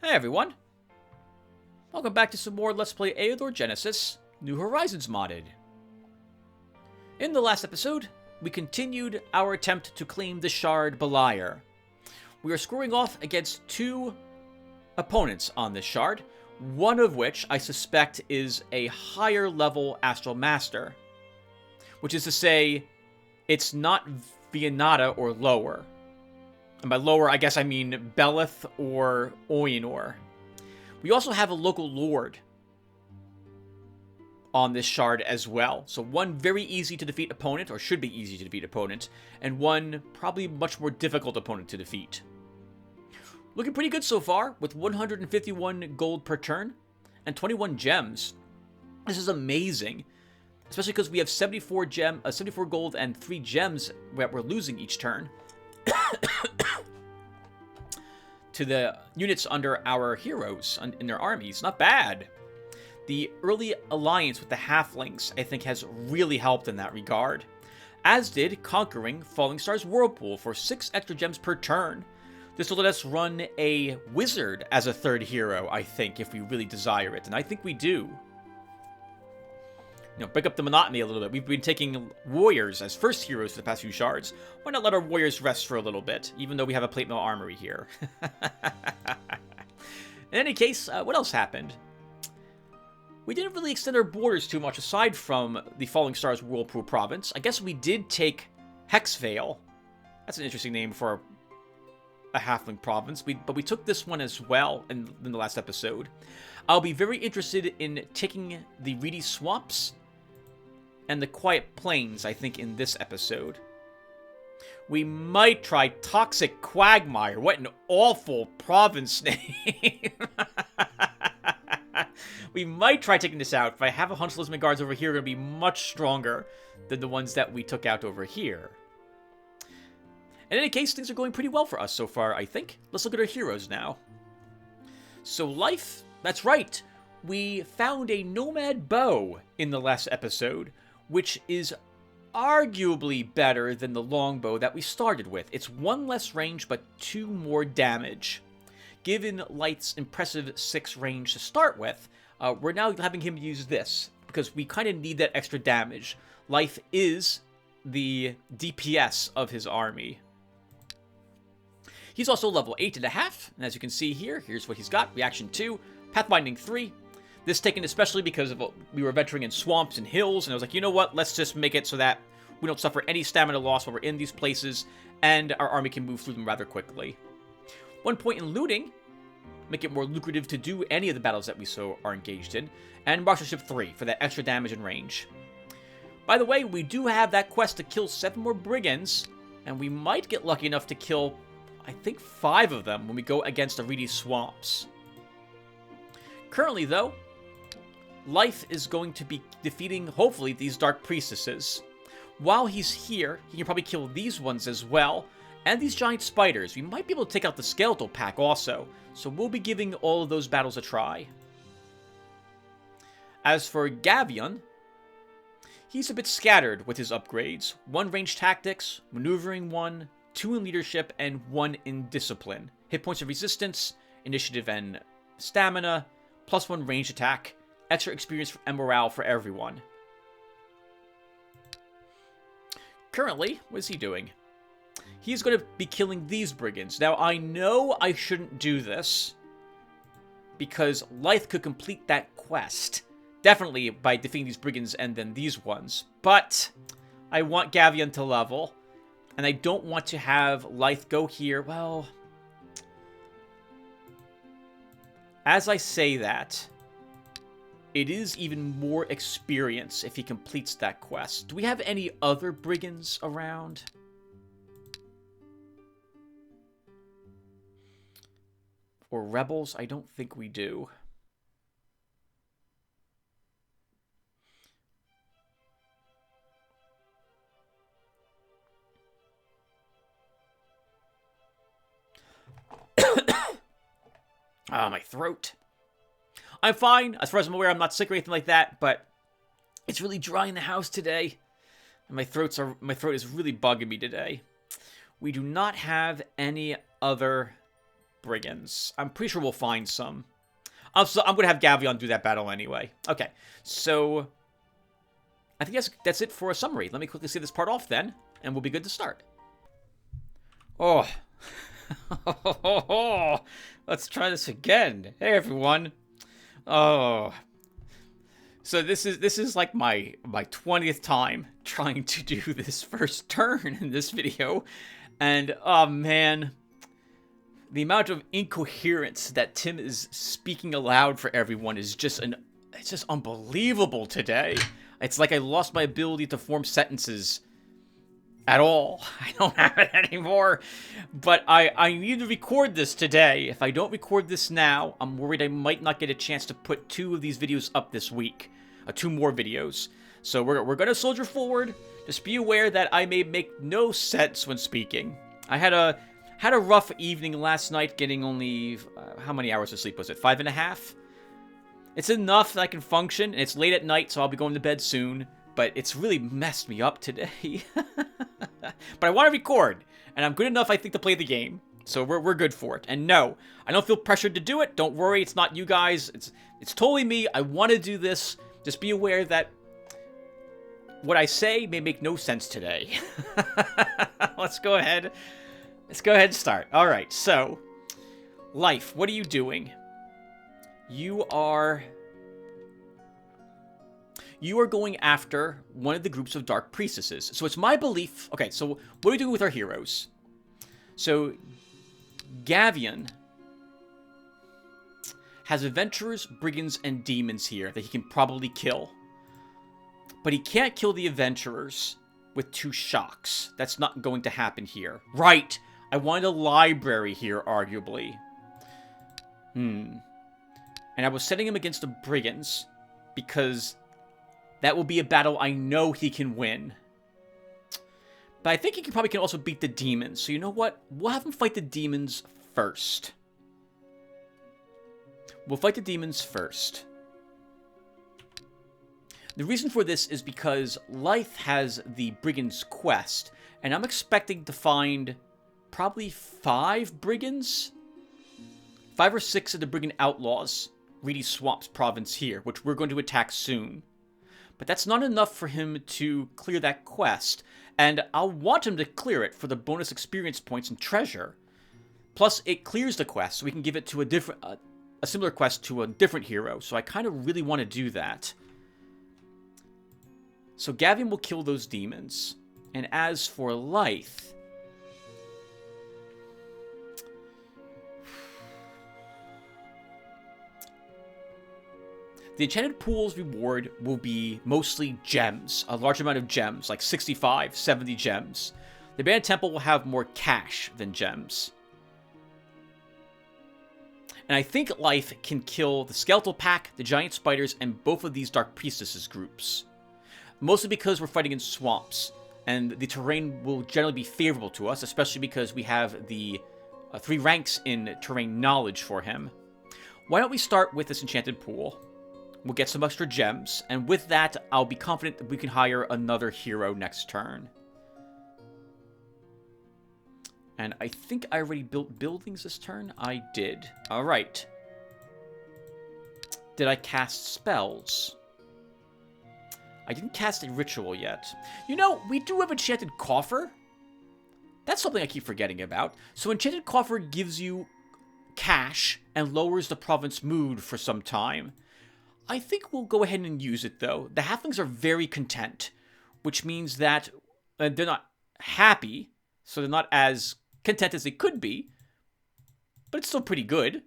Hey everyone, welcome back to some more Let's Play Eador Genesis, New Horizons modded. In the last episode, we continued our attempt to claim the Shard Beliar. We are scoring off against two opponents on this shard, one of which I suspect is a higher level Astral Master. Which is to say, it's not Vianata or lower. And by lower, I guess I mean Belith or Oyenor. We also have a local lord on this shard as well. So one very easy to defeat opponent, or should be easy to defeat opponent, and one probably much more difficult opponent to defeat. Looking pretty good so far, with 151 gold per turn and 21 gems. This is amazing, especially because we have 74 gold and 3 gems that we're losing each turn to the units under our heroes in their armies. Not bad. The early alliance with the halflings, I think, has really helped in that regard. As did conquering Falling Star's Whirlpool for 6 extra gems per turn. This will let us run a wizard as a third hero, I think, if we really desire it. And I think we do. You know, break up the monotony a little bit. We've been taking warriors as first heroes for the past few shards. Why not let our warriors rest for a little bit, even though we have a plate mail armory here? In any case, what else happened? We didn't really extend our borders too much aside from the Falling Stars Whirlpool province. I guess we did take Hexvale. That's an interesting name for a halfling province, but we took this one as well in the last episode. I'll be very interested in taking the Reedy Swamps and the Quiet Plains, I think, in this episode. We might try Toxic Quagmire. What an awful province name. We might try taking this out, but I have a hunch Lisman guards over here are going to be much stronger than the ones that we took out over here. In any case, things are going pretty well for us so far, I think. Let's look at our heroes now. So life, that's right. We found a nomad bow in the last episode, which is arguably better than the longbow that we started with. It's 1 less range, but 2 more damage. Given Light's impressive 6 range to start with, we're now having him use this, because we kind of need that extra damage. Life is the DPS of his army. He's also level 8.5, and as you can see here, here's what he's got. Reaction 2, Pathbinding 3. This taken especially because of we were venturing in swamps and hills, and I was like, you know what, let's just make it so that we don't suffer any stamina loss while we're in these places, and our army can move through them rather quickly. 1 point in looting, make it more lucrative to do any of the battles that we so are engaged in, and Marshalship 3 for that extra damage and range. By the way, we do have that quest to kill 7 more brigands, and we might get lucky enough to kill, I think, 5 of them when we go against the Reedy Swamps. Currently, though, Life is going to be defeating, hopefully, these Dark Priestesses. While he's here, he can probably kill these ones as well, and these giant spiders. We might be able to take out the Skeletal Pack also, so we'll be giving all of those battles a try. As for Gavion, he's a bit scattered with his upgrades. 1 range tactics, maneuvering 1, 2 in leadership, and 1 in discipline. Hit points of resistance, initiative and stamina, +1 range attack, extra experience and morale for everyone. Currently, what is he doing? He's going to be killing these brigands. Now, I know I shouldn't do this, because Life could complete that quest. Definitely by defeating these brigands and then these ones. But I want Gavion to level, and I don't want to have Life go here. Well, as I say that, it is even more experience if he completes that quest. Do we have any other brigands around? Or rebels? I don't think we do. Ah, my throat. I'm fine. As far as I'm aware, I'm not sick or anything like that, but it's really dry in the house today. And my throat is really bugging me today. We do not have any other brigands. I'm pretty sure we'll find some. I'm going to have Gavion do that battle anyway. Okay, so I think that's it for a summary. Let me quickly see this part off then, and we'll be good to start. Oh. Let's try this again. Hey, everyone. Oh. So this is like my 20th time trying to do this first turn in this video. And, oh, man. The amount of incoherence that Tim is speaking aloud for everyone is just it's just unbelievable today. It's like I lost my ability to form sentences at all. I don't have it anymore. But I need to record this today. If I don't record this now, I'm worried I might not get a chance to put 2 of these videos up this week. 2 more videos. So we're going to soldier forward. Just be aware that I may make no sense when speaking. I had a rough evening last night, getting only, how many hours of sleep was it? 5.5? It's enough that I can function, and it's late at night, so I'll be going to bed soon. But it's really messed me up today. But I want to record, and I'm good enough, I think, to play the game. So we're good for it. And no, I don't feel pressured to do it. Don't worry, it's not you guys. It's totally me. I want to do this. Just be aware that what I say may make no sense today. Let's go ahead and start. All right, so Life, what are you doing? You are going after one of the groups of Dark Priestesses. So it's my belief... Okay, so what are we doing with our heroes? So Gavion has adventurers, brigands, and demons here that he can probably kill. But he can't kill the adventurers with 2 shocks. That's not going to happen here. Right! I wanted a library here, arguably. And I was setting him against the brigands because that will be a battle I know he can win. But I think he probably can also beat the demons. So you know what? We'll have him fight the demons first. We'll fight the demons first. The reason for this is because Life has the Brigand's Quest, and I'm expecting to find probably 5 brigands? 5 or 6 of the Brigand Outlaws, Reedy Swamps province here, which we're going to attack soon. But that's not enough for him to clear that quest, and I'll want him to clear it for the bonus experience points and treasure. Plus, it clears the quest, so we can give it to a similar quest to a different hero, so I kind of really want to do that. So Gavion will kill those demons, and as for Life... The Enchanted Pool's reward will be mostly gems, a large amount of gems, like 65, 70 gems. The Abandoned Temple will have more cash than gems. And I think Life can kill the Skeletal Pack, the Giant Spiders, and both of these Dark Priestesses groups. Mostly because we're fighting in swamps, and the terrain will generally be favorable to us, especially because we have the 3 ranks in terrain knowledge for him. Why don't we start with this Enchanted Pool? We'll get some extra gems, and with that, I'll be confident that we can hire another hero next turn. And I think I already built buildings this turn. I did. Alright. Did I cast spells? I didn't cast a ritual yet. You know, we do have Enchanted Coffer. That's something I keep forgetting about. So Enchanted Coffer gives you cash and lowers the province mood for some time. I think we'll go ahead and use it, though. The halflings are very content, which means that they're not happy, so they're not as content as they could be, but it's still pretty good.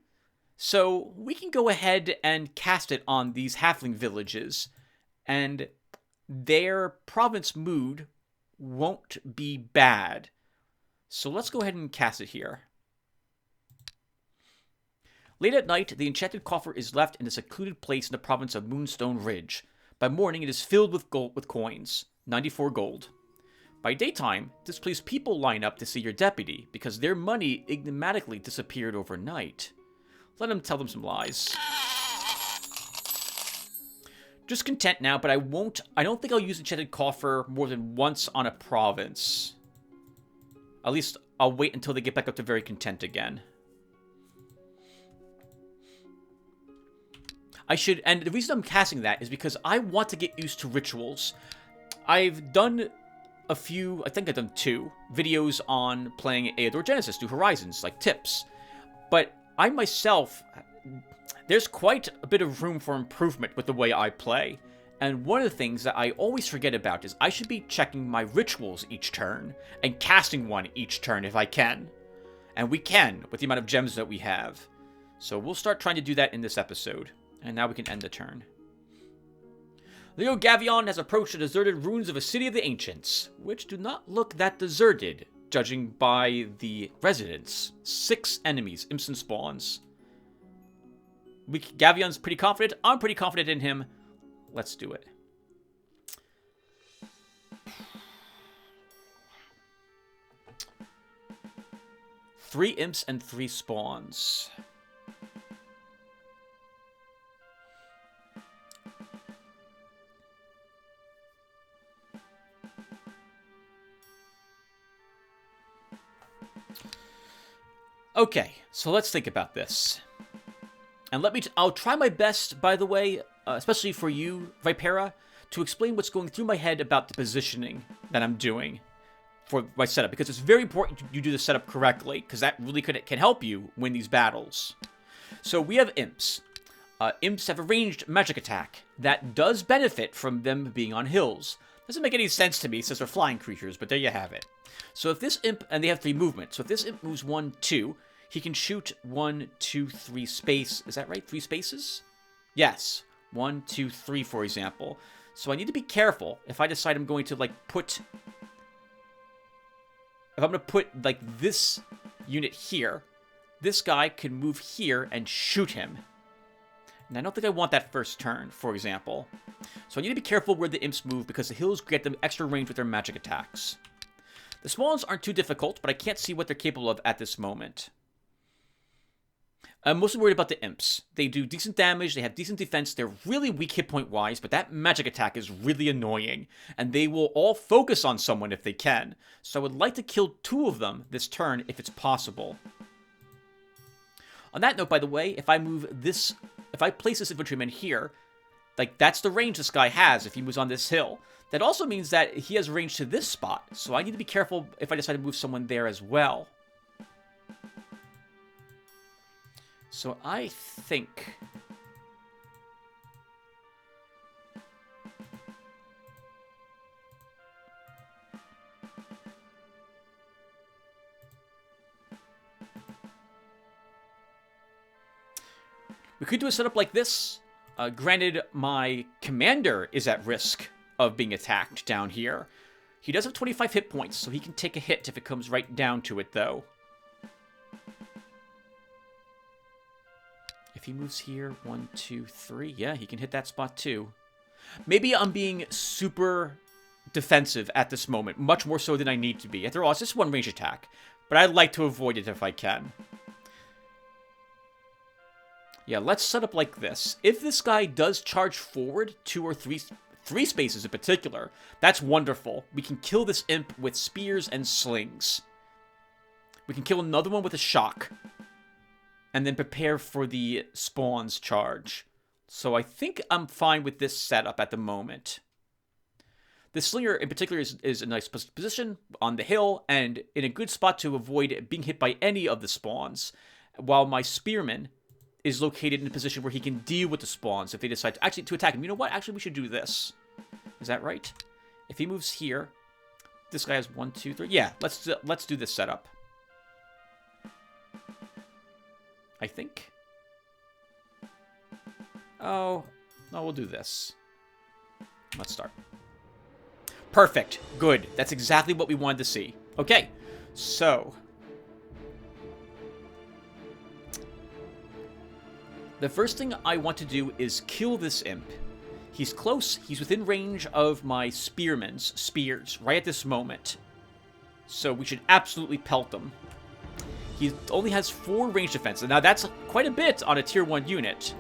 So we can go ahead and cast it on these halfling villages, and their province mood won't be bad. So let's go ahead and cast it here. Late at night, the Enchanted Coffer is left in a secluded place in the province of Moonstone Ridge. By morning, it is filled with coins, 94 gold. By daytime, displeased people line up to see your deputy, because their money enigmatically disappeared overnight. Let him tell them some lies. Just content now, but I don't think I'll use Enchanted Coffer more than once on a province. At least, I'll wait until they get back up to very content again. And the reason I'm casting that is because I want to get used to rituals. I've done a few, I think I've done 2 videos on playing Eador Genesis New Horizons, like tips. But I myself, there's quite a bit of room for improvement with the way I play. And one of the things that I always forget about is I should be checking my rituals each turn and casting one each turn if I can. And we can with the amount of gems that we have. So we'll start trying to do that in this episode. And now we can end the turn. Leo Gavion has approached the deserted ruins of a city of the ancients, which do not look that deserted, judging by the residents. 6 enemies, imps and spawns. Gavion's pretty confident. I'm pretty confident in him. Let's do it. Three imps and 3 spawns. Okay, so let's think about this. And I'll try my best, by the way, especially for you, Vipera, to explain what's going through my head about the positioning that I'm doing for my setup. Because it's very important you do the setup correctly, because that really can help you win these battles. So we have imps. Imps have a ranged magic attack that does benefit from them being on hills. Doesn't make any sense to me since they're flying creatures, but there you have it. So if this imp, and they have 3 movements, so if this imp moves 1, 2, he can shoot 1, 2, 3 space. Is that right? 3 spaces? Yes. 1, 2, 3, for example. So I need to be careful if I decide I'm going to, like, put... If I'm going to put, like, this unit here, this guy can move here and shoot him. And I don't think I want that first turn, for example. So I need to be careful where the imps move because the hills get them extra range with their magic attacks. The spawns aren't too difficult, but I can't see what they're capable of at this moment. I'm mostly worried about the imps. They do decent damage, they have decent defense, they're really weak hit point wise, but that magic attack is really annoying, and they will all focus on someone if they can. So I would like to kill 2 of them this turn if it's possible. On that note, by the way, if I place this infantryman here, like, that's the range this guy has if he moves on this hill. That also means that he has range to this spot, so I need to be careful if I decide to move someone there as well. So I think... we could do a setup like this. Granted, my commander is at risk of being attacked down here. He does have 25 hit points, so he can take a hit if it comes right down to it, though. If he moves here, 1, 2, 3, yeah, he can hit that spot too. Maybe I'm being super defensive at this moment, much more so than I need to be. After all, it's just 1 range attack, but I'd like to avoid it if I can. Yeah, let's set up like this. If this guy does charge forward 2 or 3 spaces in particular, that's wonderful. We can kill this imp with spears and slings. We can kill another one with a shock. And then prepare for the spawns charge. So I think I'm fine with this setup at the moment. The slinger in particular is a nice position on the hill and in a good spot to avoid being hit by any of the spawns, while my spearman is located in a position where he can deal with the spawns if they decide to actually attack him. You know what? Actually, we should do this. Is that right? If he moves here, this guy has 1, 2, 3. Yeah, let's do this setup. I think. Oh, no, we'll do this. Let's start. Perfect. Good. That's exactly what we wanted to see. Okay, so the first thing I want to do is kill this imp. He's close. He's within range of my spearman's spears right at this moment. So we should absolutely pelt them. He only has 4 range defense. Now that's quite a bit on a tier 1 unit.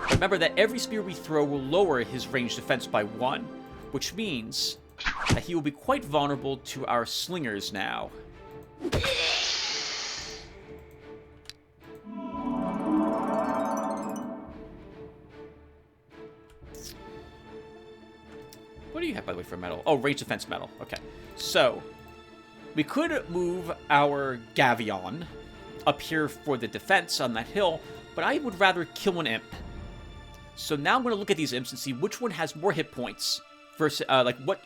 Remember that every spear we throw will lower his range defense by 1, which means that he will be quite vulnerable to our slingers now. What do you have, by the way, for metal? Oh, range defense metal. Okay. So, we could move our Gavion up here for the defense on that hill, but I would rather kill an imp. So now I'm going to look at these imps and see which one has more hit points versus,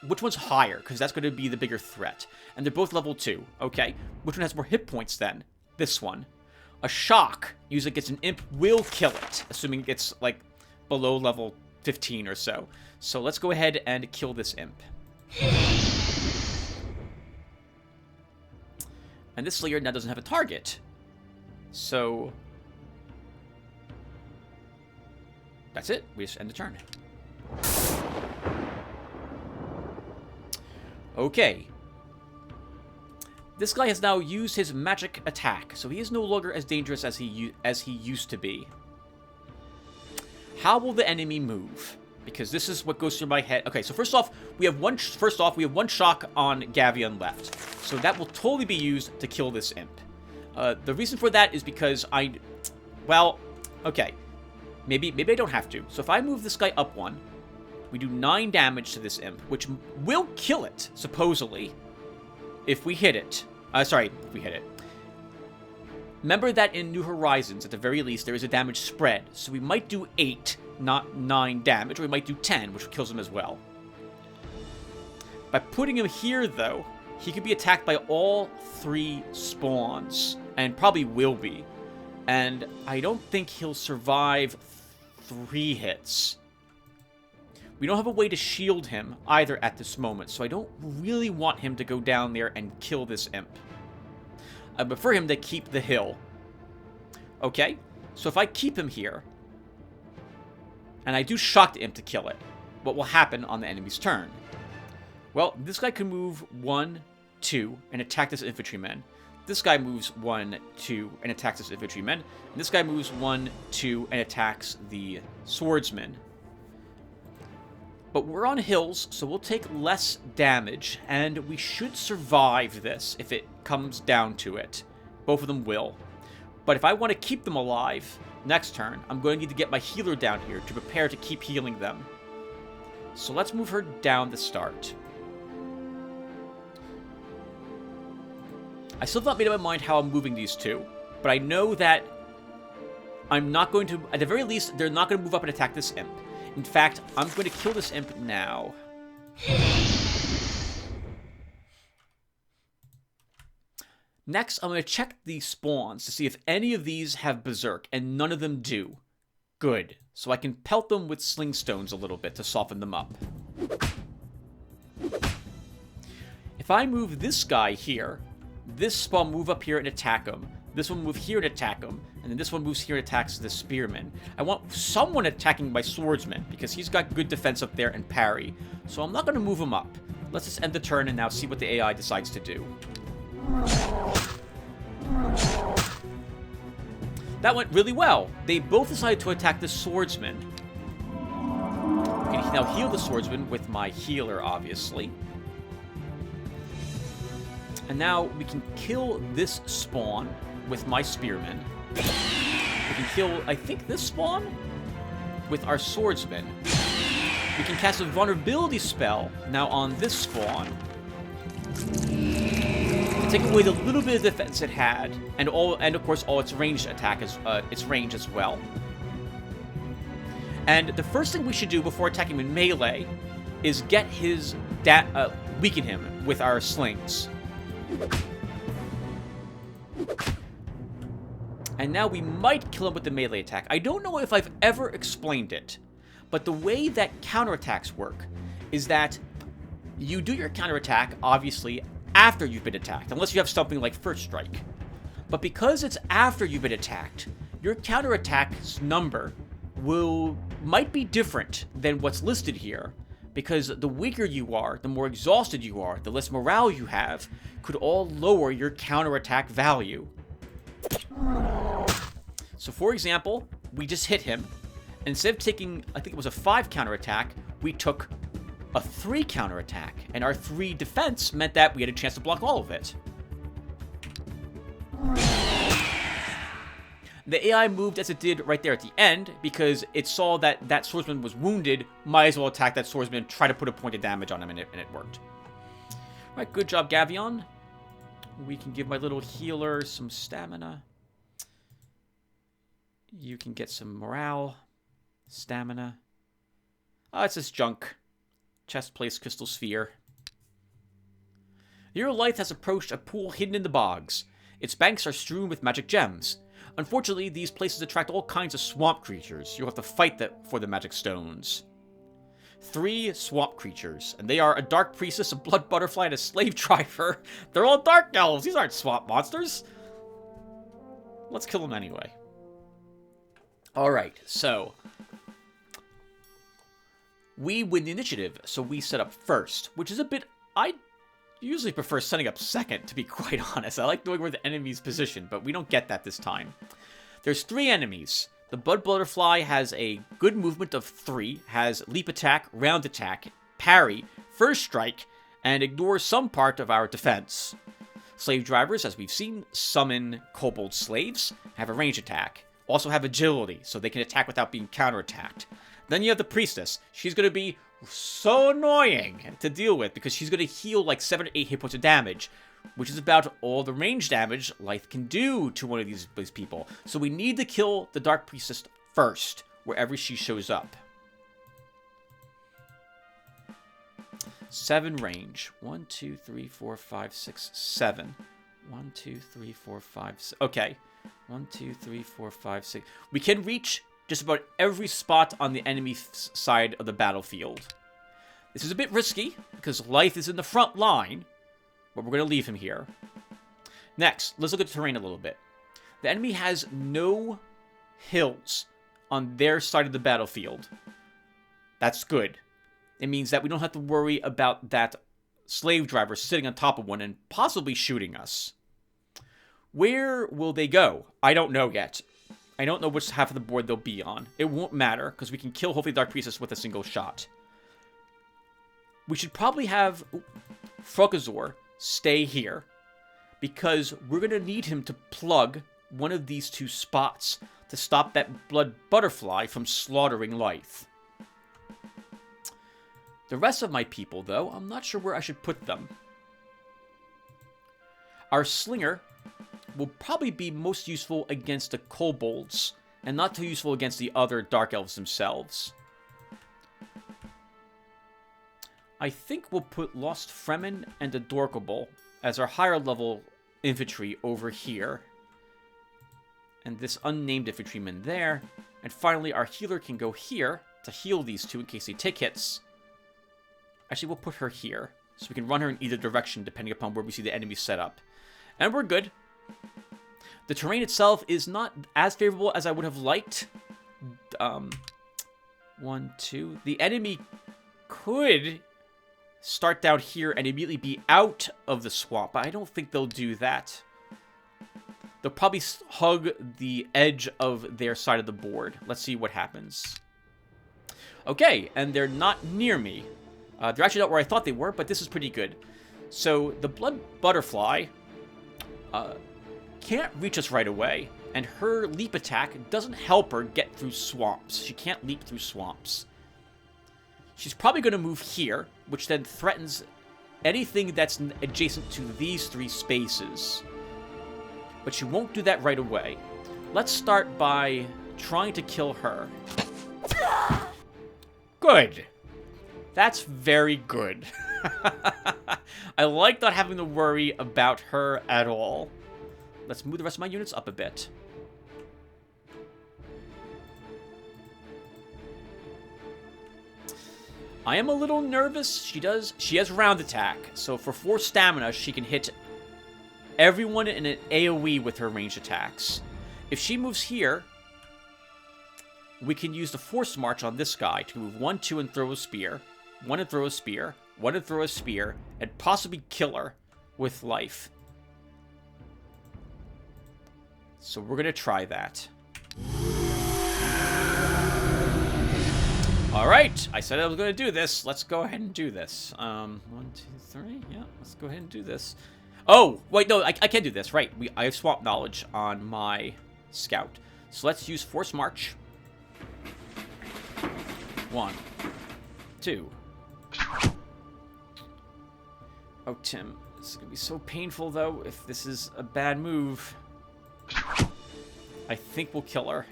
which one's higher, because that's going to be the bigger threat. And they're both level 2, okay? Which one has more hit points then? This one. A shock used against an imp will kill it, assuming it's, like, below level 15 or so. So let's go ahead and kill this imp. And this Slayer now doesn't have a target. So that's it. We just end the turn. Okay. This guy has now used his magic attack, so he is no longer as dangerous as he used to be. How will the enemy move? Because this is what goes through my head. Okay, so first off, we have one shock on Gavion left. So that will totally be used to kill this imp. The reason for that is because well, okay. Maybe I don't have to. So if I move this guy up 1, we do 9 damage to this imp, which will kill it, supposedly, if we hit it. Sorry, if we hit it. Remember that in New Horizons, at the very least, there is a damage spread. So we might do 8, not 9 damage, or we might do 10, which kills him as well. By putting him here, though, he could be attacked by all 3 spawns, and probably will be. And I don't think he'll survive 3 hits. We don't have a way to shield him either at this moment, so I don't really want him to go down there and kill this imp. I prefer him to keep the hill. Okay, so if I keep him here, and I do shock the imp to kill it, what will happen on the enemy's turn? Well, this guy can move 1, 2, and attack this infantryman. This guy moves 1, 2, and attacks this infantryman. And this guy moves 1, 2, and attacks the swordsman. But we're on hills, so we'll take less damage, and we should survive this if it comes down to it. Both of them will. But if I want to keep them alive next turn, I'm going to need to get my healer down here to prepare to keep healing them. So let's move her down to start. I still have not made up my mind how I'm moving these two, but I know that I'm not going to, at the very least, they're not going to move up and attack this imp. In fact, I'm going to kill this imp now. Next, I'm going to check these spawns to see if any of these have Berserk, and none of them do. Good. So I can pelt them with sling stones a little bit to soften them up. If I move this guy here, this spawn move up here and attack him. This one move here and attack him. And then this one moves here and attacks the spearman. I want someone attacking my swordsman, because he's got good defense up there and parry. So I'm not going to move him up. Let's just end the turn and now see what the AI decides to do. That went really well. They both decided to attack the swordsman. I can now heal the swordsman with my healer, obviously. And now we can kill this spawn with my spearman. We can kill, I think, this spawn with our swordsman. We can cast a vulnerability spell now on this spawn. Take away the little bit of defense it had, and of course all its ranged attack its range as well. And the first thing we should do before attacking him in melee is get his weaken him with our slings. And now we might kill him with the melee attack. I don't know if I've ever explained it, but the way that counterattacks work is that you do your counterattack, obviously, after you've been attacked, unless you have something like First Strike. But because it's after you've been attacked, your counterattack's number might be different than what's listed here, because the weaker you are, the more exhausted you are, the less morale you have, could all lower your counterattack value. So for example, we just hit him, and instead of taking, I think it was a 5 counterattack, we took a 3 counterattack, and our 3 defense meant that we had a chance to block all of it. The AI moved as it did right there at the end because it saw that that swordsman was wounded, might as well attack that swordsman, try to put a point of damage on him, and it worked. Alright, good job, Gavion. We can give my little healer some stamina. You can get some morale, stamina. Oh, it's this junk. Chest plate, crystal sphere. Your light has approached a pool hidden in the bogs. Its banks are strewn with magic gems. Unfortunately, these places attract all kinds of swamp creatures. You'll have to fight for the magic stones. 3 swamp creatures, and they are a dark priestess, a blood butterfly, and a slave driver. They're all dark elves. These aren't swamp monsters. Let's kill them anyway. Alright, so we win the initiative, so we set up first, which is a bit... I usually prefer setting up second, to be quite honest. I like knowing where the enemy's position, but we don't get that this time. There's 3 enemies. The blood butterfly has a good movement of 3, has leap attack, round attack, parry, first strike, and ignores some part of our defense. Slave drivers, as we've seen, summon kobold slaves, have a range attack. Also have agility, so they can attack without being counterattacked. Then you have the priestess. She's going to be so annoying to deal with because she's going to heal like 7 or 8 hit points of damage, which is about all the range damage life can do to one of these people. So we need to kill the Dark Priestess first, wherever she shows up. 7 range. 1, 2, 3, 4, 5, 6, 7. 1, 2, 3, 4, 5, 6. Okay. 1, 2, 3, 4, 5, 6. We can reach just about every spot on the enemy side of the battlefield. This is a bit risky, because life is in the front line, but we're going to leave him here. Next, let's look at the terrain a little bit. The enemy has no hills on their side of the battlefield. That's good. It means that we don't have to worry about that slave driver sitting on top of one and possibly shooting us. Where will they go? I don't know yet. I don't know which half of the board they'll be on. It won't matter, because we can kill, hopefully, Dark Priestess with a single shot. We should probably have Frogazor stay here, because we're going to need him to plug one of these 2 spots to stop that blood butterfly from slaughtering Lythe. The rest of my people, though, I'm not sure where I should put them. Our slinger will probably be most useful against the kobolds, and not too useful against the other dark elves themselves. I think we'll put Lost Fremen and Adorkable as our higher level infantry over here. And this unnamed infantryman there. And finally, our healer can go here to heal these 2 in case they take hits. Actually, we'll put her here, so we can run her in either direction depending upon where we see the enemy set up. And we're good. The terrain itself is not as favorable as I would have liked. 1, 2. The enemy could start down here and immediately be out of the swamp, but I don't think they'll do that. They'll probably hug the edge of their side of the board. Let's see what happens. Okay, and they're not near me. They're actually not where I thought they were, but this is pretty good. So the blood butterfly can't reach us right away, and her leap attack doesn't help her get through swamps. She can't leap through swamps. She's probably going to move here, which then threatens anything that's adjacent to these 3 spaces. But she won't do that right away. Let's start by trying to kill her. Good. That's very good. I like not having to worry about her at all. Let's move the rest of my units up a bit. I am a little nervous. She has round attack. So for 4 stamina, she can hit everyone in an AoE with her ranged attacks. If she moves here, we can use the Force March on this guy to move 1, 2, and throw a spear. 1 and throw a spear. 1 and throw a spear. And possibly kill her with life. So we're going to try that. Alright, I said I was going to do this. Let's go ahead and do this. 1, 2, 3. Yeah, let's go ahead and do this. Oh, wait, no, I can't do this. Right, I have swamp knowledge on my scout. So let's use Force March. 1, 2. Oh, Tim, this is going to be so painful, though, if this is a bad move. I think we'll kill her.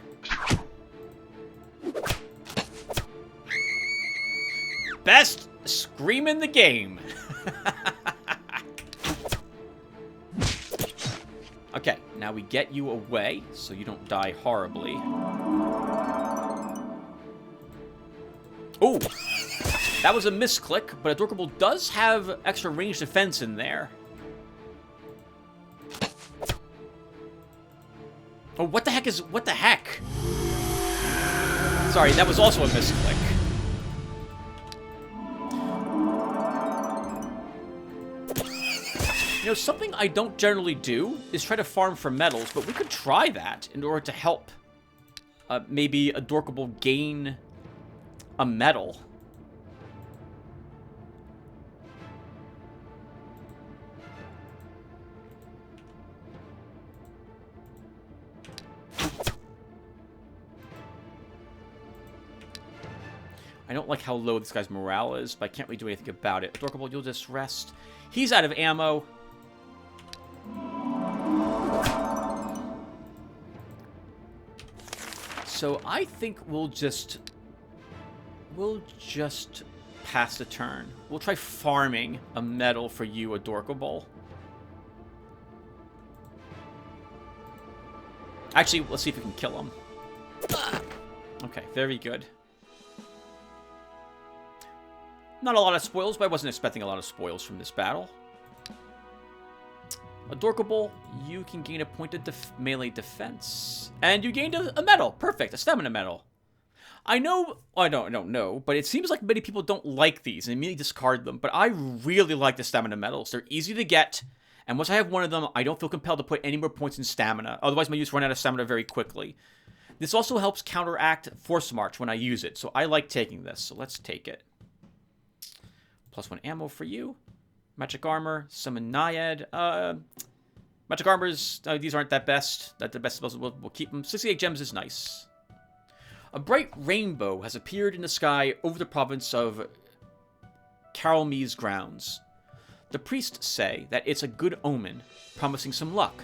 Best scream in the game. Okay, now we get you away, so you don't die horribly. Oh! That was a misclick, but Adorkable does have extra range defense in there. Oh, what the heck is... What the heck? Sorry, that was also a misclick. You know, something I don't generally do is try to farm for medals, but we could try that in order to help maybe Adorkable gain a medal. I don't like how low this guy's morale is, but I can't really do anything about it. Adorkable, you'll just rest. He's out of ammo. So I think we'll just pass the turn. We'll try farming a medal for you, Adorkable. Actually, let's see if we can kill him. Okay, very good. Not a lot of spoils, but I wasn't expecting a lot of spoils from this battle. Adorkable, you can gain a point of melee defense. And you gained a medal. Perfect, a stamina medal. I know, I don't know, but it seems like many people don't like these and immediately discard them. But I really like the stamina medals. They're easy to get. And once I have one of them, I don't feel compelled to put any more points in stamina. Otherwise, my use run out of stamina very quickly. This also helps counteract Force March when I use it. So I like taking this. So let's take it. +1 ammo for you. Magic armor, summon Naiad. Magic armors, these aren't that best. That the best spells, we'll keep them. 68 gems is nice. A bright rainbow has appeared in the sky over the province of Carolme's grounds. The priests say that it's a good omen, promising some luck.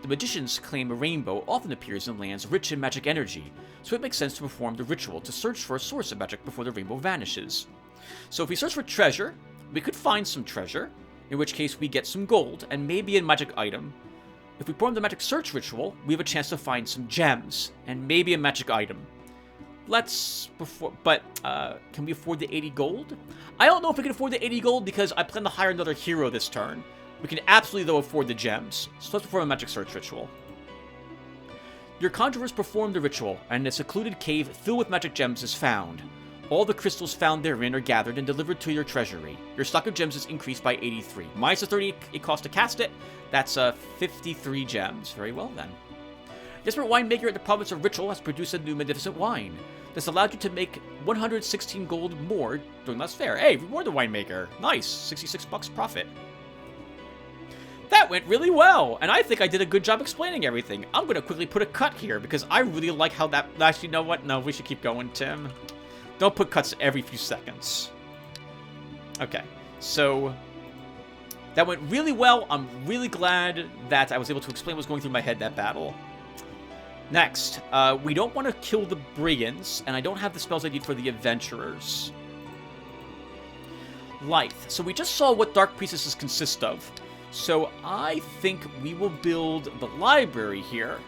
The magicians claim a rainbow often appears in lands rich in magic energy, so it makes sense to perform the ritual to search for a source of magic before the rainbow vanishes. So if we search for treasure, we could find some treasure, in which case we get some gold and maybe a magic item. If we perform the magic search ritual, we have a chance to find some gems and maybe a magic item. Can we afford the 80 gold? I don't know if we can afford the 80 gold because I plan to hire another hero this turn. We can absolutely, though, afford the gems. So let's perform a magic search ritual. Your conjurers perform the ritual, and a secluded cave filled with magic gems is found. All the crystals found therein are gathered and delivered to your treasury. Your stock of gems is increased by 83. Minus the 30 it costs to cast it, that's 53 gems. Very well, then. Desperate winemaker at the province of Ritual has produced a new magnificent wine. This allowed you to make 116 gold more during last fair. Hey, reward the winemaker. Nice, 66 bucks profit. That went really well, and I think I did a good job explaining everything. I'm going to quickly put a cut here, because I really like how that... Actually, you know what? No, we should keep going, Tim. Don't put cuts every few seconds. Okay, so... that went really well. I'm really glad that I was able to explain what was going through my head that battle. Next, we don't want to kill the brigands, and I don't have the spells I need for the adventurers. Lithe. So we just saw what Dark Priestesses consist of. So I think we will build the library here,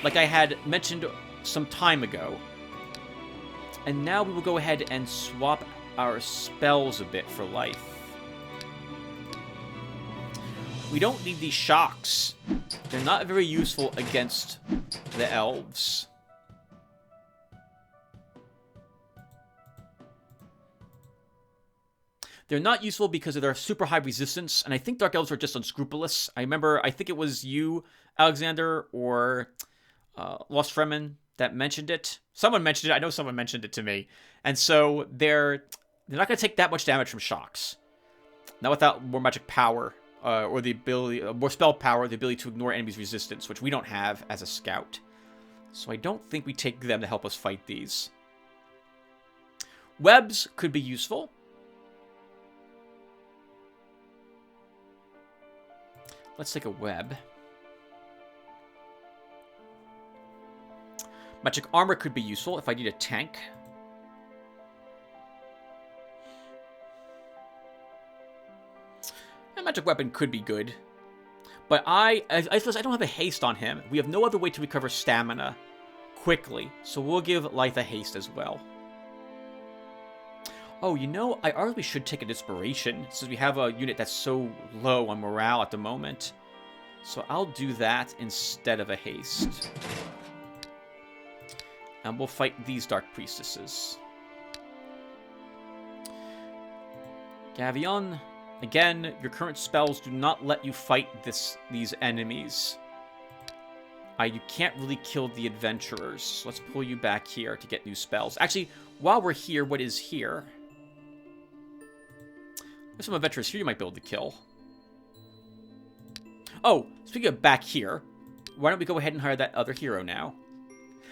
like I had mentioned some time ago. And now we will go ahead and swap our spells a bit for Lithe. We don't need these shocks. They're not very useful against the elves. They're not useful because of their super high resistance, and I think Dark Elves are just unscrupulous. I think it was you, Alexander, or Lost Fremen that mentioned it. Someone mentioned it. I know someone mentioned it to me. And so they're not going to take that much damage from shocks. Not without more magic power or the ability, more spell power, the ability to ignore enemies' resistance, which we don't have as a scout. So I don't think we take them to help us fight these. Webs could be useful. Let's take a web. Magic armor could be useful if I need a tank. And magic weapon could be good. But I suppose I don't have a haste on him. We have no other way to recover stamina quickly. So we'll give Life a haste as well. Oh, you know, I arguably should take an inspiration, since we have a unit that's so low on morale at the moment. So I'll do that instead of a haste. And we'll fight these Dark Priestesses. Gavion, again, your current spells do not let you fight these enemies. You can't really kill the adventurers. So let's pull you back here to get new spells. Actually, while we're here, what is here? There's some adventurers here you might be able to kill. Oh, speaking of back here, why don't we go ahead and hire that other hero now?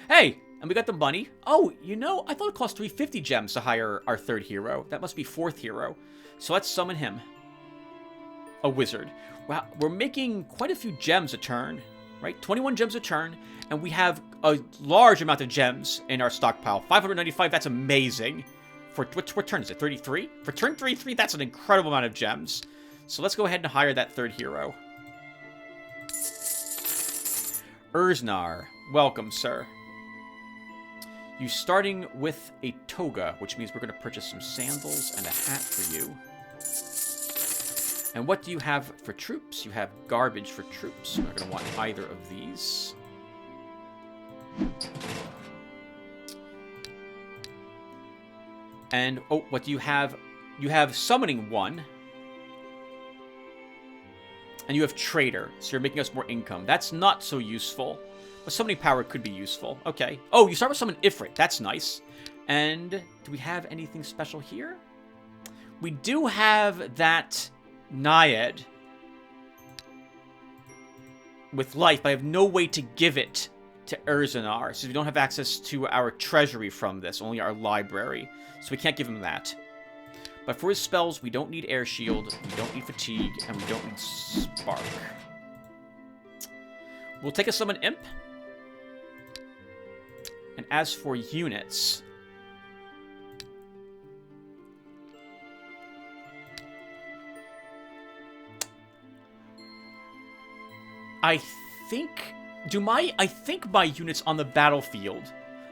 Hey, and we got the money. Oh, you know, I thought it cost 350 gems to hire our third hero. That must be fourth hero. So let's summon him. A wizard. Wow, we're making quite a few gems a turn, right? 21 gems a turn, and we have a large amount of gems in our stockpile. 595, that's amazing. For what turn is it? 33? For turn 33, that's an incredible amount of gems. So let's go ahead and hire that third hero. Urznar. Welcome, sir. You starting with a toga, which means we're going to purchase some sandals and a hat for you. And what do you have for troops? You have garbage for troops. We're not going to want either of these. And, oh, what do you have? You have Summoning 1. And you have Trader, so you're making us more income. That's not so useful. But Summoning Power could be useful. Okay. Oh, you start with Summon Ifrit. That's nice. And do we have anything special here? We do have that Naiad with life, but I have no way to give it to Urznar, so we don't have access to our treasury from this, only our library. So we can't give him that. But for his spells, we don't need Air Shield, we don't need Fatigue, and we don't need Spark. We'll take a Summon Imp. And as for units, I think my units on the battlefield,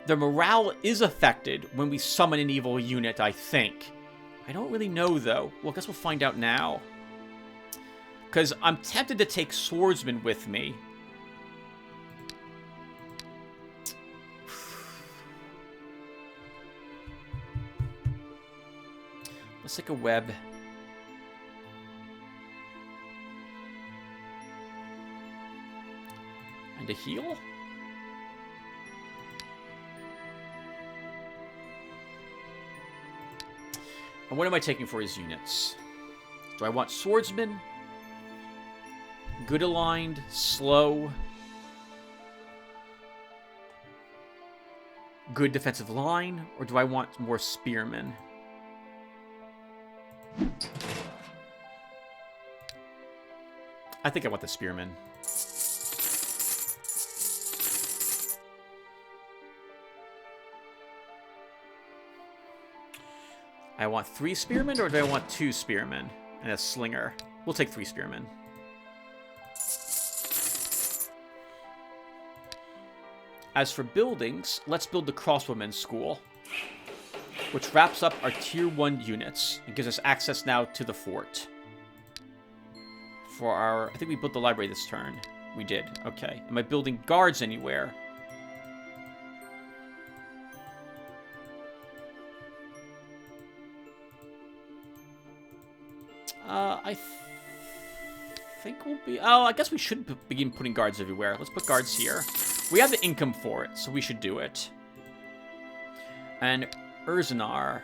their morale is affected when we summon an evil unit, I think. I don't really know, though. Well, I guess we'll find out now. Because I'm tempted to take Swordsman with me. Let's take a web. And a heal? And what am I taking for his units? Do I want Swordsman? Good aligned, slow. Good defensive line? Or do I want more Spearmen? I think I want the Spearmen. I want 3 Spearmen, or do I want 2 Spearmen and a Slinger? We'll take 3 Spearmen. As for buildings, let's build the Crossbowmen School, which wraps up our Tier 1 units and gives us access now to the fort. For our... I think we built the library this turn. We did. Okay. Am I building guards anywhere? I think we'll be... Oh, I guess we should begin putting guards everywhere. Let's put guards here. We have the income for it, so we should do it. And Urznar.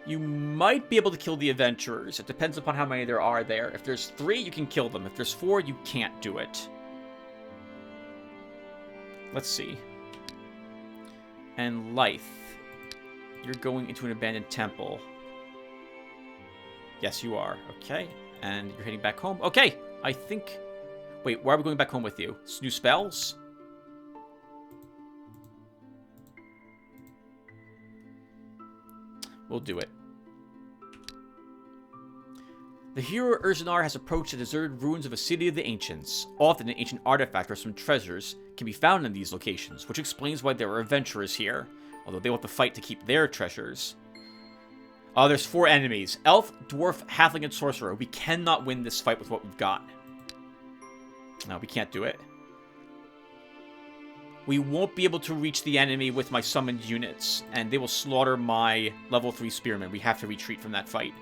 You might be able to kill the adventurers. It depends upon how many there are there. If there's 3, you can kill them. If there's 4, you can't do it. Let's see. And Lythe. You're going into an abandoned temple. Yes, you are. Okay. And you're heading back home. Okay. I think... Wait, why are we going back home with you? New spells? We'll do it. The hero Urzanar has approached the deserted ruins of a city of the ancients. Often an ancient artifact or some treasures can be found in these locations, which explains why there are adventurers here, although they will have to fight to keep their treasures. There's 4 enemies. Elf, Dwarf, Halfling, and Sorcerer. We cannot win this fight with what we've got. No, we can't do it. We won't be able to reach the enemy with my summoned units, and they will slaughter my level 3 spearmen. We have to retreat from that fight.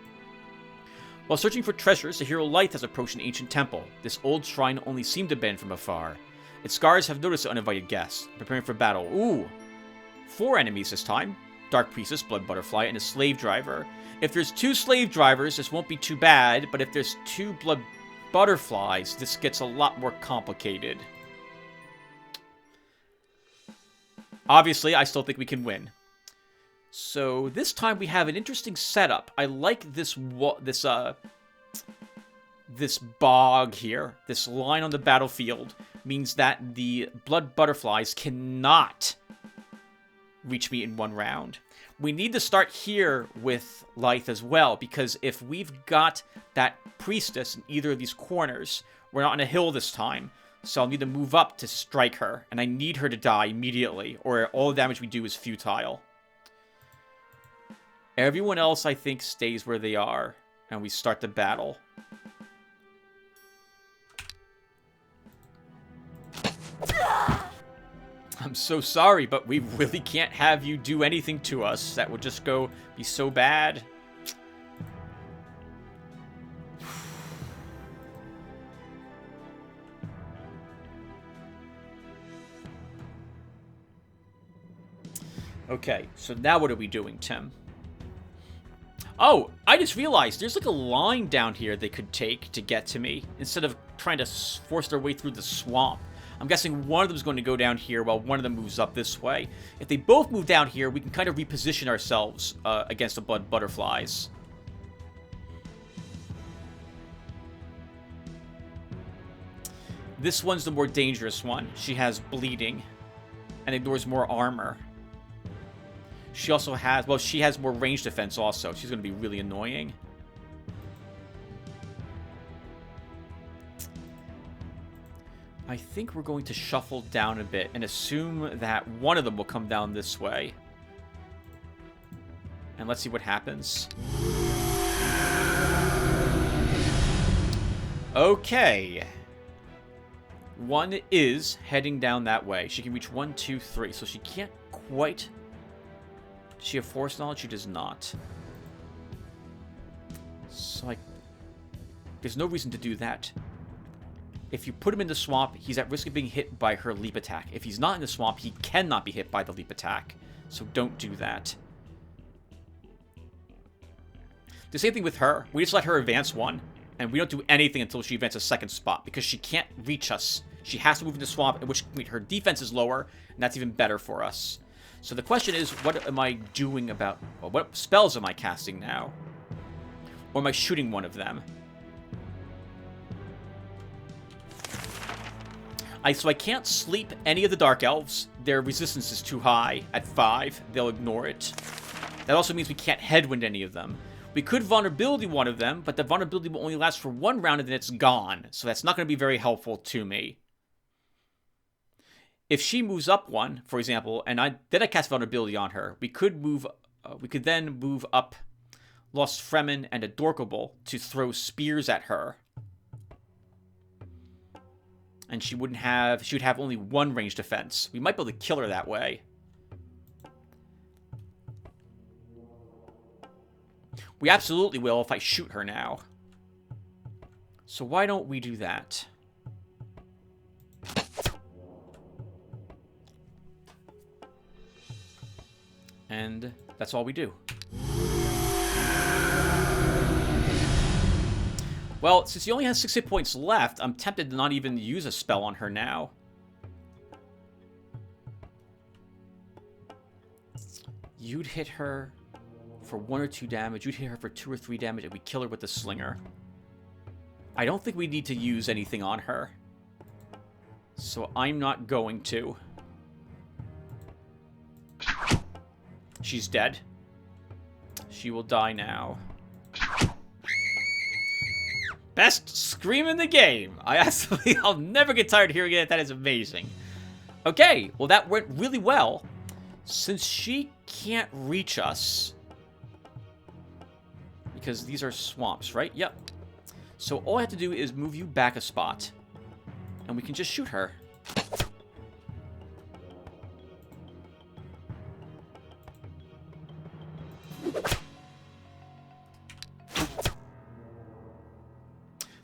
While searching for treasures, the hero Lythe has approached an ancient temple. This old shrine only seemed abandoned from afar. Its guards have noticed the uninvited guests, preparing for battle. Ooh! 4 enemies this time. Dark Priestess, Blood Butterfly, and a Slave Driver. If there's 2 Slave Drivers, this won't be too bad, but if there's 2 Blood Butterflies, this gets a lot more complicated. Obviously, I still think we can win. So this time we have an interesting setup. I like this bog here. This line on the battlefield means that the Blood Butterflies cannot reach me in one round. We need to start here with Lythe as well, because if we've got that Priestess in either of these corners, we're not on a hill this time. So I'll need to move up to strike her, and I need her to die immediately, or all the damage we do is futile. Everyone else, I think, stays where they are, and we start the battle. I'm so sorry, but we really can't have you do anything to us. That would just be so bad. Okay, so now what are we doing, Tim? Oh, I just realized there's like a line down here they could take to get to me, instead of trying to force their way through the swamp. I'm guessing one of them is going to go down here while one of them moves up this way. If they both move down here, we can kind of reposition ourselves against the Blood Butterflies. This one's the more dangerous one. She has bleeding and ignores more armor. She also has, well, she has more range defense also. She's going to be really annoying. I think we're going to shuffle down a bit and assume that one of them will come down this way. And let's see what happens. Okay. One is heading down that way. She can reach 1, 2, 3. So she can't quite... Does she have Force Knowledge? She does not. So, there's no reason to do that. If you put him in the swamp, he's at risk of being hit by her leap attack. If he's not in the swamp, he cannot be hit by the leap attack. So don't do that. The same thing with her. We just let her advance 1, and we don't do anything until she advances a 2nd spot, because she can't reach us. She has to move into the swamp, at which point her defense is lower, and that's even better for us. So the question is, what am I doing about... Well, what spells am I casting now? Or am I shooting one of them? So I can't sleep any of the Dark Elves. Their resistance is too high. At 5, they'll ignore it. That also means we can't headwind any of them. We could vulnerability one of them, but the vulnerability will only last for 1 round and then it's gone. So that's not going to be very helpful to me. If she moves up 1, for example, and then I cast vulnerability on her, we could then move up Lost Fremen and Adorkable to throw spears at her. And she would have only 1 range defense. We might be able to kill her that way. We absolutely will if I shoot her now. So why don't we do that? And that's all we do. Well, since he only has 6 hit points left, I'm tempted to not even use a spell on her now. You'd hit her for 1 or 2 damage. You'd hit her for 2 or 3 damage, and we kill her with the slinger. I don't think we need to use anything on her. So I'm not going to. She's dead. She will die now. Best scream in the game. I'll never get tired of hearing it. That is amazing. Okay, well that went really well. Since she can't reach us, because these are swamps, right? Yep. So all I have to do is move you back a spot, and we can just shoot her.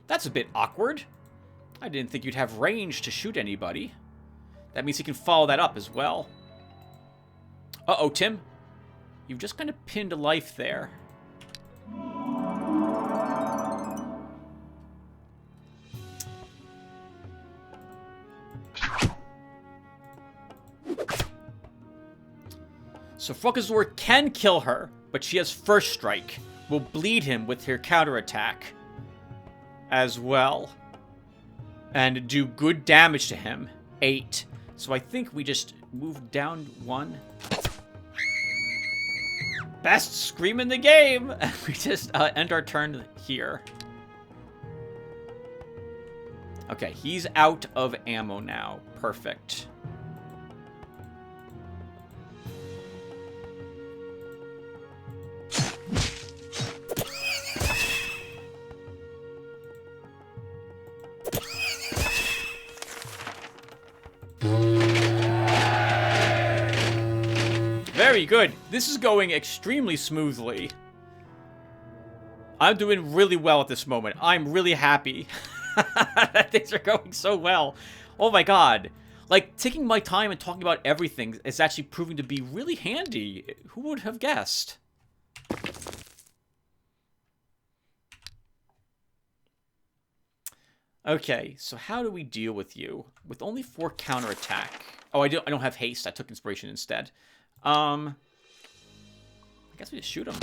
That's a bit awkward. I didn't think you'd have range to shoot anybody. That means he can follow that up as well. Uh-oh, Tim. You've just kind of pinned a life there. So Frokazor can kill her, but she has first strike. Will bleed him with her counterattack as well. And do good damage to him. 8. So I think we just move down 1. Best scream in the game! We just end our turn here. Okay, he's out of ammo now. Perfect. Very good. This is going extremely smoothly. I'm doing really well at this moment. I'm really happy. Things are going so well. Oh my god. Like, taking my time and talking about everything is actually proving to be really handy. Who would have guessed? Okay, so how do we deal with you? With only 4 counterattack. Oh, I don't have haste. I took inspiration instead. I guess we just shoot him.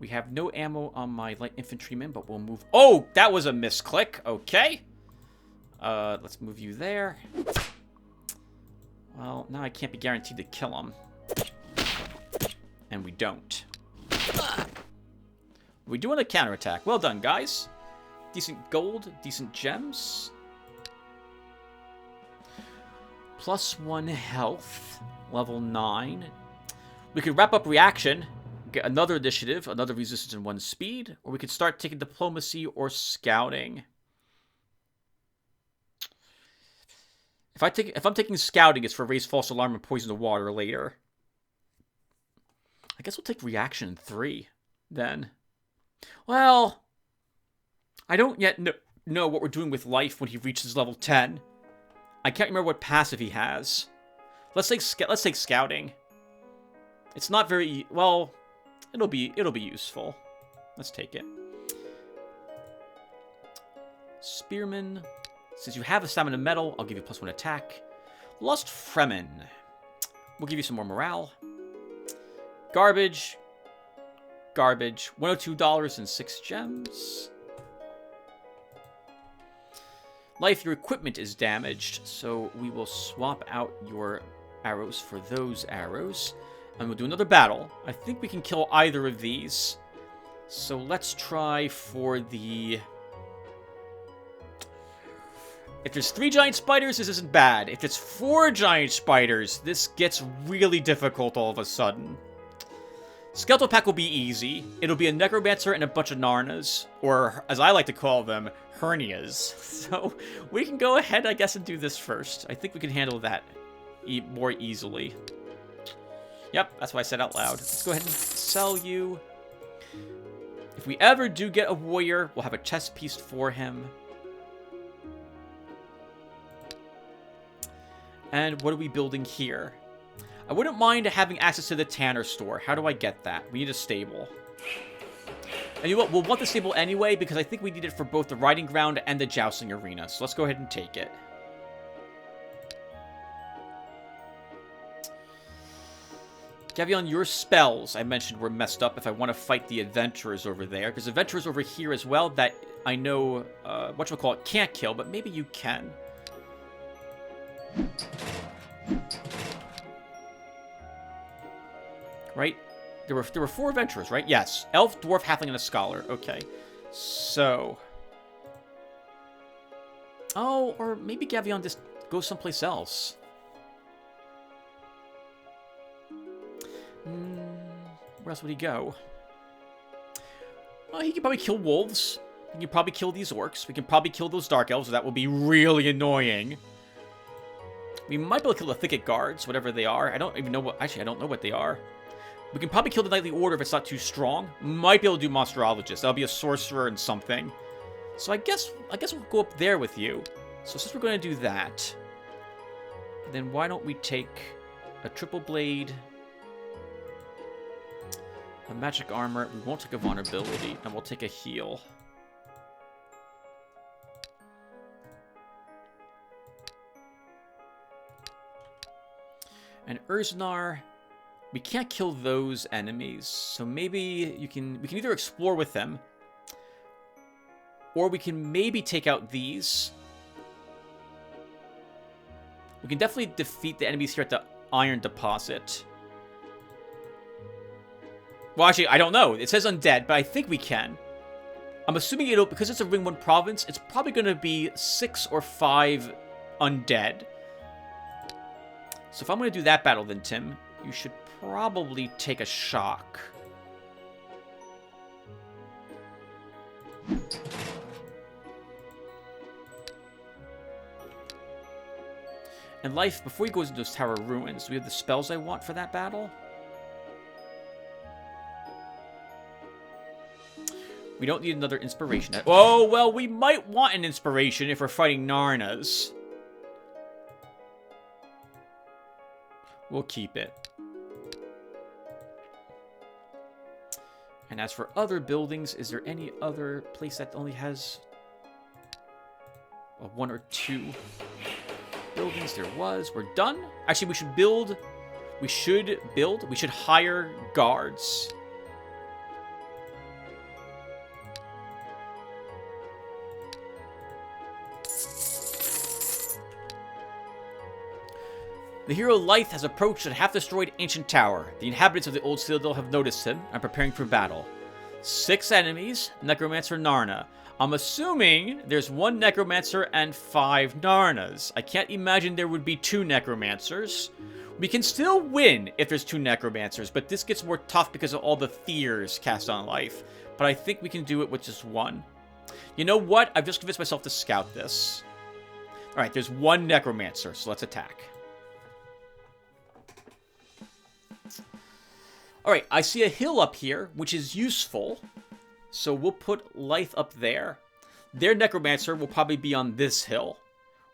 We have no ammo on my light infantryman, but we'll move... Oh, that was a misclick. Okay. Let's move you there. Well, now I can't be guaranteed to kill him. And we don't. We're doing a counterattack. Well done, guys. Decent gold, decent gems. +1 health, level 9. We could wrap up reaction, get another initiative, another resistance, and 1 speed, or we could start taking diplomacy or scouting. If I'm taking scouting, it's for raise false alarm and poison the water later. I guess we'll take reaction 3 then. Well, I don't yet know what we're doing with life when he reaches level 10. I can't remember what passive he has. Let's take scouting. It's not very well. It'll be useful. Let's take it. Spearman. Since you have a stamina medal, I'll give you +1 attack. Lost Fremen. We'll give you some more morale. Garbage. Garbage. $102 and 6 gems. Life, your equipment is damaged, so we will swap out your arrows for those arrows. And we'll do another battle. I think we can kill either of these. So let's try for the... If there's 3 giant spiders, this isn't bad. If it's 4 giant spiders, this gets really difficult all of a sudden. Skeletal Pack will be easy. It'll be a Necromancer and a bunch of Narnas. Or, as I like to call them, Hernias. So, we can go ahead, I guess, and do this first. I think we can handle that more easily. Yep, that's what I said out loud. Let's go ahead and sell you. If we ever do get a warrior, we'll have a chest piece for him. And what are we building here? I wouldn't mind having access to the Tanner store. How do I get that? We need a stable. And you know what? We'll want the stable anyway, because I think we need it for both the riding ground and the jousting arena. So let's go ahead and take it. Gavion, your spells, I mentioned, were messed up if I want to fight the adventurers over there. Because adventurers over here as well that I know, whatchamacallit, can't kill, but maybe you can. Right? There were 4 adventurers, right? Yes. Elf, dwarf, halfling, and a scholar. Okay. So. Oh, or maybe Gavion just goes someplace else. Where else would he go? Well, he could probably kill wolves. He can probably kill these orcs. We can probably kill those dark elves, so that will be really annoying. We might be able to kill the thicket guards, whatever they are. I don't even know what... Actually, I don't know what they are. We can probably kill the Knightly Order if it's not too strong. Might be able to do Monsterologist. That'll be a sorcerer and something. So I guess we'll go up there with you. So since we're going to do that, then why don't we take a triple blade, a magic armor. We won't take a vulnerability, and we'll take a heal. And Urzanar, we can't kill those enemies, so maybe we can either explore with them, or we can maybe take out these. We can definitely defeat the enemies here at the Iron Deposit. Well, actually, I don't know. It says undead, but I think we can. I'm assuming it'll, because it's a Ring 1 province, it's probably going to be 6 or 5 undead. So if I'm going to do that battle then, Tim, you should probably take a shock. And Life, before he goes into those tower ruins, do we have the spells I want for that battle? We don't need another inspiration. Oh, well, we might want an inspiration if we're fighting Narnas. We'll keep it. And as for other buildings, is there any other place that only has 1 or 2 buildings? There was. We're done. Actually, we should build. We should hire guards. The hero Lythe has approached a half-destroyed ancient tower. The inhabitants of the old citadel have noticed him and are preparing for battle. 6 enemies, Necromancer Narna. I'm assuming there's 1 Necromancer and 5 Narnas. I can't imagine there would be 2 Necromancers. We can still win if there's 2 Necromancers, but this gets more tough because of all the fears cast on Lythe. But I think we can do it with just 1. You know what? I've just convinced myself to scout this. Alright, there's 1 Necromancer, so let's attack. Alright, I see a hill up here, which is useful. So we'll put Lythe up there. Their Necromancer will probably be on this hill.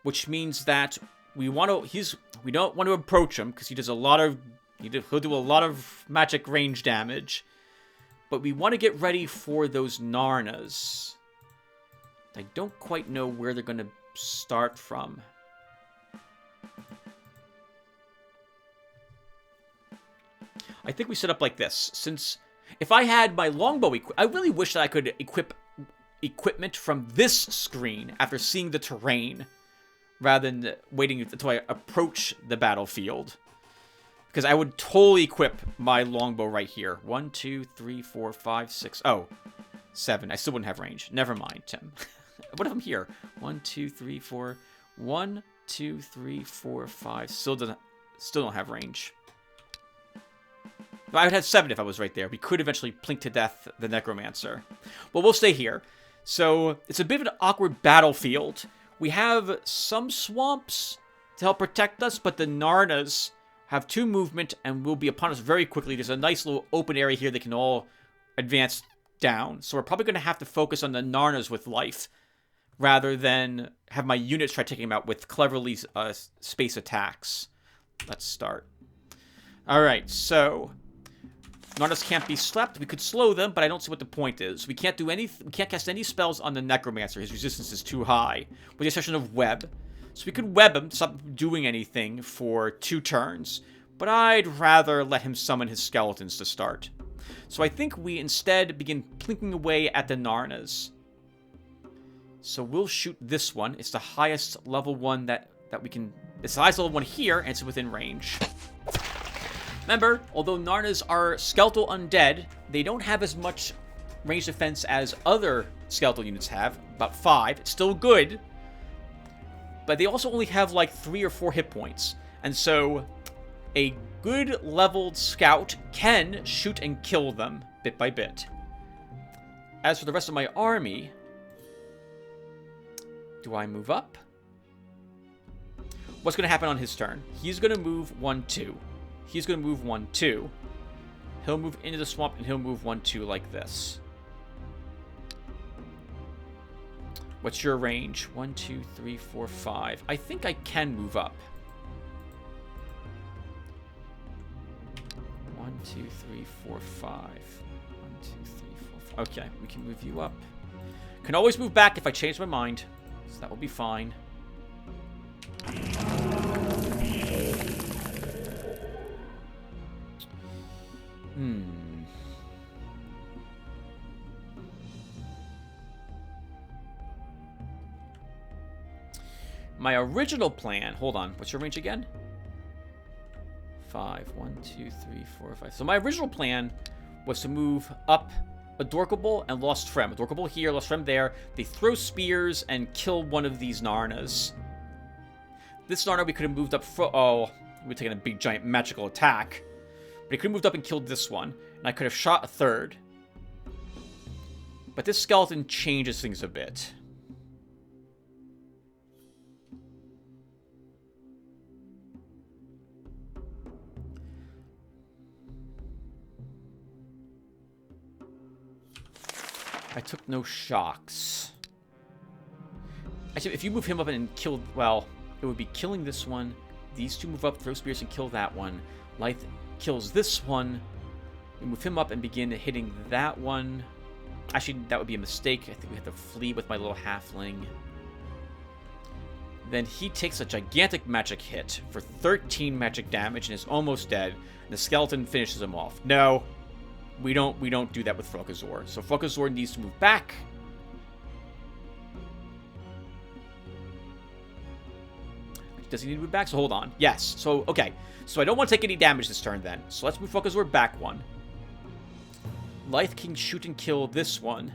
Which means that we don't want to approach him, because he does a lot of... He'll do a lot of magic range damage. But we want to get ready for those Narnas. I don't quite know where they're going to start from. I think we set up like this. Since if I had my longbow I really wish that I could equip equipment from this screen after seeing the terrain, rather than waiting until I approach the battlefield. Because I would totally equip my longbow right here. 1, 2, 3, 4, 5, 6. Oh, 7. I still wouldn't have range. Never mind, Tim. What if I'm here? 1, 2, 3, 4. 1, 2, 3, 4, 5. Still don't have range. I would have 7 if I was right there. We could eventually plink to death the Necromancer. But we'll stay here. So, it's a bit of an awkward battlefield. We have some swamps to help protect us, but the Narnas have 2 movement and will be upon us very quickly. There's a nice little open area here they can all advance down. So we're probably going to have to focus on the Narnas with life, rather than have my units try taking them out with cleverly space attacks. Let's start. Alright, so... Narnas can't be slept. We could slow them, but I don't see what the point is. We can't cast any spells on the Necromancer. His resistance is too high. With the exception of web. So we could web him to stop doing anything for 2 turns. But I'd rather let him summon his skeletons to start. So I think we instead begin plinking away at the Narnas. So we'll shoot this one. It's the highest level one that we can... It's the highest level one here, and it's within range. Remember, although Narnas are skeletal undead, they don't have as much range defense as other skeletal units have. About 5. It's still good. But they also only have like 3 or 4 hit points. And so a good leveled scout can shoot and kill them bit by bit. As for the rest of my army, do I move up? What's going to happen on his turn? He's going to move 1-2. He's going to move 1-2. He'll move into the swamp, and he'll move 1-2 like this. What's your range? 1, 2, 3, 4, 5. I think I can move up. 1, 2, 3, 4, 5. 1, 2, 3, 4, 5. Okay, we can move you up. Can always move back if I change my mind. So that will be fine. My original plan... Hold on. What's your range again? 5. 1, 2, 3, 4, 5. So my original plan was to move up Adorkable and Lost Frem. Adorkable here, Lost Frem there. They throw spears and kill one of these Narnas. This Narna we could have moved up... Oh, we would have taken a big, giant, magical attack. But he could have moved up and killed this one. And I could have shot a third. But this skeleton changes things a bit. I took no shocks. Actually, if you move him up and kill... Well, it would be killing this one. These two move up, throw spears, and kill that one. Lythe kills this one. We move him up and begin hitting that one. Actually, that would be a mistake. I think we have to flee with my little halfling. Then he takes a gigantic magic hit for 13 magic damage and is almost dead. And the skeleton finishes him off. No, we don't do that with Frokazor. So Frokazor needs to move back. Does he need to move back? So hold on. Yes. So, okay. So I don't want to take any damage this turn then. So let's move Frokazor back one. Lythe can shoot and kill this one.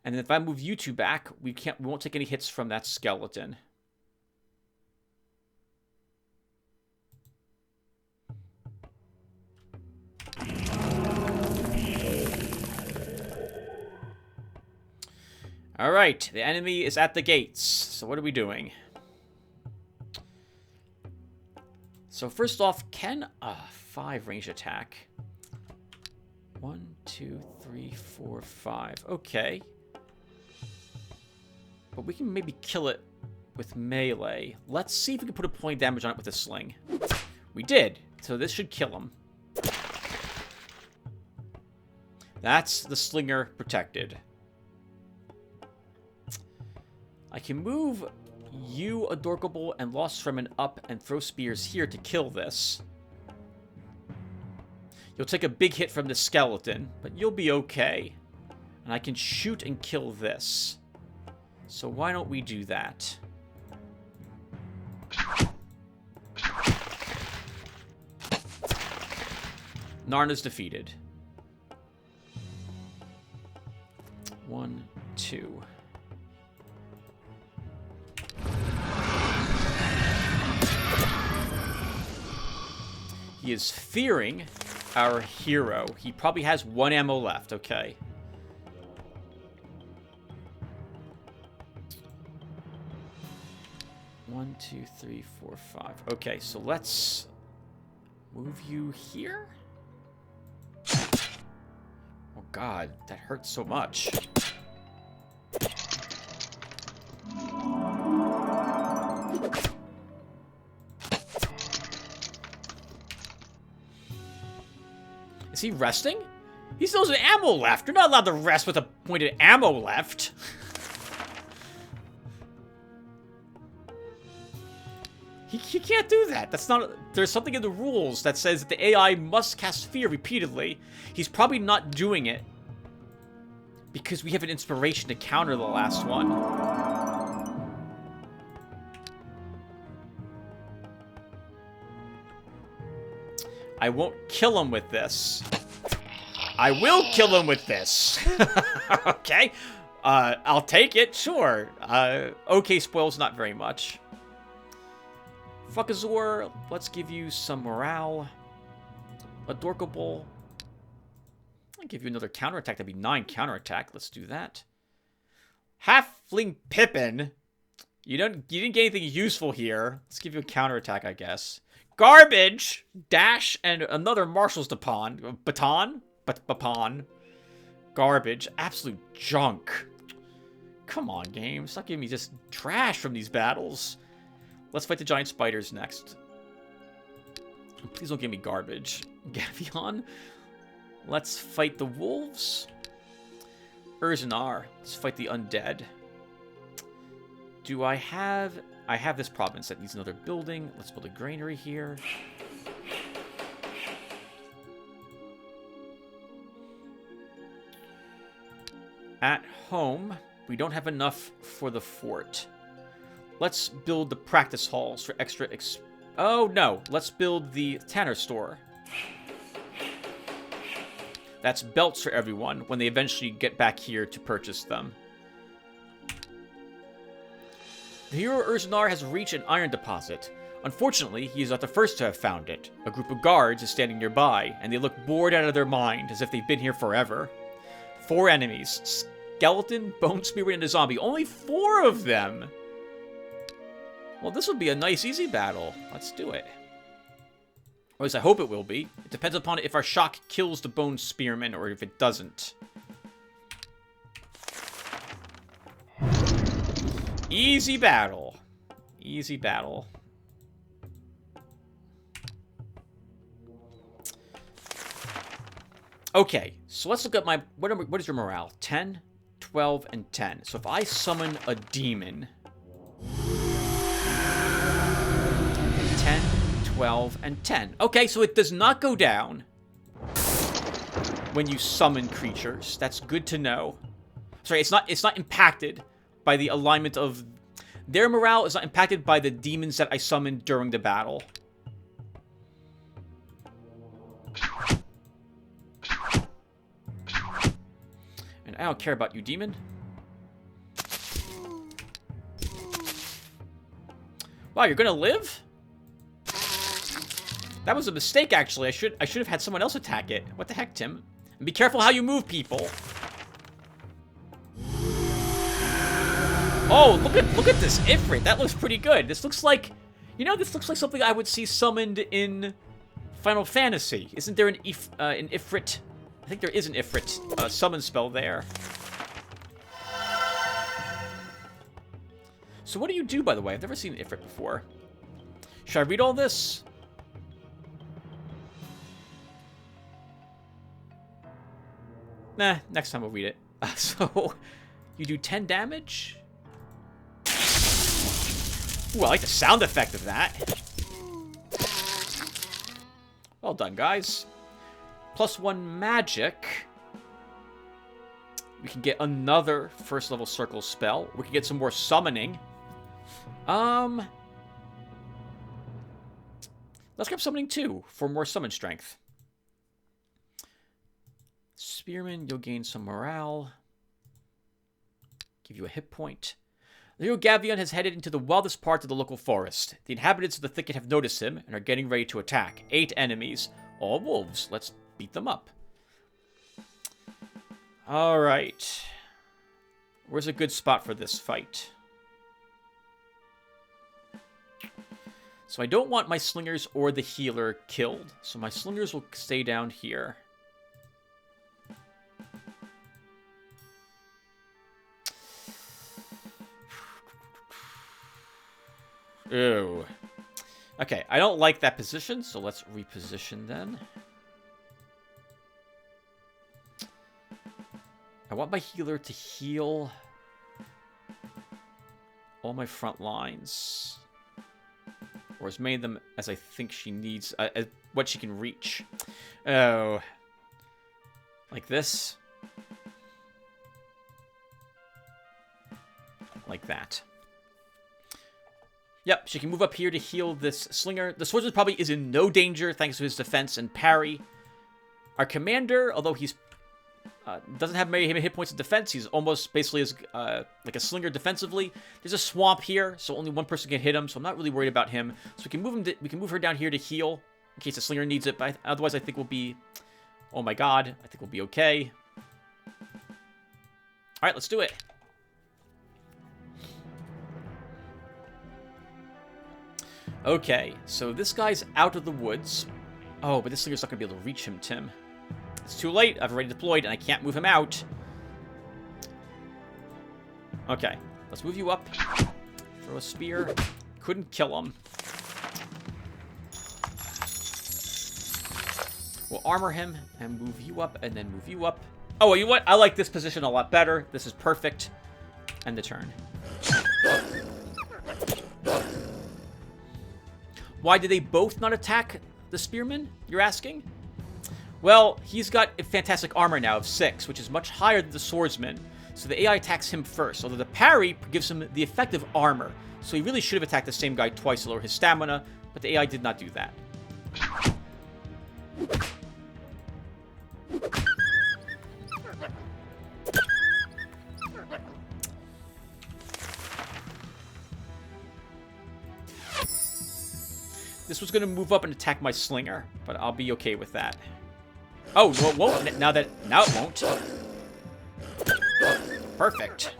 And then if I move you two back, we won't take any hits from that skeleton. All right, the enemy is at the gates. So what are we doing? So first off, can 5 range attack. 1, 2, 3, 4, 5. Okay. But we can maybe kill it with melee. Let's see if we can put a point damage on it with a sling. We did. So this should kill him. That's the slinger protected. I can move you, Adorkable, and Lost Fremen up and throw spears here to kill this. You'll take a big hit from the skeleton, but you'll be okay. And I can shoot and kill this. So why don't we do that? Narna's defeated. 1, 2. He is fearing our hero. He probably has 1 ammo left, okay. One, 2, 3, 4, 5. Okay, so let's move you here. Oh god, that hurts so much. he resting? He still has an ammo left. You're not allowed to rest with a pointed ammo left. He can't do that. That's not... There's something in the rules that says that the AI must cast fear repeatedly. He's probably not doing it because we have an inspiration to counter the last one. I won't kill him with this. I will kill him with this. Okay. I'll take it, sure. Okay, spoils not very much. Fuckazor, let's give you some morale. Adorkable. I'll give you another counterattack. That'd be 9 counterattack. Let's do that. Halfling Pippin. You didn't get anything useful here. Let's give you a counterattack, I guess. Garbage! Dash and another Marshal's baton. Baton. Garbage. Absolute junk. Come on, game. Stop giving me just trash from these battles. Let's fight the giant spiders next. Please don't give me garbage. Gavion. Let's fight the wolves. Urzanar. Let's fight the undead. Do I have... I have this province that needs another building. Let's build a granary here. At home, we don't have enough for the fort. Let's build the practice halls for extra oh, no. Let's build the tanner store. That's belts for everyone when they eventually get back here to purchase them. The hero Urzanar has reached an iron deposit. Unfortunately, he is not the first to have found it. A group of guards is standing nearby, and they look bored out of their mind, as if they've been here forever. 4 enemies. Skeleton, Bone Spearman, and a zombie. Only 4 of them! Well, this will be a nice, easy battle. Let's do it. Or at least I hope it will be. It depends upon if our shock kills the Bone Spearman or if it doesn't. Easy battle. Easy battle. Okay, so let's look at my... What is your morale? 10, 12, and 10. So if I summon a demon... 10, 12, and 10. Okay, so it does not go down when you summon creatures. That's good to know. Sorry, it's not impacted by the alignment of... Their morale is not impacted by the demons that I summoned during the battle. And I don't care about you, demon. Wow, you're gonna live? That was a mistake, actually. I should have had someone else attack it. What the heck, Tim? And be careful how you move, people. Oh, look at this Ifrit. That looks pretty good. This looks like, you know, this looks like something I would see summoned in Final Fantasy. Isn't there an Ifrit? I think there is an Ifrit summon spell there. So what do you do, by the way? I've never seen an Ifrit before. Should I read all this? Nah, next time we'll read it. So, you do 10 damage? Ooh, I like the sound effect of that. Well done, guys. +1 magic. We can get another first level circle spell. We can get some more summoning. Let's grab summoning 2 for more summon strength. Spearman, you'll gain some morale. Give you a hit point. The hero Gavion has headed into the wildest part of the local forest. The inhabitants of the thicket have noticed him and are getting ready to attack. 8 enemies, all wolves. Let's beat them up. Alright. Where's a good spot for this fight? So I don't want my slingers or the healer killed. So my slingers will stay down here. Ew. Okay, I don't like that position, so let's reposition then. I want my healer to heal all my front lines. Or as many of them as I think she needs, what she can reach. Oh. Like this. Like that. Yep, she can move up here to heal this slinger. The swordsman probably is in no danger thanks to his defense and parry. Our commander, although he's doesn't have many hit points of defense, he's almost basically as like a slinger defensively. There's a swamp here, so only one person can hit him, so I'm not really worried about him. So we can move him. We can move her down here to heal in case the slinger needs it. But otherwise, I think we'll be. Oh my god, I think we'll be okay. All right, let's do it. Okay, so this guy's out of the woods. Oh, but this slinger's not going to be able to reach him, Tim. It's too late. I've already deployed, and I can't move him out. Okay, let's move you up. Throw a spear. Couldn't kill him. We'll armor him and move you up, and then move you up. Oh, well, you know what? I like this position a lot better. This is perfect. End the turn. Why did they both not attack the spearman, you're asking? Well, he's got a fantastic armor now of 6, which is much higher than the swordsman. So the AI attacks him first, although the parry gives him the effective armor. So he really should have attacked the same guy twice to lower his stamina, but the AI did not do that. This was going to move up and attack my slinger, but I'll be okay with that. Oh, well, it won't. Now it won't. Perfect.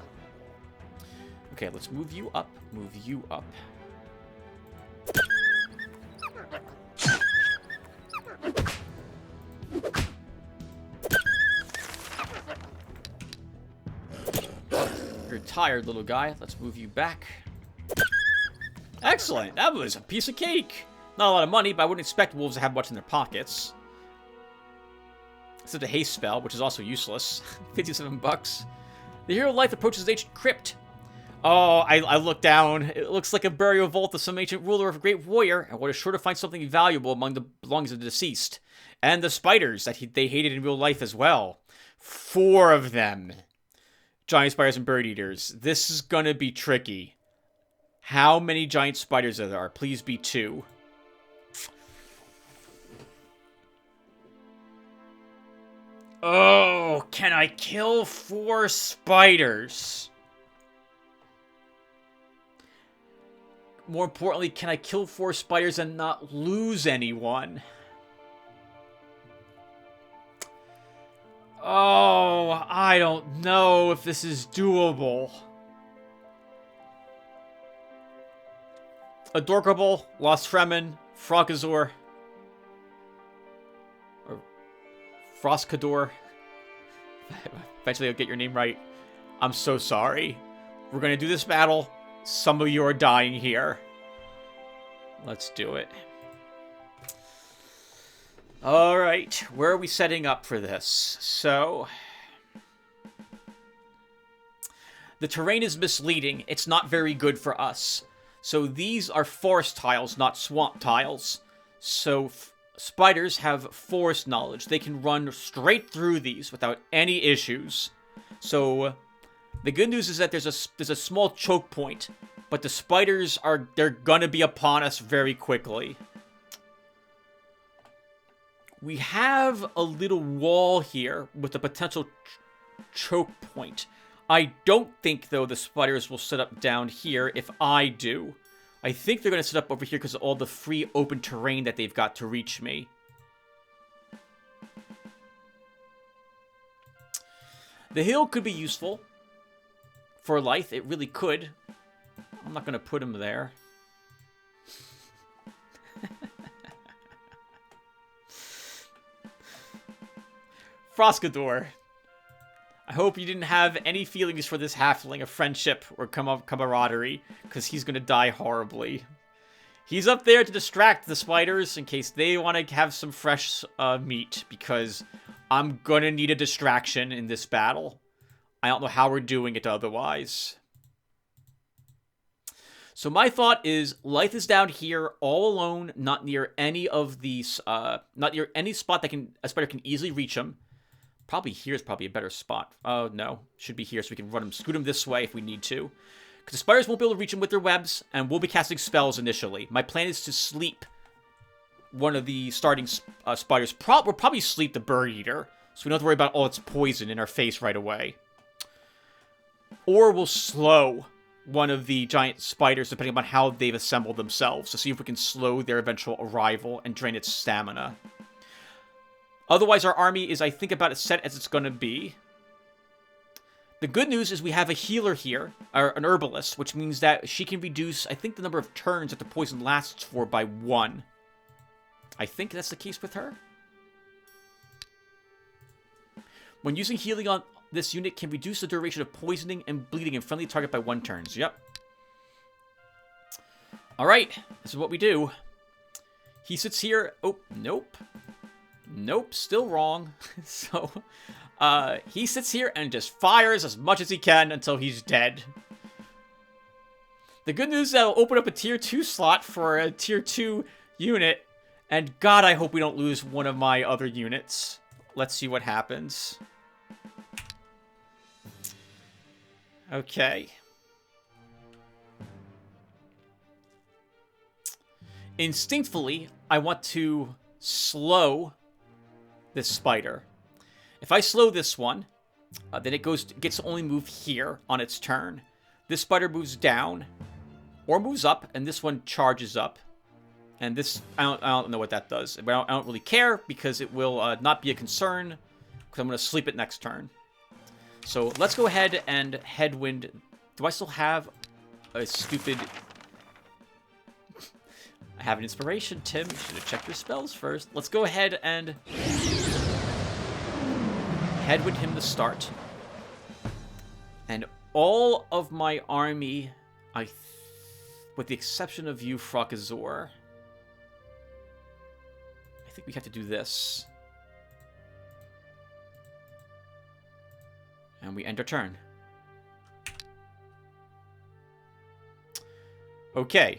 Okay, let's move you up. Move you up. You're tired, little guy. Let's move you back. Excellent. That was a piece of cake. Not a lot of money, but I wouldn't expect wolves to have much in their pockets. Except a haste spell, which is also useless. 57 bucks. The hero of life approaches the ancient crypt. Oh, I look down. It looks like a burial vault of some ancient ruler of a great warrior, and what is sure to find something valuable among the belongings of the deceased. And the spiders that they hated in real life as well. 4 of them. Giant spiders and bird eaters. This is gonna be tricky. How many giant spiders are there? Please be 2. Oh, can I kill 4 spiders? More importantly, can I kill 4 spiders and not lose anyone? Oh, I don't know if this is doable. Adorkable, Lost Fremen, Frogazor, or Froscador. Eventually I'll get your name right. I'm so sorry. We're gonna do this battle. Some of you are dying here. Let's do it. Alright, where are we setting up for this? So, the terrain is misleading. It's not very good for us. So these are forest tiles, not swamp tiles. So spiders have forest knowledge. They can run straight through these without any issues. So the good news is that there's a small choke point, but the spiders they're gonna be upon us very quickly. We have a little wall here with a potential choke point. I don't think, though, the spiders will set up down here if I do. I think they're going to set up over here because of all the free open terrain that they've got to reach me. The hill could be useful for life. It really could. I'm not going to put him there. Froscador. I hope you didn't have any feelings for this halfling of friendship or camaraderie, because he's going to die horribly. He's up there to distract the spiders in case they want to have some fresh meat, because I'm going to need a distraction in this battle. I don't know how we're doing it otherwise. So my thought is, Lythe is down here all alone, not near any of these, not near any spot that a spider can easily reach him. Probably here is probably a better spot. Oh, no. Should be here so we can scoot him this way if we need to. Because the spiders won't be able to reach him with their webs, and we'll be casting spells initially. My plan is to sleep one of the starting spiders. We'll probably sleep the bird eater, so we don't have to worry about all its poison in our face right away. Or we'll slow one of the giant spiders, depending upon how they've assembled themselves, to see if we can slow their eventual arrival and drain its stamina. Otherwise, our army is, I think, about as set as it's going to be. The good news is we have a healer here, or an herbalist, which means that she can reduce, I think, the number of turns that the poison lasts for by 1. I think that's the case with her. When using healing on this unit, can reduce the duration of poisoning and bleeding in friendly target by 1 turns. Yep. Alright, this is what we do. He sits here. Oh, nope. Nope, still wrong. So, he sits here and just fires as much as he can until he's dead. The good news is that'll open up a tier 2 slot for a tier 2 unit. And God, I hope we don't lose one of my other units. Let's see what happens. Okay. Instinctively, I want to slow this spider. If I slow this one, then it gets to only move here on its turn. This spider moves down or moves up, and this one charges up. And this, I don't know what that does. But I don't really care because it will not be a concern because I'm going to sleep it next turn. So let's go ahead and headwind. Do I still have a stupid... I have an inspiration, Tim. You should have checked your spells first. Let's go ahead and headwind him to start. And all of my army, with the exception of you, Frokazor, I think we have to do this. And we end our turn. Okay.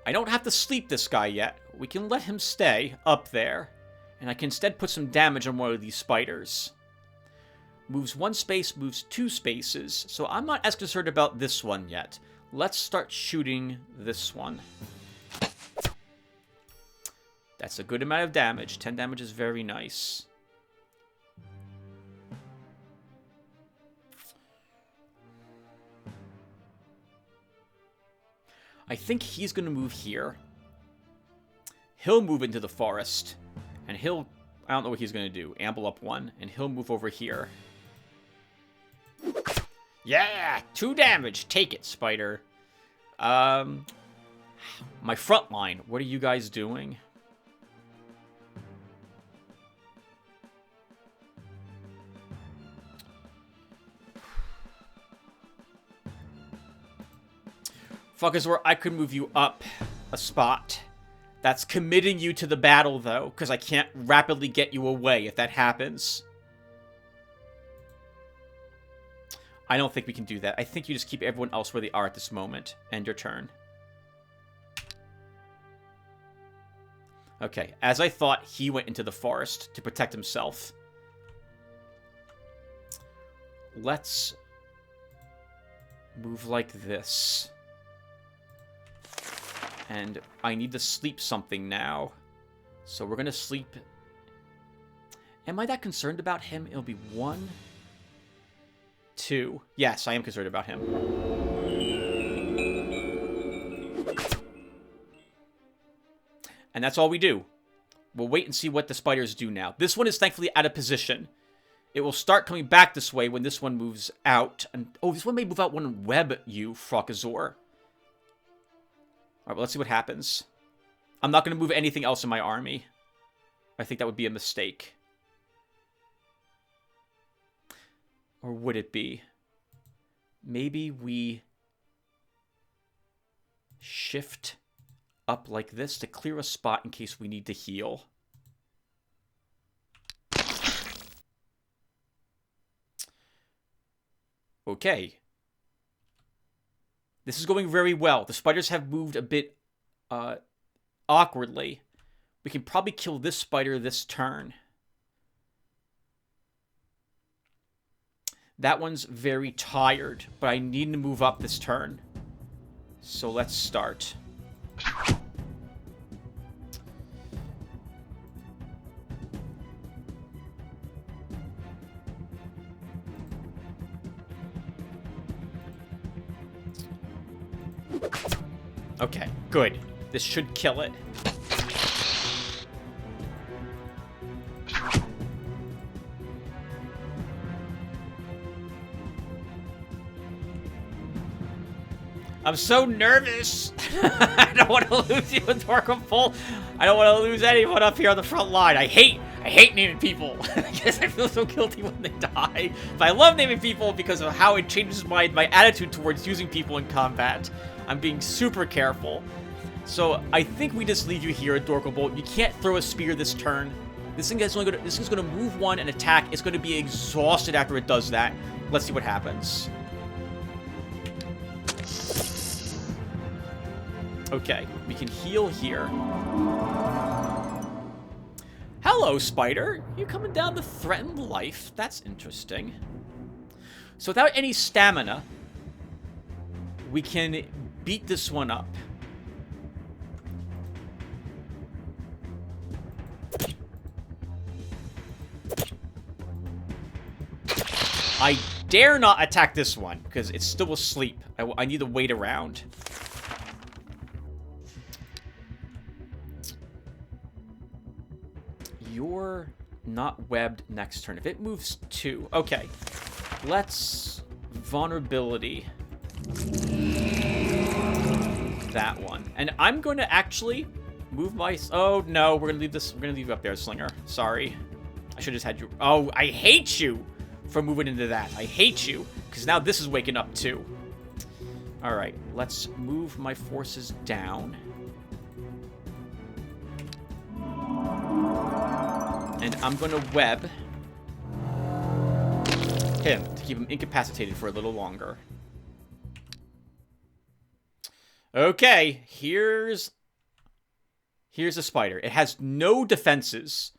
I don't have to sleep this guy yet. We can let him stay up there. And I can instead put some damage on one of these spiders. Moves 1 space, moves 2 spaces. So I'm not as concerned about this one yet. Let's start shooting this one. That's a good amount of damage. 10 damage is very nice. I think he's going to move here. He'll move into the forest. And he'll... I don't know what he's going to do. Amble up 1. And he'll move over here. Yeah! 2 damage. Take it, spider. My front line. What are you guys doing? Fuckers, where I could move you up a spot. That's committing you to the battle, though, because I can't rapidly get you away if that happens. I don't think we can do that. I think you just keep everyone else where they are at this moment. End your turn. Okay, as I thought, he went into the forest to protect himself. Let's move like this. And I need to sleep something now. So we're going to sleep. Am I that concerned about him? It'll be 1, 2. Yes, I am concerned about him. And that's all we do. We'll wait and see what the spiders do now. This one is thankfully out of position. It will start coming back this way when this one moves out. And oh, this one may move out 1 web, you, Frokazor. Alright, well, let's see what happens. I'm not going to move anything else in my army. I think that would be a mistake. Or would it be? Maybe we shift up like this to clear a spot in case we need to heal. Okay. This is going very well. The spiders have moved a bit awkwardly. We can probably kill this spider this turn. That one's very tired, but I need to move up this turn. So let's start. Okay, good. This should kill it. I'm so nervous. I don't want to lose you with Workable. I don't want to lose anyone up here on the front line. I hate naming people. I guess I feel so guilty when they die. But I love naming people because of how it changes my attitude towards using people in combat. I'm being super careful. So I think we just leave you here at Dorkable. You can't throw a spear this turn. This thing's gonna move one and attack. It's gonna be exhausted after it does that. Let's see what happens. Okay, we can heal here. Hello, spider. You coming down to threaten life? That's interesting. So without any stamina, we can beat this one up. I dare not attack this one, because it's still asleep. I need to wait around. You're not webbed next turn. If it moves 2... Okay. Let's... Vulnerability. That one. And I'm going to actually move my... Oh, no. We're going to leave this... We're going to leave you up there, Slinger. Sorry. I should have just had you... Oh, I hate you for moving into that. I hate you. Because now this is waking up, too. Alright. Let's move my forces down. And I'm going to web him to keep him incapacitated for a little longer. Okay, here's a spider. It has no defenses,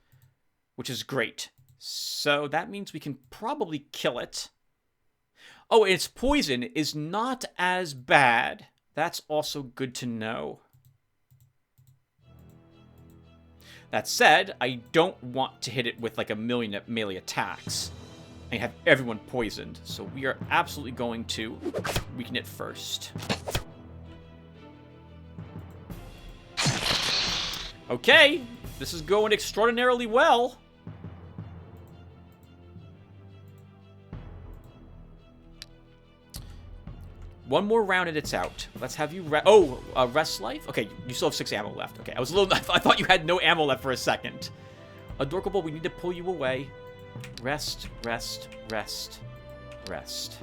which is great. So that means we can probably kill it. Oh, its poison is not as bad. That's also good to know. That said, I don't want to hit it with like a million melee attacks. I have everyone poisoned, so we are absolutely going to weaken it first. Okay, this is going extraordinarily well. One more round and it's out. Let's have you rest life? Okay, you still have 6 ammo left. Okay, I thought you had no ammo left for a second. Adorkable, we need to pull you away. Rest, rest, rest, rest.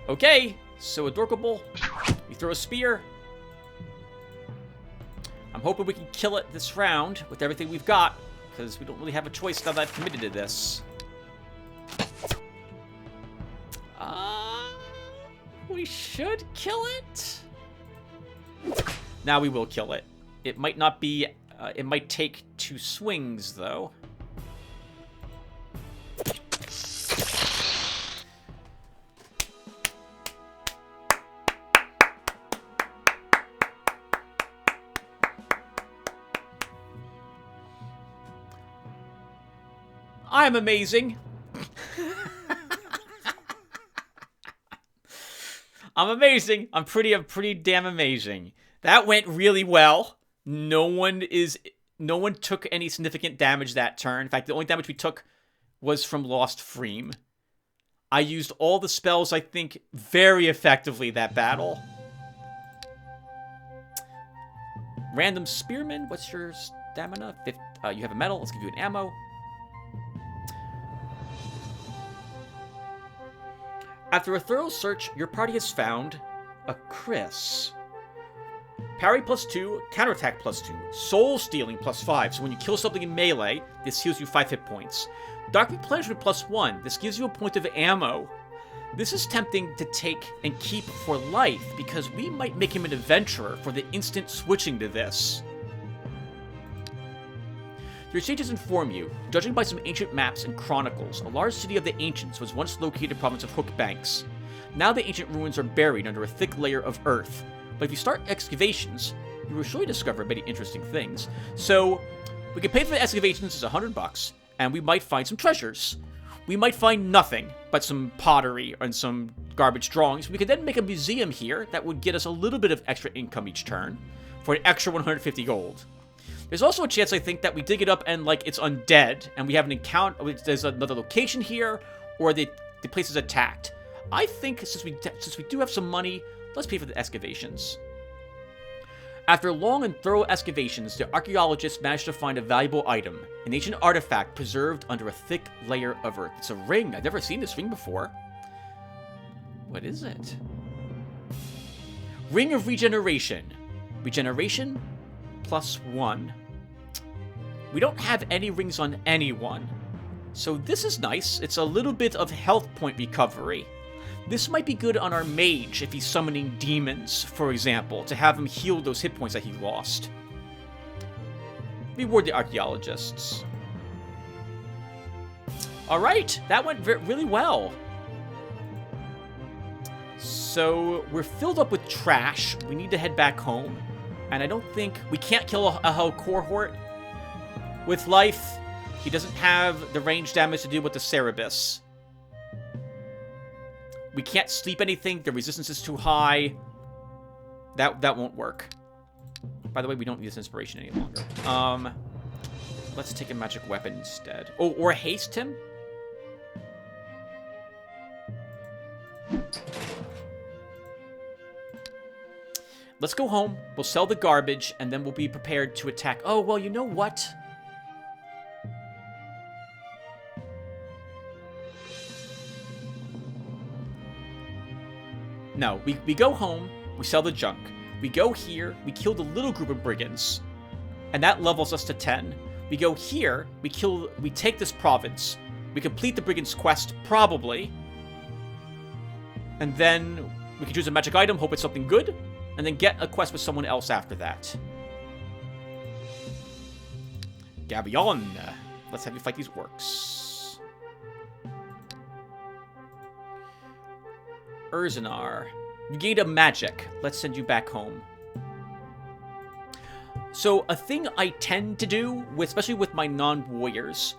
Okay, so Adorkable, we throw a spear. I'm hoping we can kill it this round with everything we've got, because we don't really have a choice now that I've committed to this. We should kill it. Now we will kill it. It might not be... it might take 2 swings, though. I'm amazing. I'm amazing. I'm pretty damn amazing. That went really well. No one took any significant damage that turn. In fact, the only damage we took was from Lost Freem. I used all the spells, I think, very effectively that battle. Random Spearman, what's your stamina? You have a medal, let's give you an ammo. After a thorough search, your party has found a Chris. Parry +2, counterattack +2, soul stealing +5. So when you kill something in melee, this heals you 5 hit points. Dark replenishment +1. This gives you a point of ammo. This is tempting to take and keep for life because we might make him an adventurer for the instant switching to this. Your sages inform you, judging by some ancient maps and chronicles, a large city of the ancients was once located in the province of Hook Banks. Now the ancient ruins are buried under a thick layer of earth. But if you start excavations, you will surely discover many interesting things. So, we can pay for the excavations as $100, and we might find some treasures. We might find nothing but some pottery and some garbage drawings. We could then make a museum here that would get us a little bit of extra income each turn for an extra 150 gold. There's also a chance, I think, that we dig it up and, like, it's undead, and we have an encounter, there's another location here, or the place is attacked. I think, since we do have some money, let's pay for the excavations. After long and thorough excavations, the archaeologists managed to find a valuable item, an ancient artifact preserved under a thick layer of earth. It's a ring. I've never seen this ring before. What is it? Ring of Regeneration. Regeneration +1. We don't have any rings on anyone. So this is nice. It's a little bit of health point recovery. This might be good on our mage if he's summoning demons, for example, to have him heal those hit points that he lost. Reward the archaeologists. Alright, that went really well. So, we're filled up with trash. We need to head back home. And I don't think... We can't kill a whole cohort with life. He doesn't have the range damage to deal with the Cerebus. We can't sleep anything. The resistance is too high. That won't work. By the way, we don't need this inspiration any longer. Let's take a magic weapon instead. Oh, or haste him? Let's go home. We'll sell the garbage, and then we'll be prepared to attack. Oh, well, you know what? No, we go home, we sell the junk. We go here, we kill the little group of brigands, and that levels us to 10. We go here, we take this province, we complete the brigand's quest, probably, and then we can choose a magic item, hope it's something good, and then get a quest with someone else after that. Gabion, let's have you fight these orcs. Urzanar, you gained a magic. Let's send you back home. So a thing I tend to do, especially with my non-warriors,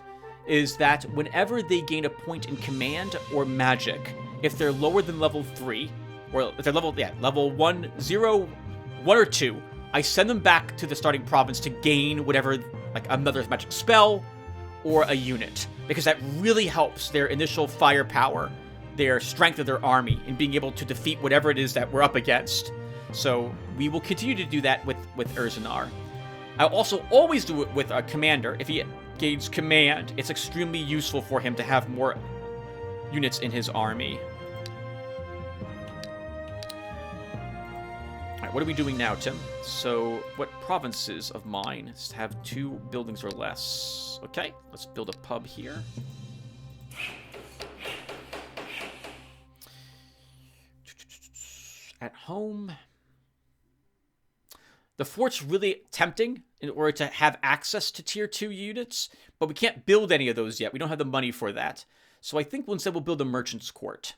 is that whenever they gain a point in command or magic, if they're lower than level 3, or if they're level 1, 0, 1 or 2, I send them back to the starting province to gain whatever, like another magic spell or a unit, because that really helps their initial firepower, their strength of their army, in being able to defeat whatever it is that we're up against. So we will continue to do that with Urzanar. I also always do it with a commander. If he gains command, it's extremely useful for him to have more units in his army. Alright, what are we doing now, Tim? So, what provinces of mine have 2 buildings or less? Okay, let's build a pub here. At home. The fort's really tempting in order to have access to tier 2 units, but we can't build any of those yet. We don't have the money for that. So I think instead we'll build a merchant's court.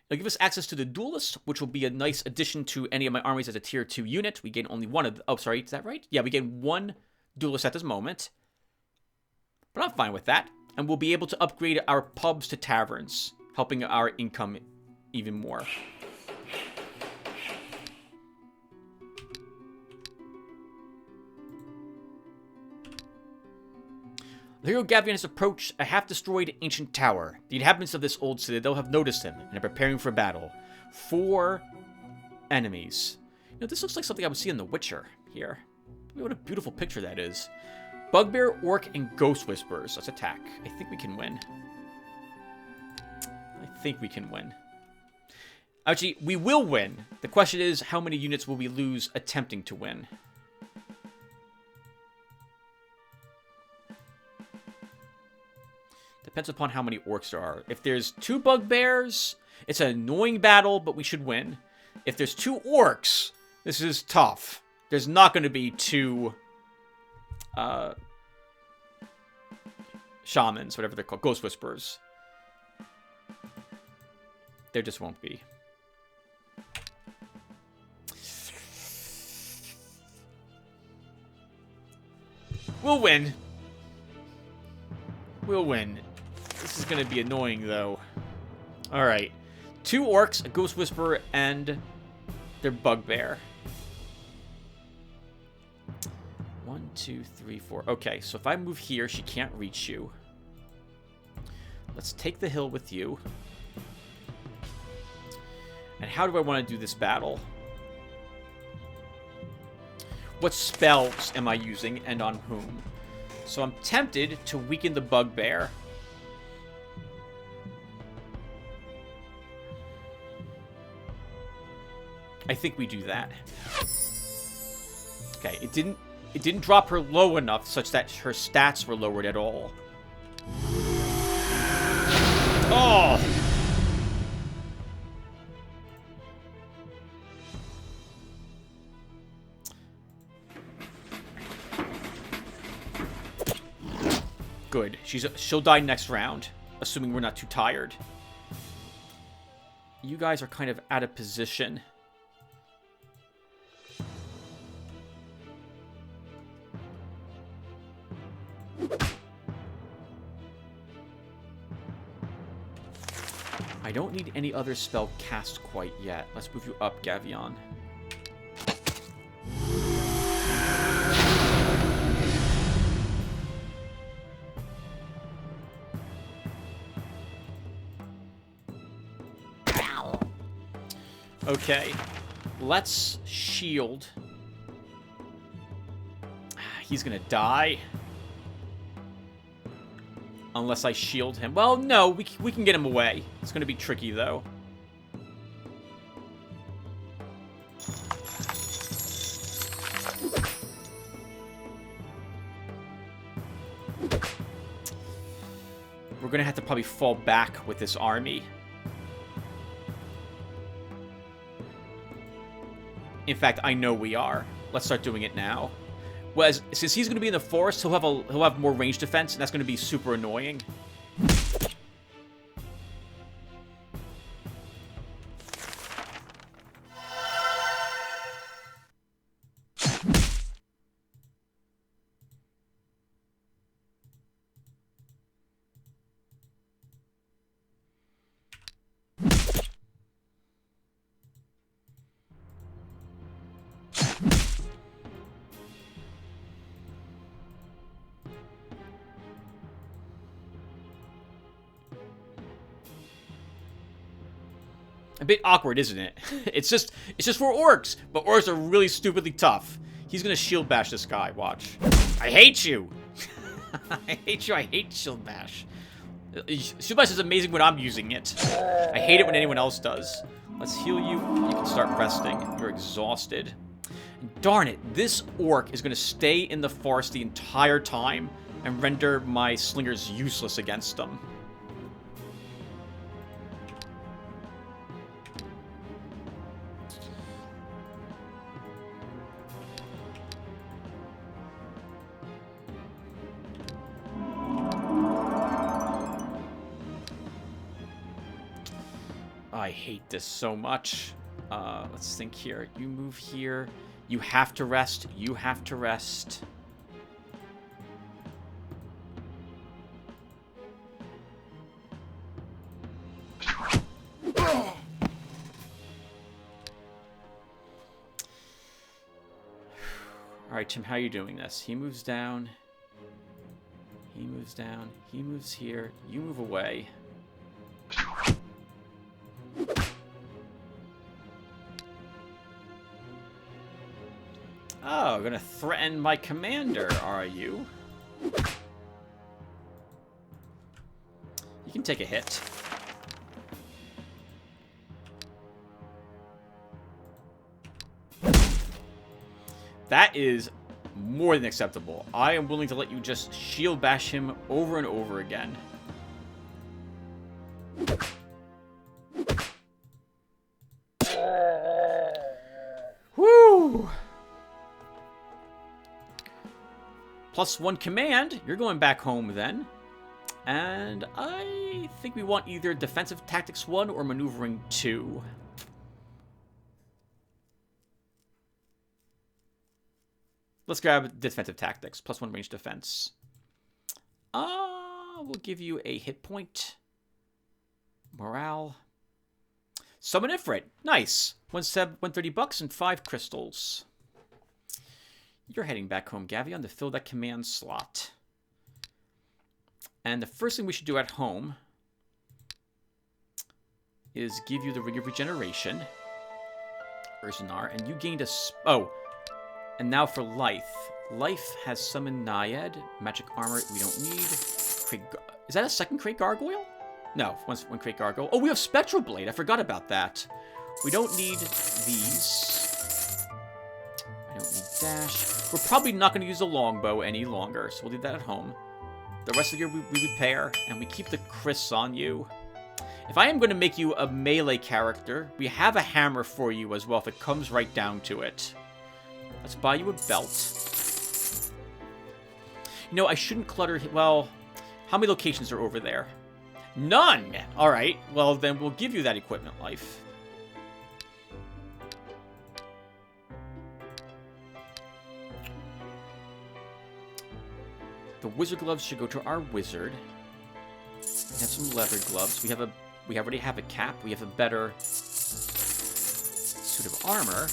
It'll give us access to the duelist, which will be a nice addition to any of my armies as a tier 2 unit. We gain only one of oh, sorry, is that right? Yeah, we gain 1 duelist at this moment. But I'm fine with that. And we'll be able to upgrade our pubs to taverns, helping our income even more. The hero Gavion has approached a half-destroyed ancient tower. The inhabitants of this old citadel have noticed him and are preparing for battle. 4 enemies. You know, this looks like something I would see in The Witcher here. What a beautiful picture that is. Bugbear, Orc, and Ghost Whisperers. Let's attack. I think we can win. Actually, we will win. The question is, how many units will we lose attempting to win? Depends upon how many orcs there are. If there's 2 bugbears, it's an annoying battle, but we should win. If there's 2 orcs, this is tough. There's not going to be 2 shamans, whatever they're called, ghost whisperers. There just won't be. We'll win. We'll win. This is going to be annoying, though. Alright. 2 orcs, a ghost whisperer, and their bugbear. 1, 2, 3, 4. Okay, so if I move here, she can't reach you. Let's take the hill with you. And how do I want to do this battle? What spells am I using, and on whom? So I'm tempted to weaken the bugbear. I think we do that. Okay, it didn't drop her low enough such that her stats were lowered at all. Oh! Good. She'll die next round, assuming we're not too tired. You guys are kind of out of position. I don't need any other spell cast quite yet. Let's move you up, Gavion. Okay, let's shield. He's gonna die. Unless I shield him. Well, no, we can get him away. It's gonna be tricky, though. We're gonna have to probably fall back with this army. In fact, I know we are. Let's start doing it now. Well, since he's going to be in the forest, he'll have more range defense, and that's going to be super annoying. A bit awkward, isn't it? It's just for orcs, but orcs are really stupidly tough. He's gonna shield bash this guy. Watch. I hate you. I hate you. I hate shield bash. Shield bash is amazing when I'm using it. I hate it when anyone else does. Let's heal you. You can start resting. You're exhausted. Darn it! This orc is gonna stay in the forest the entire time and render my slingers useless against them. I hate this so much. Let's think here. You move here. You have to rest. You have to rest. Alright, Tim, how are you doing this? He moves down. He moves down. He moves here. You move away. Oh, gonna threaten my commander, are you? You can take a hit. That is more than acceptable. I am willing to let you just shield bash him over and over again. Woo! +1 command. You're going back home then. And I think we want either Defensive Tactics 1 or Maneuvering 2. Let's grab Defensive Tactics. +1 range defense. We'll give you a hit point. Morale. Summon Ifrit. Nice. 130 bucks and 5 crystals. You're heading back home, Gavion, to fill that command slot. And the first thing we should do at home is give you the Ring of Regeneration, Urzanar, and you gained a... Oh, and now for Life. Life has Summon Naiad, Magic Armor we don't need. Is that a second Crate Gargoyle? No, one Crate Gargoyle. Oh, we have Spectral Blade. I forgot about that. We don't need these. I don't need Dash. We're probably not going to use the Longbow any longer, so we'll leave that at home. The rest of the year we repair, and we keep the Chris on you. If I am going to make you a melee character, we have a hammer for you as well if it comes right down to it. Let's buy you a belt. You know, I shouldn't clutter... Well, how many locations are over there? None! Alright, well then we'll give you that equipment life. The wizard gloves should go to our wizard. We have some leather gloves. We already have a cap. We have a better suit of armor.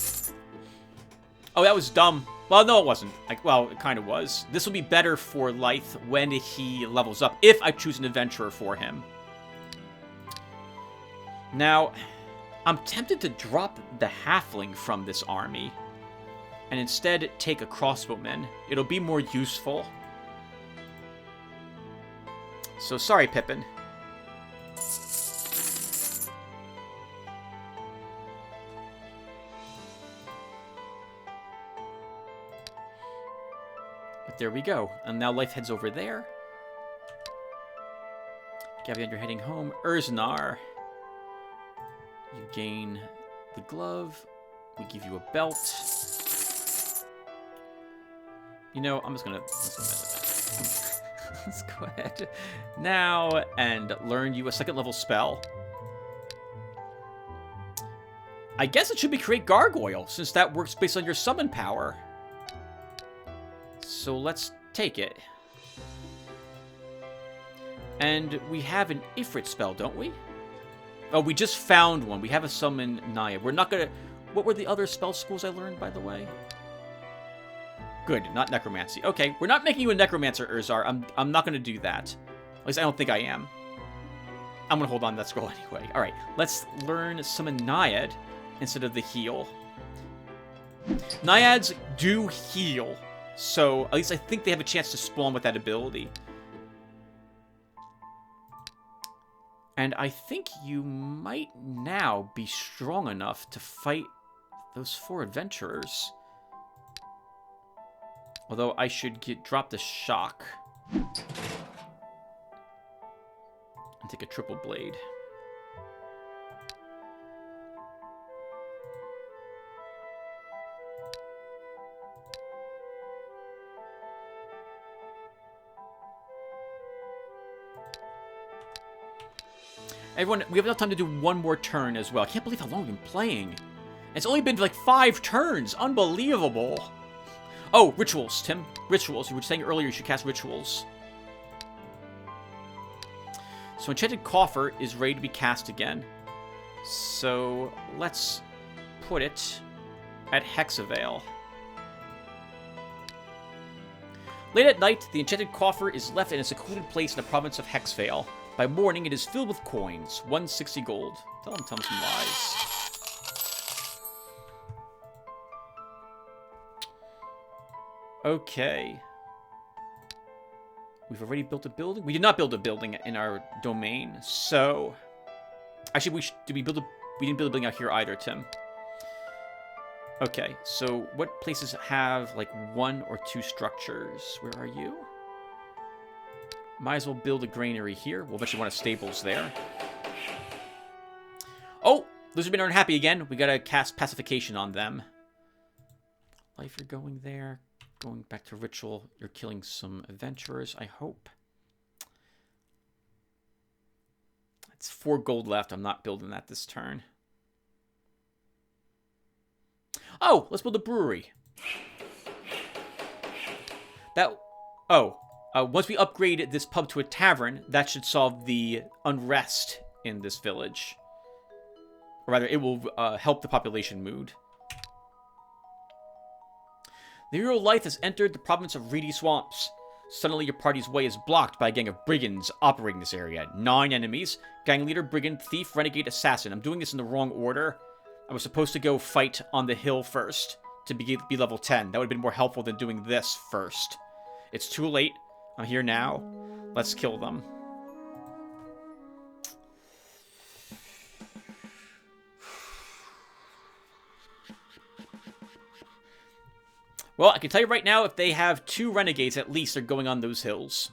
Oh, that was dumb. Well, no, it wasn't. Well, it kind of was. This will be better for Lythe when he levels up, if I choose an adventurer for him. Now, I'm tempted to drop the halfling from this army and instead take a crossbowman. It'll be more useful. So sorry, Pippin. But there we go. And now Life heads over there. Gavion, you're heading home. Urzanar. You gain the glove. We give you a belt. You know, I'm just gonna let's go ahead now and learn you a second level spell. I guess it should be Create Gargoyle, since that works based on your summon power. So let's take it. And we have an Ifrit spell, don't we? Oh, we just found one. We have a Summon Naiad. We're not gonna... What were the other spell schools I learned, by the way? Good, not Necromancy. Okay, we're not making you a Necromancer, Urzar. I'm not gonna do that. At least I don't think I am. I'm gonna hold on to that scroll anyway. Alright, let's learn Summon Naiad instead of the heal. Naiads do heal, so at least I think they have a chance to spawn with that ability. And I think you might now be strong enough to fight those 4 adventurers. Although I should drop the shock. And take a triple blade. Everyone, we have enough time to do one more turn as well. I can't believe how long we've been playing. It's only been like 5 turns. Unbelievable. Oh, rituals, Tim. Rituals. You were saying earlier you should cast rituals. So Enchanted Coffer is ready to be cast again. So let's put it at Hexavale. Late at night, the Enchanted Coffer is left in a secluded place in the province of Hexvale. By morning, it is filled with coins. 160 gold. Tell him some lies. Okay. We've already built a building? We did not build a building in our domain, so... Actually, we didn't build a building out here either, Tim. Okay, so what places have, like, 1 or 2 structures? Where are you? Might as well build a granary here. We'll eventually want a stables there. Oh! Lizardmen are unhappy again. We gotta cast pacification on them. Life, you're going there. Going back to ritual. You're killing some adventurers, I hope. It's 4 gold left. I'm not building that this turn. Oh, let's build a brewery. Once we upgrade this pub to a tavern, that should solve the unrest in this village. Or rather, it will help the population mood. The hero life has entered the province of Reedy Swamps. Suddenly, your party's way is blocked by a gang of brigands operating this area. 9 enemies. Gang leader, brigand, thief, renegade, assassin. I'm doing this in the wrong order. I was supposed to go fight on the hill first to be level 10. That would have been more helpful than doing this first. It's too late. I'm here now. Let's kill them. Well, I can tell you right now, if they have 2 renegades, at least they're going on those hills.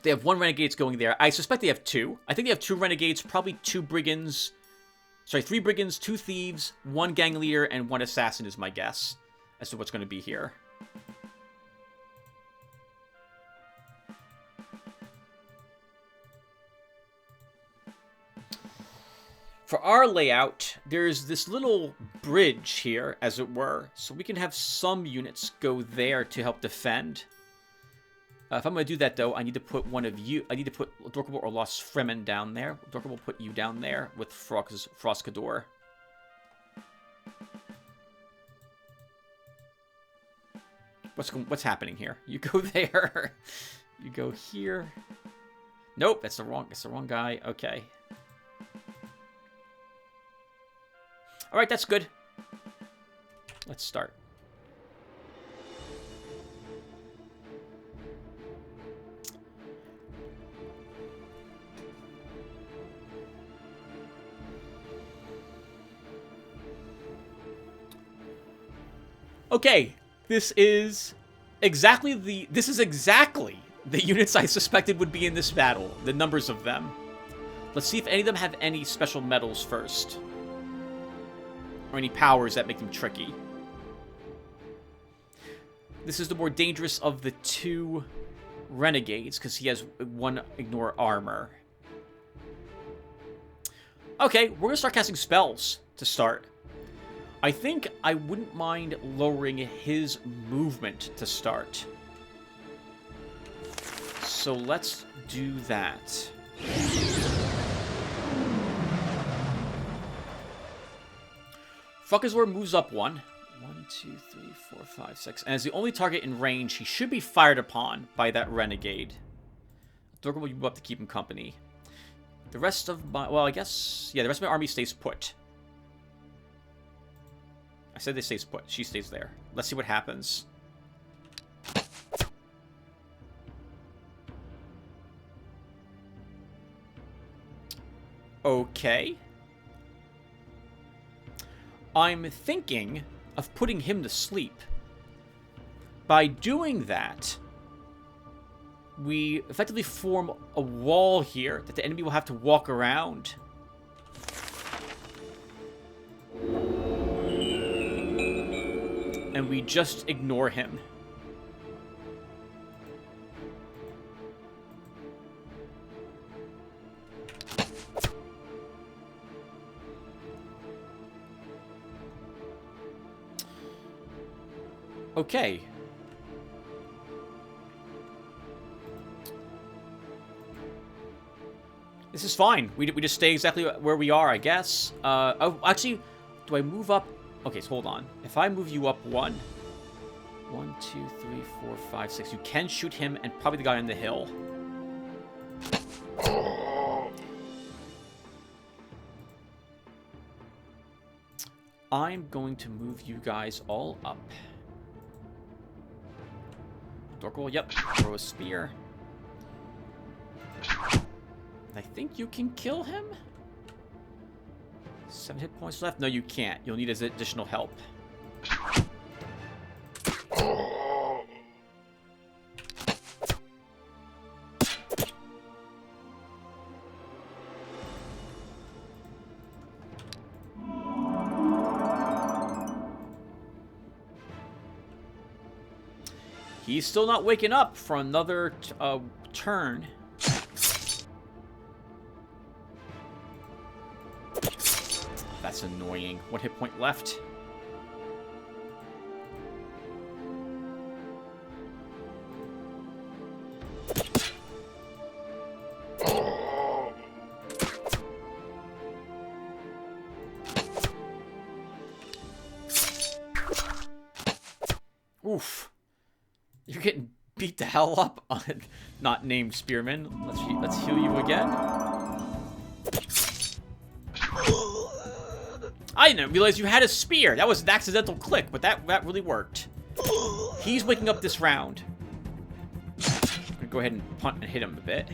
They have 1 renegade's going there. I suspect they have 2. I think they have 2 renegades, probably 2 brigands. Sorry, 3 brigands, 2 thieves, 1 gang leader, and 1 assassin is my guess as to what's going to be here. For our layout, there's this little bridge here, as it were, so we can have some units go there to help defend. If I'm going to do that, though, I need to put one of you... I need to put Dorkable or Lost Fremen down there. Dorkable will put you down there with Froscador. What's happening here? You go there. You go here. Nope, that's the wrong guy. Okay. All right, that's good. Let's start. Okay, this is exactly the units I suspected would be in this battle. The numbers of them. Let's see if any of them have any special medals first. Or any powers that make them tricky. This is the more dangerous of the 2 renegades, because he has 1 ignore armor. Okay, we're going to start casting spells to start. I think I wouldn't mind lowering his movement to start. So let's do that. Frokazor moves up 1. 1, 2, 3, 4, 5, 6. And as the only target in range, he should be fired upon by that renegade. Dorkable will move up to keep him company. The rest of my... Well, I guess... Yeah, the rest of my army stays put. I said they stays put. She stays there. Let's see what happens. Okay. I'm thinking of putting him to sleep. By doing that, we effectively form a wall here that the enemy will have to walk around. And we just ignore him. Okay. This is fine. We just stay exactly where we are, I guess. Oh, actually, do I move up? Okay, so hold on. If I move you up 1... 1, 2, 3, 4, 5, 6. You can shoot him and probably the guy on the hill. I'm going to move you guys all up. Dorkable, yep. Throw a spear. I think you can kill him? 7 hit points left? No, you can't. You'll need his additional help. He's still not waking up for another turn. That's annoying. 1 hit point left. Oof. You're getting beat the hell up on a not named spearman. Let's heal you again. I didn't realize you had a spear. That was an accidental click, but that really worked. He's waking up this round. I'm gonna go ahead and punt and hit him a bit.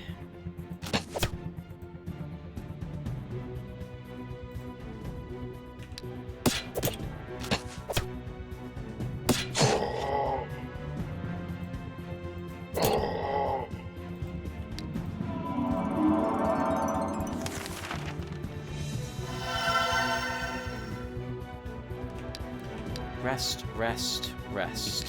Rest, rest, rest.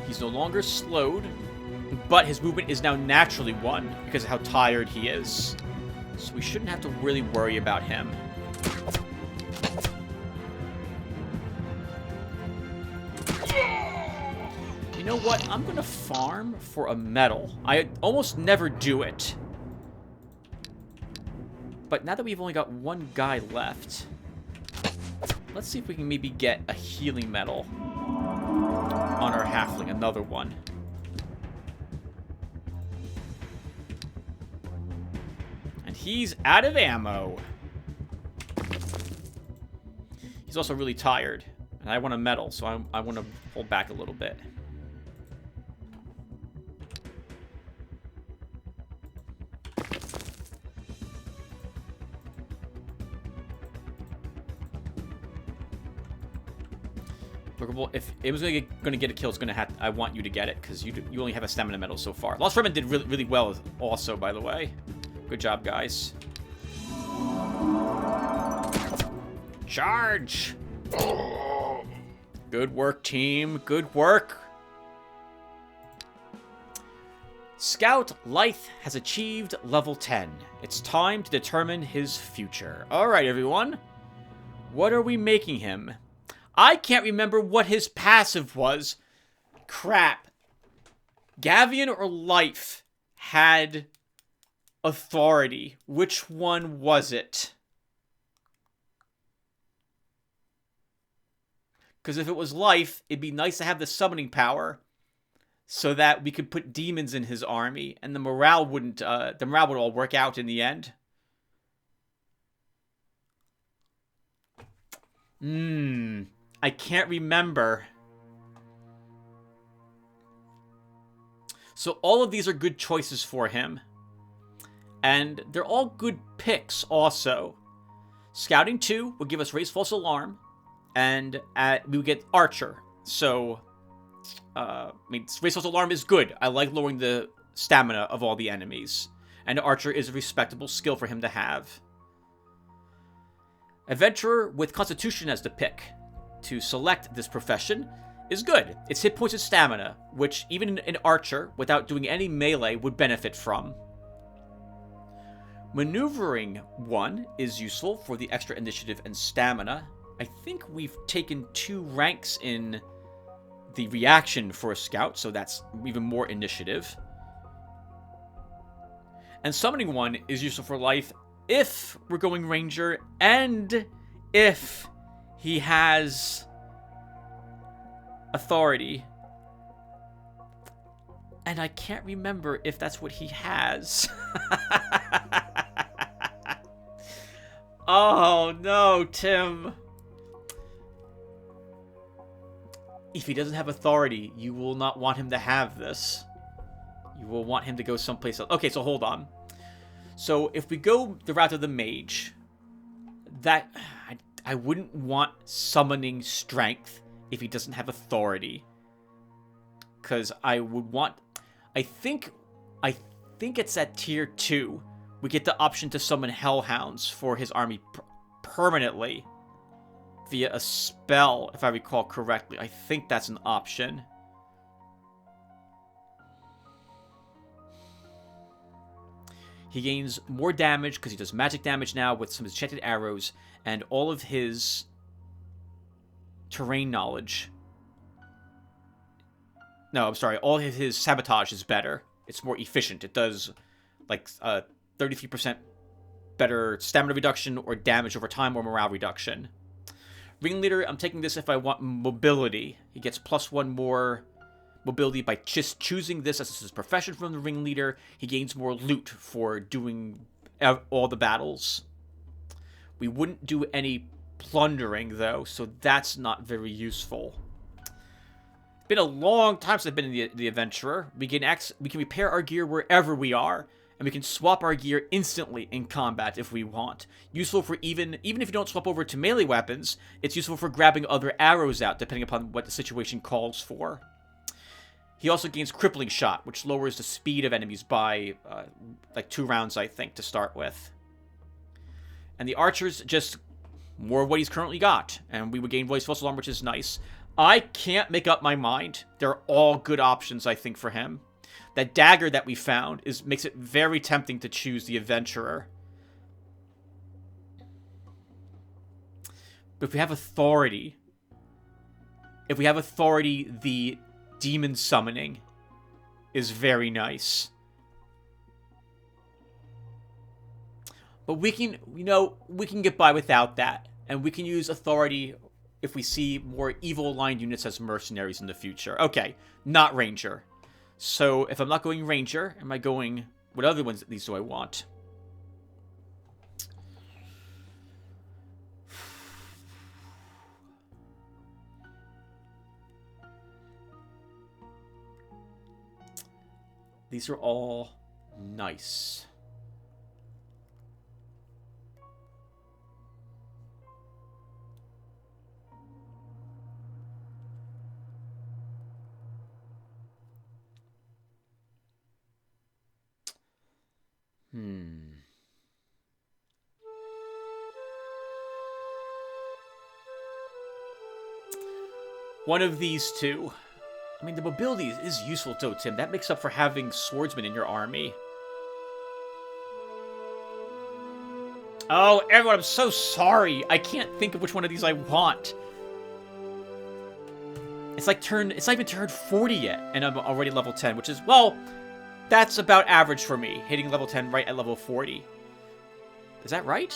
He's no longer slowed, but his movement is now naturally 1 because of how tired he is. So we shouldn't have to really worry about him. You know what? I'm going to farm for a medal. I almost never do it. But now that we've only got 1 guy left, let's see if we can maybe get a healing medal on our halfling. Another one. And he's out of ammo. He's also really tired. And I want a medal, so I want to pull back a little bit. If it was going to get a kill, it's going to have. I want you to get it because you only have a stamina medal so far. Lost Remnant did really well, also, by the way. Good job, guys. Charge! Good work, team. Good work. Scout Lyth has achieved level 10. It's time to determine his future. All right, everyone. What are we making him? I can't remember what his passive was. Crap. Gavian or Life had authority. Which one was it? Because if it was Life, it'd be nice to have the summoning power so that we could put demons in his army and the morale would all work out in the end. I can't remember. So all of these are good choices for him. And they're all good picks also. Scouting 2 will give us Raise False Alarm. And we would get Archer. So, Raise False Alarm is good. I like lowering the stamina of all the enemies. And Archer is a respectable skill for him to have. Adventurer with Constitution as the pick to select this profession is good. It's hit points and stamina, which even an archer, without doing any melee, would benefit from. Maneuvering 1 is useful for the extra initiative and stamina. I think we've taken 2 ranks in the reaction for a scout, so that's even more initiative. And summoning 1 is useful for life if we're going ranger and if he has authority. And I can't remember if that's what he has. Oh no, Tim. if he doesn't have authority, you will not want him to have this. You will want him to go someplace else. Okay, so hold on. So if we go the route of the mage, that I wouldn't want summoning strength if he doesn't have authority. Because I would want... I think it's at tier 2. We get the option to summon hellhounds for his army permanently via a spell, if I recall correctly. I think that's an option. He gains more damage because he does magic damage now with some enchanted arrows, and all of his terrain knowledge. No, I'm sorry. All of his sabotage is better. It's more efficient. It does like 33% better stamina reduction or damage over time or morale reduction. Ringleader, I'm taking this if I want mobility. He gets +1 more mobility by just choosing this as his profession from the Ringleader. He gains more loot for doing all the battles. We wouldn't do any plundering, though, so that's not very useful. It's been a long time since I've been in the Adventurer. We can repair our gear wherever we are, and we can swap our gear instantly in combat if we want. Useful for even if you don't swap over to melee weapons, it's useful for grabbing other arrows out, depending upon what the situation calls for. He also gains Crippling Shot, which lowers the speed of enemies by like 2 rounds, I think, to start with. And the Archer's just more of what he's currently got, and we would gain Voice Alarm, which is nice. I can't make up my mind. They're all good options, I think, for him. That dagger that we found makes it very tempting to choose the Adventurer. But if we have authority, the demon summoning is very nice. But we can get by without that, and we can use authority if we see more evil-aligned units as mercenaries in the future. Okay, not Ranger. So, if I'm not going Ranger, am I going... What other ones of these do I want? These are all nice. One of these two. I mean, the mobility is useful though, Tim. That makes up for having swordsmen in your army. Oh, everyone, I'm so sorry. I can't think of which one of these I want. It's not even turned 40 yet, and I'm already level 10, which is, well, that's about average for me, hitting level 10 right at level 40. Is that right?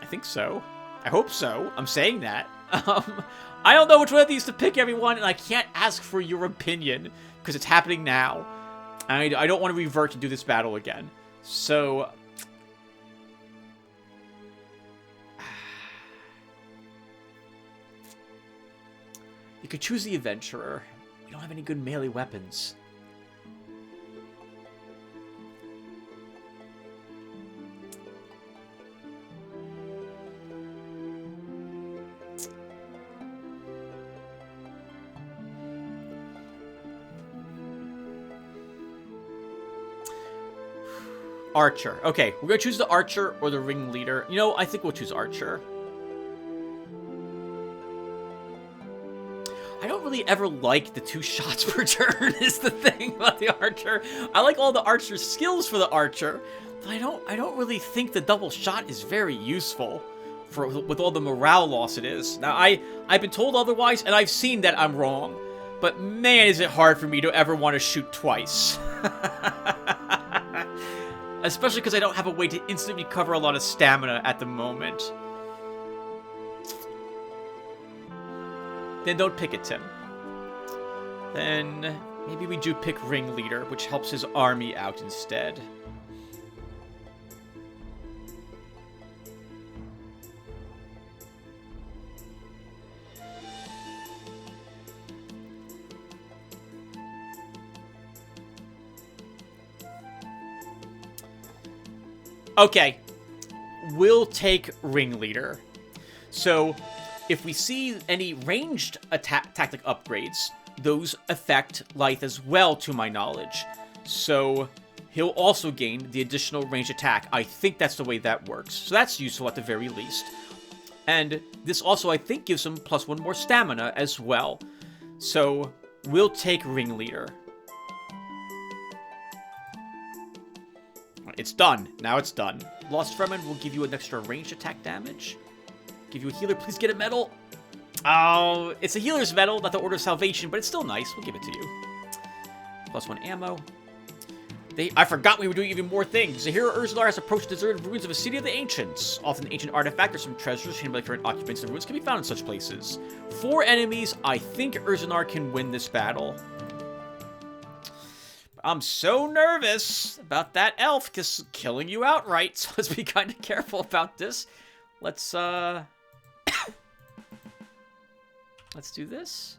I think so. I hope so. I'm saying that. I don't know which one of these to pick, everyone, and I can't ask for your opinion, because it's happening now. I don't want to revert and do this battle again. So... you could choose the Adventurer. We don't have any good melee weapons. Archer. Okay, we're gonna choose the Archer or the Ringleader. You know, I think we'll choose Archer. I don't really ever like the 2 shots per turn is the thing about the Archer. I like all the Archer skills for the Archer, but I don't really think the double shot is very useful with all the morale loss it is. Now, I've been told otherwise, and I've seen that I'm wrong, but man, is it hard for me to ever want to shoot twice. Especially because I don't have a way to instantly recover a lot of stamina at the moment. Then don't pick it, Tim. Then maybe we do pick Ringleader, which helps his army out instead. Okay. We'll take Ringleader. So, if we see any ranged tactic upgrades, those affect Lythe as well, to my knowledge. So, he'll also gain the additional range attack. I think that's the way that works. So that's useful at the very least. And this also, I think, gives him +1 more stamina as well. So, we'll take Ringleader. It's done. Now it's done. Lost Fremen will give you an extra range attack damage. Give you a healer. Please get a medal. Oh, it's a healer's medal, not the Order of Salvation, but it's still nice. We'll give it to you. +1 ammo. I forgot we were doing even more things. The hero Urzalar has approached the deserted ruins of a city of the ancients. Often an ancient artifact or some treasures hidden by the current occupants of the ruins can be found in such places. 4 enemies. I think Urzalar can win this battle. I'm so nervous about that elf just killing you outright, so let's be kind of careful about this. Let's let's do this.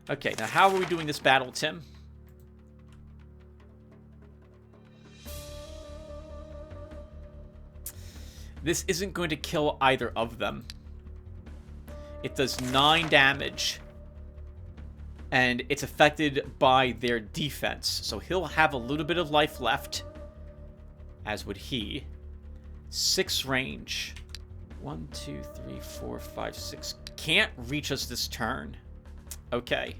Okay, now how are we doing this battle, Tim? This isn't going to kill either of them. It does 9 damage. And it's affected by their defense. So he'll have a little bit of life left. As would he. 6 range. 1, 2, 3, 4, 5, 6. Can't reach us this turn. Okay.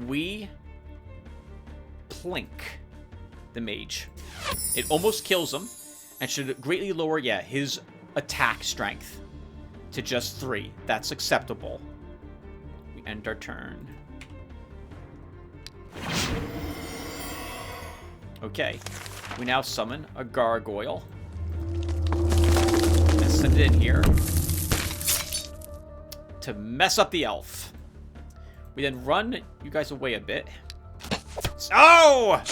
We plink the mage. It almost kills him. And should greatly lower, yeah, his attack strength to just 3. That's acceptable. We end our turn. Okay. We now summon a gargoyle. And send it in here to mess up the elf. We then run you guys away a bit. Oh!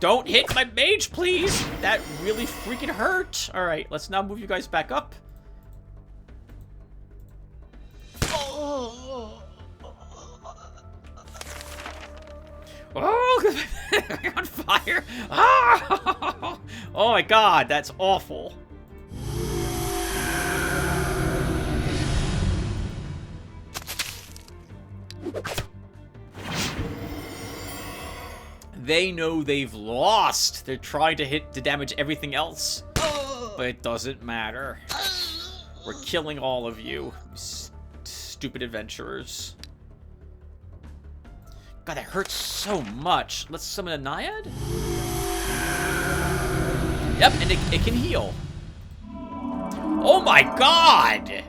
Don't hit my mage, please! That really freaking hurt! Alright, let's now move you guys back up. Oh, I'm on fire! Oh my god, that's awful. They know they've lost. They're trying to damage everything else. But it doesn't matter. We're killing all of you. Stupid adventurers. God, that hurts so much. Let's summon a Naiad? Yep, and it can heal. Oh my god!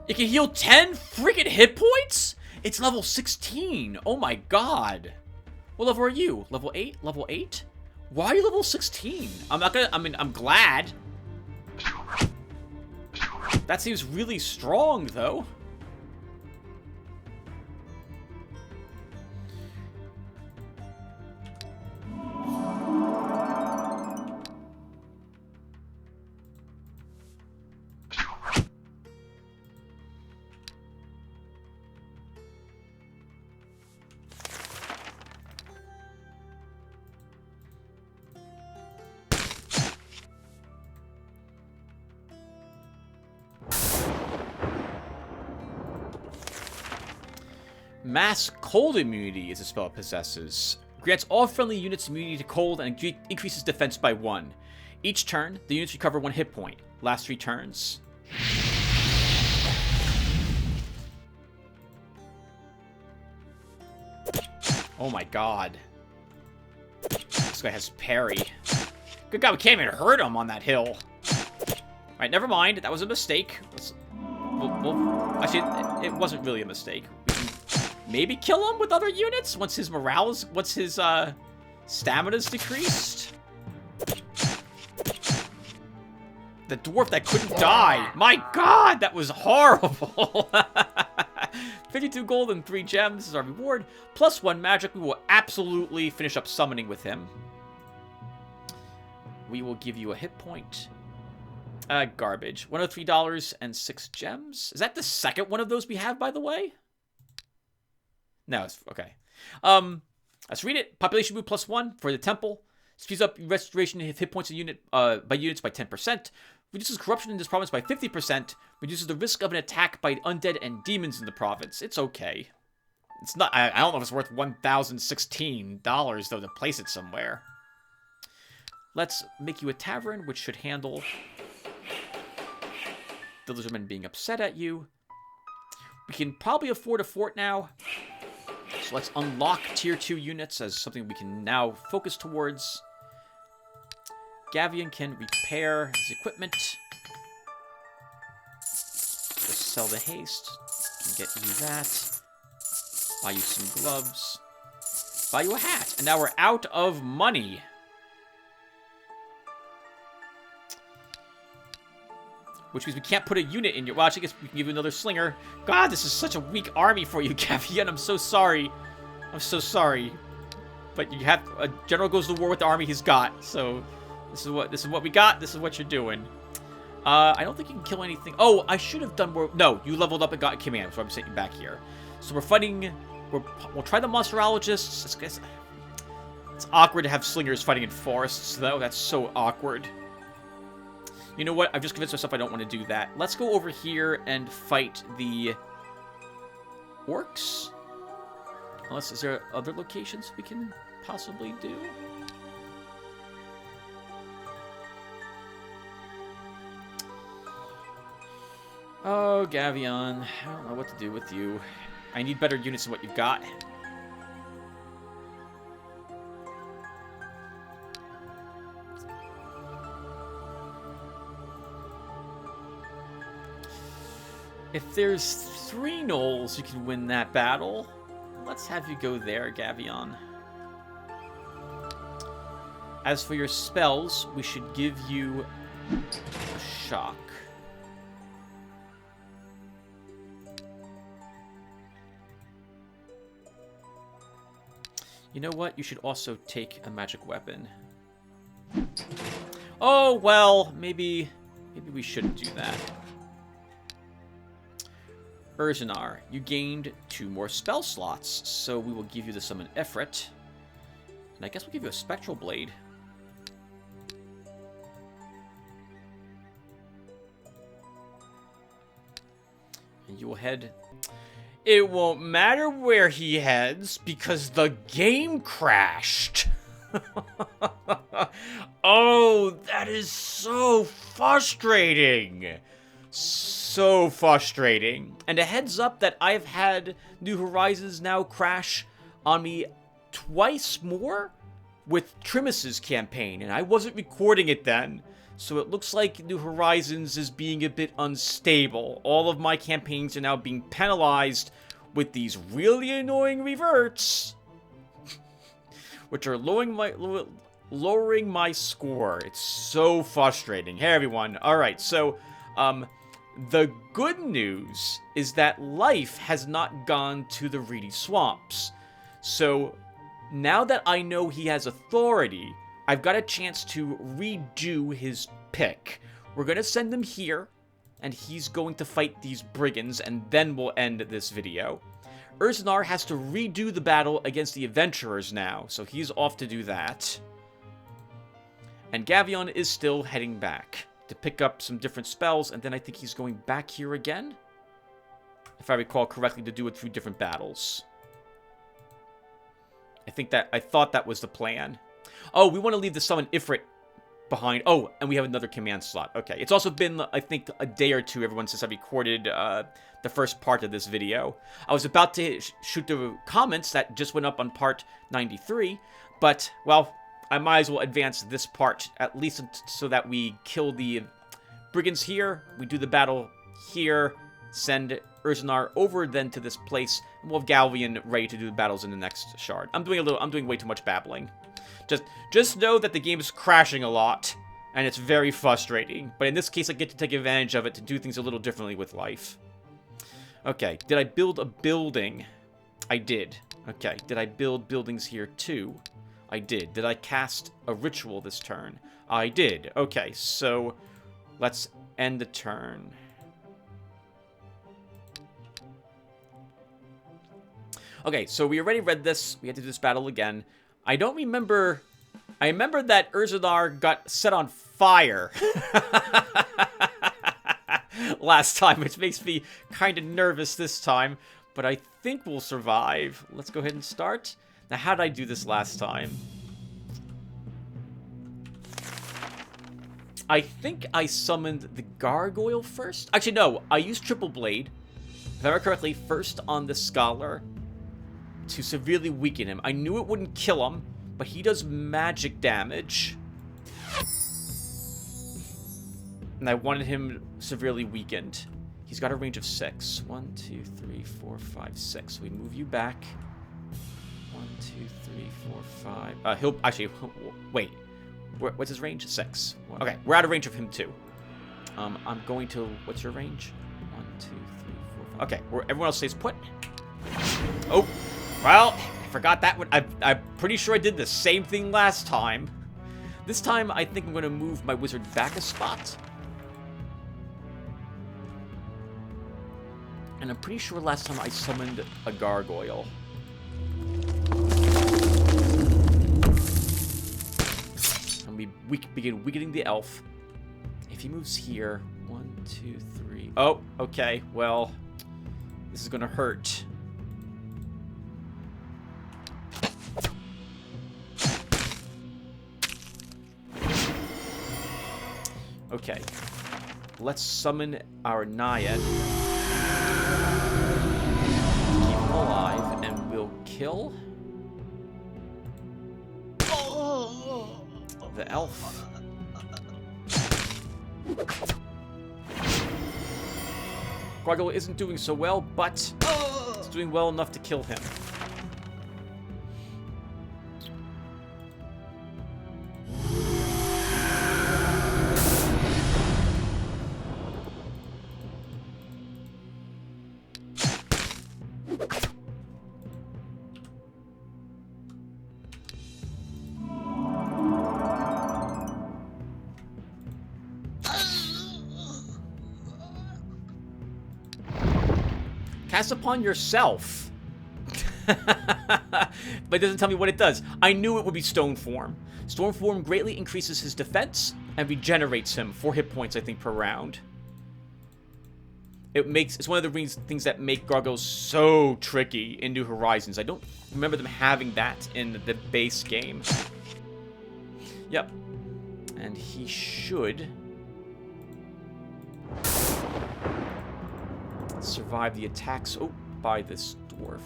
It can heal 10 freaking hit points? It's level 16. Oh my god. What level are you? Level 8? Level 8? Why are you level 16? I'm glad. That seems really strong, though. Mass Cold Immunity is a spell it possesses. Grants all friendly units immunity to cold and increases defense by 1. Each turn, the units recover 1 hit point. Last 3 turns. Oh my god. This guy has parry. Good god, we can't even hurt him on that hill. Alright, never mind. That was a mistake. Actually, it wasn't really a mistake. Maybe kill him with other units once his stamina's decreased. The dwarf that couldn't die. My god, that was horrible. 52 gold and 3 gems is our reward. +1 magic. We will absolutely finish up summoning with him. We will give you a hit point. Garbage. $103 and 6 gems. Is that the second one of those we have, by the way? No, it's okay. Let's read it. Population move +1 for the temple. Speeds up restoration of hit points in by units by 10%. Reduces corruption in this province by 50%. Reduces the risk of an attack by undead and demons in the province. It's okay. It's not. I don't know if it's worth $1,016 though to place it somewhere. Let's make you a tavern, which should handle the lizardmen being upset at you. We can probably afford a fort now. So let's unlock tier 2 units as something we can now focus towards. Gavion can repair his equipment. Just sell the haste. Can get you that. Buy you some gloves. Buy you a hat. And now we're out of money. Which means we can't put a unit in your... Well, actually, I guess we can give you another slinger. God, this is such a weak army for you, Gavion. I'm so sorry. I'm so sorry. But you have... A general goes to war with the army he's got. So, this is what we got. This is what you're doing. I don't think you can kill anything. Oh, I should have done more... No, you leveled up and got command, so I'm sending you back here. So we're fighting... We'll try the monsterologists. It's awkward to have slingers fighting in forests, though. That's so awkward. You know what? I've just convinced myself I don't want to do that. Let's go over here and fight the orcs. Unless, is there other locations we can possibly do? Oh, Gavion. I don't know what to do with you. I need better units than what you've got. If there's 3 gnolls, you can win that battle. Let's have you go there, Gavion. As for your spells, we should give you a shock. You know what? You should also take a magic weapon. Oh, well, maybe we shouldn't do that. Urzanar, you gained 2 more spell slots, so we will give you the Summon Ifrit. And I guess we'll give you a Spectral Blade. And you will head... It won't matter where he heads, because the game crashed! Oh, that is so frustrating! So frustrating. And a heads up that I've had New Horizons now crash on me twice more with Trimus's campaign, and I wasn't recording it then. So it looks like New Horizons is being a bit unstable. All of my campaigns are now being penalized with these really annoying reverts, which are lowering my score. It's so frustrating. Hey everyone. Alright, so the good news is that life has not gone to the reedy swamps. So now that I know he has authority, I've got a chance to redo his pick. We're going to send him here, and he's going to fight these brigands, and then we'll end this video. Urzanar has to redo the battle against the adventurers now, so he's off to do that. And Gavion is still heading back to pick up some different spells, and then I think he's going back here again, if I recall correctly, to do it through different battles. I thought that was the plan. Oh, we want to leave the Summon Ifrit behind. Oh, and we have another command slot. Okay, it's also been, I think, a day or two, everyone, since I recorded the first part of this video. I was about to shoot the comments that just went up on part 93, but, well, I might as well advance this part, at least so that we kill the brigands here, we do the battle here, send Urzanar over then to this place, and we'll have Gavion ready to do the battles in the next shard. I'm doing way too much babbling. Just know that the game is crashing a lot, and it's very frustrating. But in this case, I get to take advantage of it to do things a little differently with life. Okay, did I build a building? I did. Okay, did I build buildings here too? I did. Did I cast a ritual this turn? I did. Okay, so let's end the turn. Okay, so we already read this. We had to do this battle again. I don't remember... I remember that Erzadar got set on fire last time, which makes me kind of nervous this time. But I think we'll survive. Let's go ahead and start. Now, how did I do this last time? I think I summoned the Gargoyle first. Actually, no. I used Triple Blade, if I remember correctly, first on the Scholar to severely weaken him. I knew it wouldn't kill him, but he does magic damage. And I wanted him severely weakened. He's got a range of 6. 1, 2, 3, 4, 5, 6. We move you back. 1, 2, 3, 4, 5. He'll actually wait. What's his range? 6. Okay, we're out of range of him too. I'm going to. What's your range? 1, 2, 3, 4, 5. Okay, everyone else stays put. Oh, well, I forgot that one. I'm pretty sure I did the same thing last time. This time, I think I'm going to move my wizard back a spot. And I'm pretty sure last time I summoned a gargoyle. And we begin weakening the elf. If he moves here, 1, 2, 3. Oh, okay. Well, this is gonna hurt. Okay. Let's summon our Naiad. Keep him alive, and we'll kill the elf. Gargoyle isn't doing so well, but it's doing well enough to kill him. Cast upon yourself. But it doesn't tell me what it does. I knew it would be Stone Form. Stone Form greatly increases his defense and regenerates him 4 hit points, I think, per round. It's one of the things that make gargoyles so tricky in New Horizons. I don't remember them having that in the base game. Yep. And he should survive the attacks by this dwarf.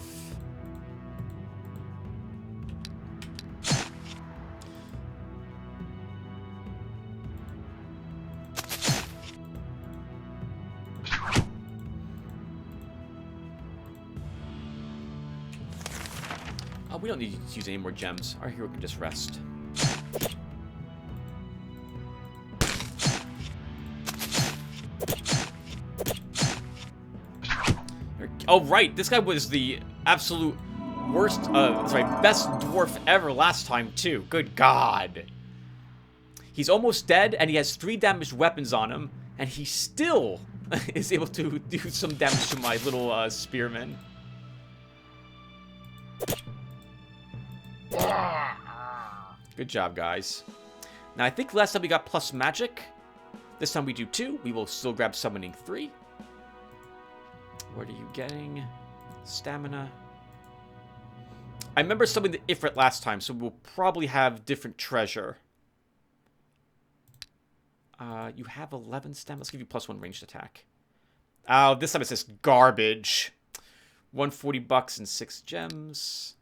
We don't need to use any more gems. Our hero can just rest. Oh, right. This guy was the absolute worst, best dwarf ever last time, too. Good God. He's almost dead, and he has 3 damaged weapons on him, and he still is able to do some damage to my little spearman. Good job, guys. Now, I think last time we got plus magic. This time we do 2. We will still grab summoning 3. What are you getting? Stamina. I remember summoning the Ifrit last time, so we'll probably have different treasure. You have 11 stamina. Let's give you +1 ranged attack. Oh, this time it says garbage. $140 and 6 gems.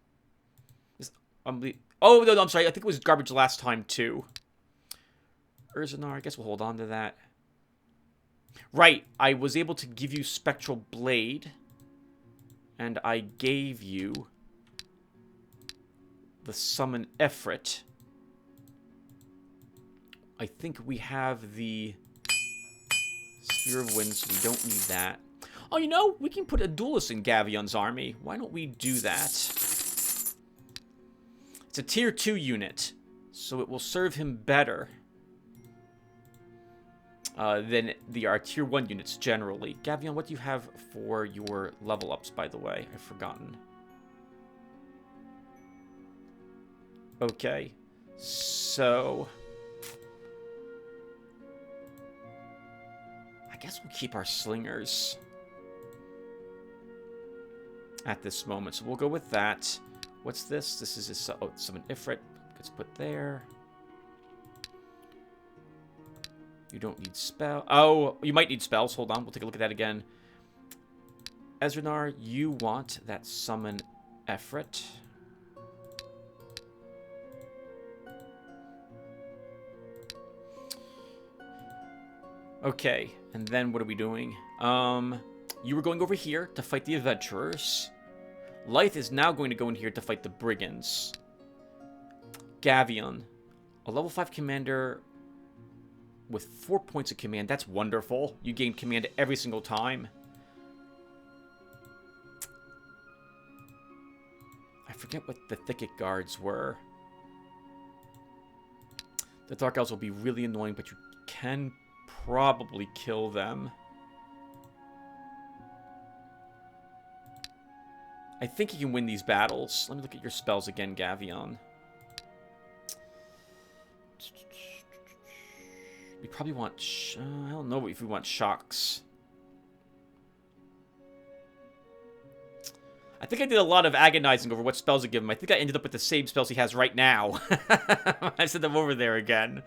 Oh, no, I'm sorry. I think it was garbage last time, too. Urzanar, I guess we'll hold on to that. Right, I was able to give you Spectral Blade. And I gave you the Summon Ifrit. I think we have the Sphere of Wind, so we don't need that. Oh, you know, we can put a duelist in Gavion's army. Why don't we do that? It's a tier 2 unit, so it will serve him better than our tier 1 units generally. Gavion, what do you have for your level ups, by the way? I've forgotten. Okay. So... I guess we'll keep our slingers at this moment. So we'll go with that. What's this? This is a... Oh, summon Ifrit. Let's put there. You don't need spell. Oh, you might need spells. Hold on. We'll take a look at that again. Ezranar, you want that summon Ifrit. Okay, and then what are we doing? You were going over here to fight the adventurers. Lythe is now going to go in here to fight the brigands. Gavion, a level 5 commander with 4 points of command. That's wonderful. You gain command every single time. I forget what the Thicket Guards were. The Dark Elves will be really annoying, but you can probably kill them. I think you can win these battles. Let me look at your spells again, Gavion. We probably want... I don't know if we want shocks. I think I did a lot of agonizing over what spells to give him. I think I ended up with the same spells he has right now. I sent them over there again.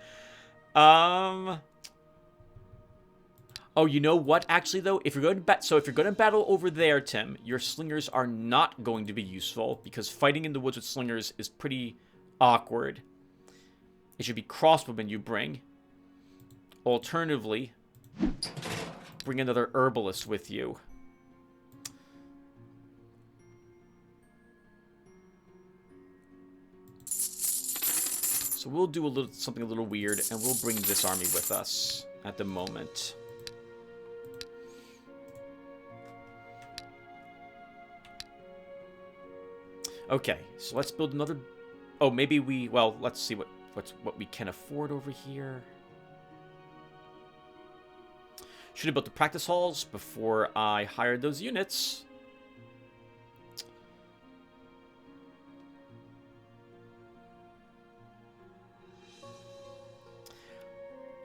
Oh, you know what? Actually, though, if you're going to battle over there, Tim, your slingers are not going to be useful because fighting in the woods with slingers is pretty awkward. It should be crossbowmen you bring. Alternatively, bring another herbalist with you. So we'll do something a little weird, and we'll bring this army with us at the moment. Okay, so let's build another... Oh, maybe we... Well, let's see what we can afford over here. Should have built the practice halls before I hired those units.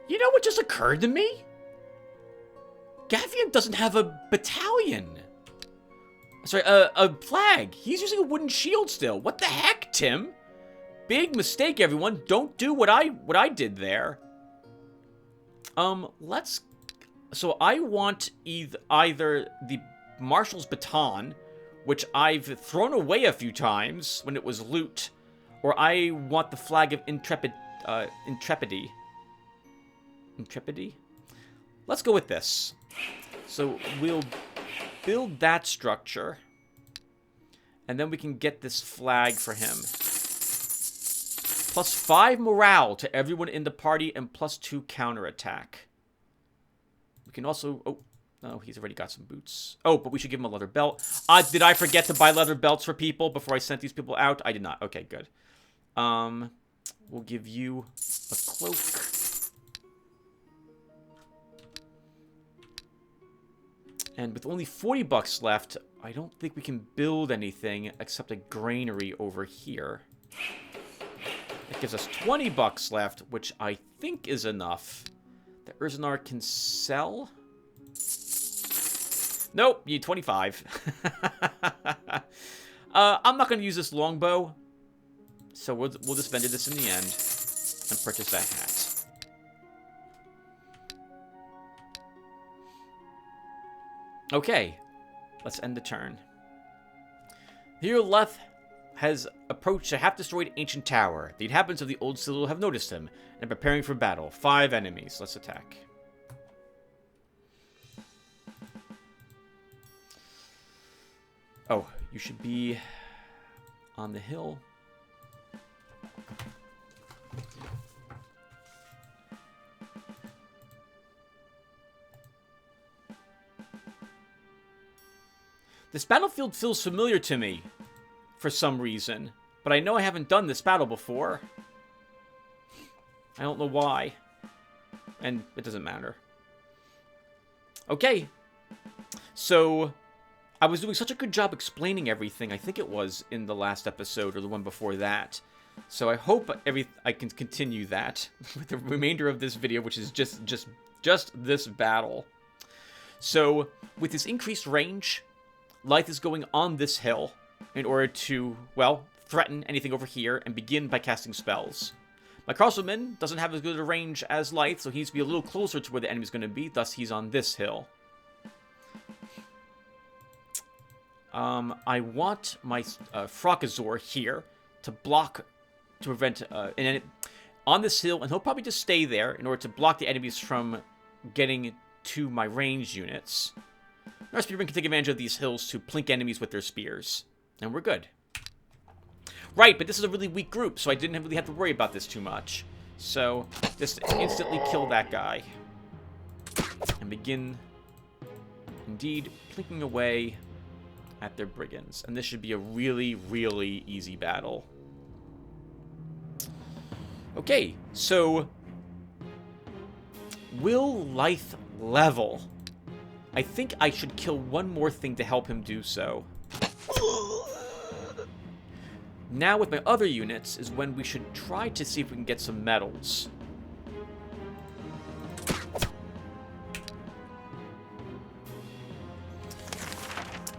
You know what just occurred to me? Gavion doesn't have a battalion. Sorry, a flag. He's using a wooden shield still. What the heck, Tim? Big mistake, everyone. Don't do what I did there. Let's... So I want either the Marshal's baton, which I've thrown away a few times when it was loot, or I want the flag of Intrepidity. Intrepidity? Let's go with this. So we'll build that structure, and then we can get this flag for him. Plus 5 morale to everyone in the party, and plus 2 counterattack. We can also... Oh, no, he's already got some boots. Oh, but we should give him a leather belt. Did I forget to buy leather belts for people before I sent these people out? I did not. Okay, good. We'll give you a cloak. And with only 40 bucks left, I don't think we can build anything except a granary over here. That gives us 20 bucks left, which I think is enough. The Urzanar can sell? Nope, you need 25. I'm not going to use this longbow, so we'll just vendor this in the end and purchase that hat. Okay, let's end the turn. Here, Leth has approached a half-destroyed ancient tower. The inhabitants of the old citadel have noticed him and are preparing for battle. 5 enemies. Let's attack. Oh, you should be on the hill. This battlefield feels familiar to me for some reason, but I know I haven't done this battle before. I don't know why, and it doesn't matter. Okay, so I was doing such a good job explaining everything, I think it was in the last episode or the one before that. So I hope I can continue that with the remainder of this video, which is just this battle. So with this increased range, Lyth is going on this hill in order to, well, threaten anything over here and begin by casting spells. My crossbowman doesn't have as good a range as Lyth, so he needs to be a little closer to where the enemy's going to be, thus he's on this hill. I want my Frogazor here to block, to prevent, on this hill, and he'll probably just stay there in order to block the enemies from getting to my ranged units. Our spearmen can take advantage of these hills to plink enemies with their spears, and we're good. Right, but this is a really weak group, so I didn't really have to worry about this too much. So, just instantly kill that guy. And begin, indeed, plinking away at their brigands. And this should be a really, really easy battle. Okay, so will Lyth level? I think I should kill one more thing to help him do so. Now with my other units is when we should try to see if we can get some medals.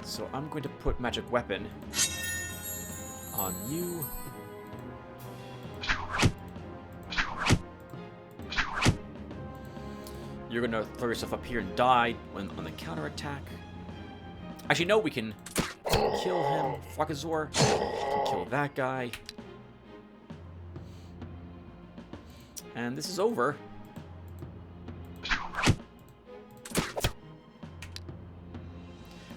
So I'm going to put magic weapon on you. You're going to throw yourself up here and die when on the counterattack. Actually, no, we can kill him. Frogazor. We can kill that guy. And this is over.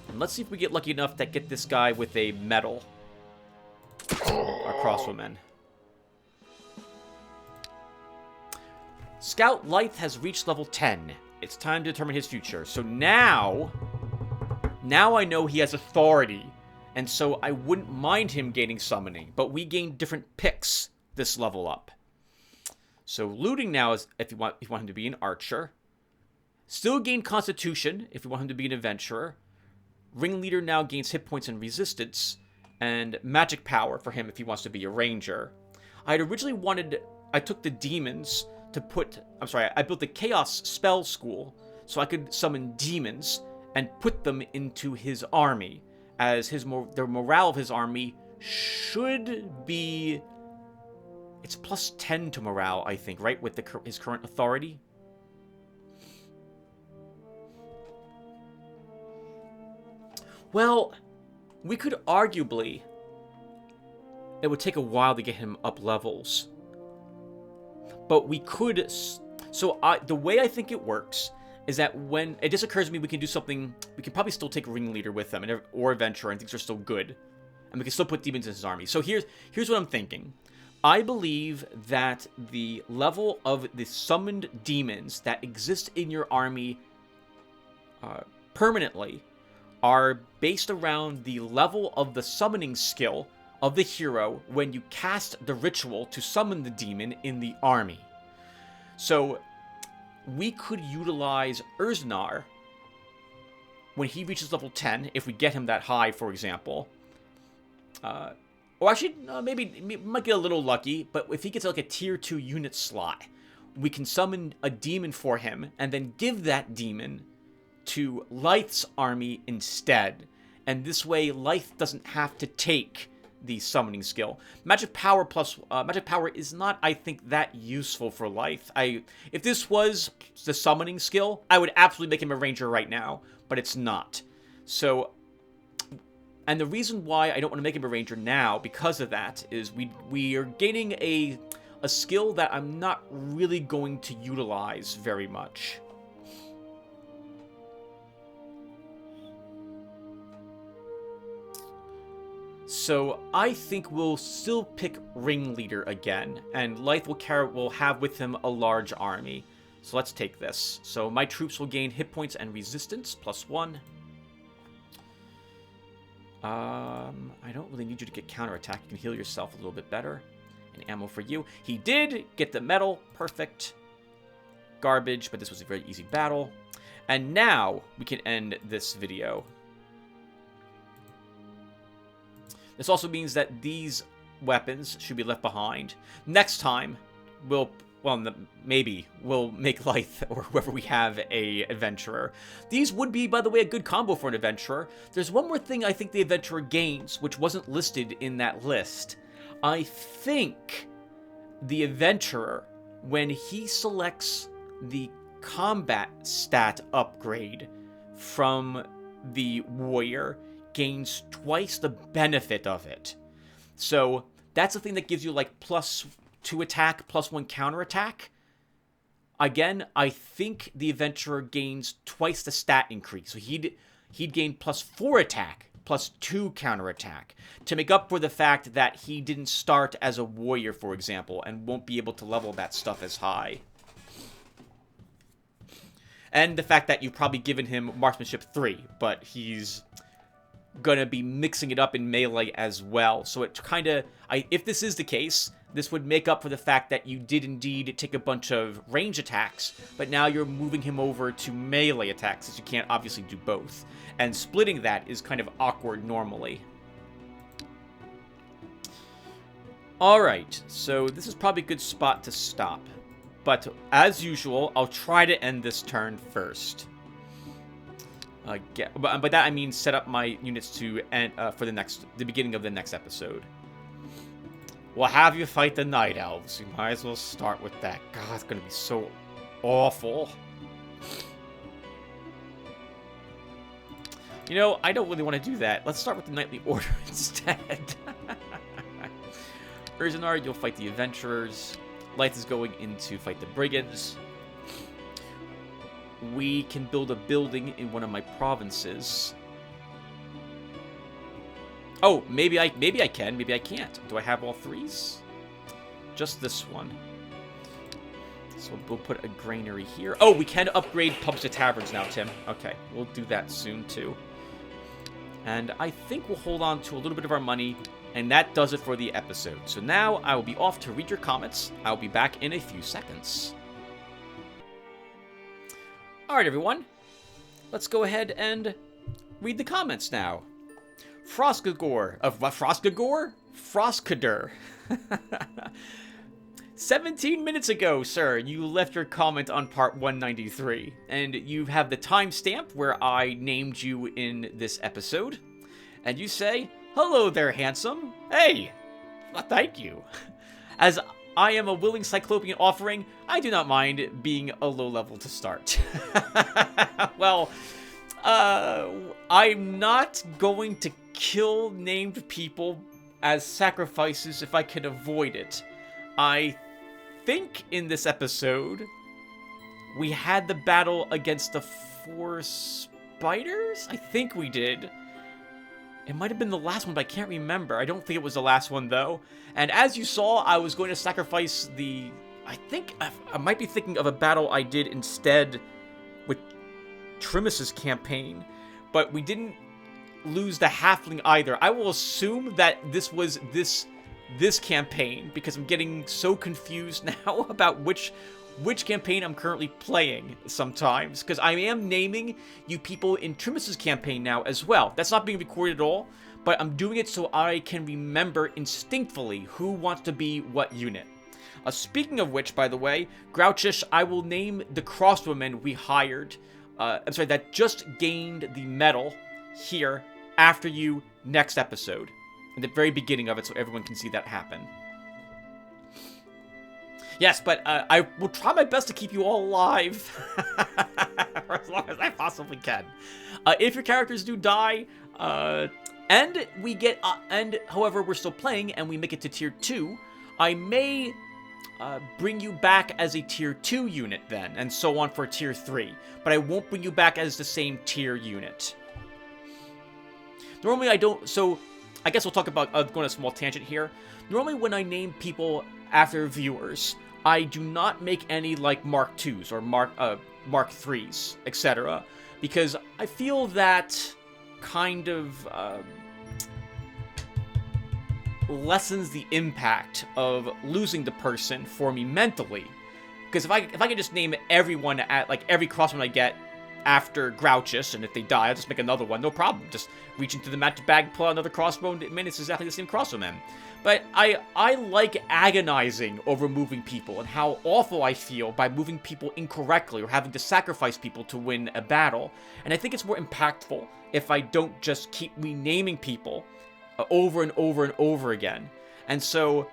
And let's see if we get lucky enough to get this guy with a medal. Our crossbowmen. Scout Lyth has reached level 10. It's time to determine his future. So now I know he has authority. And so I wouldn't mind him gaining summoning. But we gain different picks this level up. So looting now is if you want him to be an archer. Still gain constitution if you want him to be an adventurer. Ringleader now gains hit points and resistance. And magic power for him if he wants to be a ranger. I took the demons to put, I built the Chaos Spell School so I could summon demons and put them into his army, as the morale of his army should be, it's plus 10 to morale, I think, right, with his current authority. Well, we could arguably, it would take a while to get him up levels. But we could, the way I think it works is that when it just occurs to me we can do something, we can probably still take Ringleader with them, or Adventurer, and things are still good. And we can still put demons in his army. So here's what I'm thinking. I believe that the level of the summoned demons that exist in your army permanently are based around the level of the summoning skill of the hero when you cast the ritual to summon the demon in the army. So we could utilize Urznar when he reaches level 10, if we get him that high, for example. Or actually, maybe we might get a little lucky, but if he gets like a tier 2 unit slot, we can summon a demon for him and then give that demon to Lyth's army instead. And this way, Lyth doesn't have to take the summoning skill. Magic power is not, I think, that useful for Lyth. If this was the summoning skill, I would absolutely make him a ranger right now, but it's not. So, and the reason why I don't want to make him a ranger now, because of that, is we are gaining a skill that I'm not really going to utilize very much. So I think we'll still pick Ringleader again, and Lyth will have with him a large army. So let's take this. So my troops will gain hit points and resistance, +1. I don't really need you to get counterattack. You can heal yourself a little bit better. And ammo for you. He did get the medal. Perfect. Garbage, but this was a very easy battle. And now we can end this video. This also means that these weapons should be left behind. Next time, maybe we'll make Lythe or whoever we have a adventurer. These would be, by the way, a good combo for an adventurer. There's one more thing I think the adventurer gains, which wasn't listed in that list. I think the adventurer, when he selects the combat stat upgrade from the warrior, gains twice the benefit of it. So that's the thing that gives you like +2 attack, +1 counterattack. Again, I think the adventurer gains twice the stat increase. So he'd gain +4 attack, +2 counterattack, to make up for the fact that he didn't start as a warrior, for example, and won't be able to level that stuff as high. And the fact that you've probably given him marksmanship 3, but he's gonna be mixing it up in melee as well. So it kind of, if this is the case, this would make up for the fact that you did indeed take a bunch of range attacks, but now you're moving him over to melee attacks, since you can't obviously do both. And splitting that is kind of awkward normally. Alright, so this is probably a good spot to stop. But as usual, I'll try to end this turn first. By that I mean set up my units to end for the beginning of the next episode. We'll have you fight the Night Elves. You might as well start with that. God, it's gonna be so awful. You know, I don't really want to do that. Let's start with the Knightly Order instead. Urzanar, you'll fight the Adventurers. Lythe is going in to fight the Brigands. We can build a building in one of my provinces. Oh, maybe I can, maybe I can't. Do I have all 3s? Just this one. So we'll put a granary here. Oh, we can upgrade pubs to taverns now, Tim. Okay, we'll do that soon too. And I think we'll hold on to a little bit of our money, and that does it for the episode. So now I will be off to read your comments. I'll be back in a few seconds. Alright, everyone. Let's go ahead and read the comments now. Froscagore of Froscagore? Froscader. 17 minutes ago, sir, you left your comment on part 193, and you have the timestamp where I named you in this episode, and you say, "Hello there, handsome. Hey, well, thank you. As I am a willing Cyclopean offering, I do not mind being a low level to start." Well, I'm not going to kill named people as sacrifices if I can avoid it. I think in this episode, we had the battle against the 4 spiders? I think we did. It might have been the last one, but I can't remember. I don't think it was the last one, though. And as you saw, I was going to sacrifice the... I think... I might be thinking of a battle I did instead with Trimus's campaign, but we didn't lose the halfling either. I will assume that this was this campaign, because I'm getting so confused now about which campaign I'm currently playing sometimes, because I am naming you people in Trimus's campaign now as well. That's not being recorded at all, but I'm doing it so I can remember instinctively who wants to be what unit. Speaking of which, by the way, Grouchish, I will name the crossbowmen we hired, that just gained the medal here after you next episode. In the very beginning of it, so everyone can see that happen. Yes, but I will try my best to keep you all alive for as long as I possibly can. If your characters do die, and we get, however, we're still playing and we make it to tier 2, I may bring you back as a tier 2 unit then, and so on for tier 3. But I won't bring you back as the same tier unit. Normally I don't, so I guess we'll talk about, going on a small tangent here. Normally when I name people after viewers, I do not make any like Mark 2s or Mark 3s, etc. Because I feel that kind of lessens the impact of losing the person for me mentally. Because if I can just name everyone at like every crossman I get after Grouchus, and if they die, I'll just make another one, no problem. Just reach into the magic bag, pull out another crossbow, and it's exactly the same crossbow man. But I like agonizing over moving people, and how awful I feel by moving people incorrectly or having to sacrifice people to win a battle. And I think it's more impactful if I don't just keep renaming people over and over and over again. And so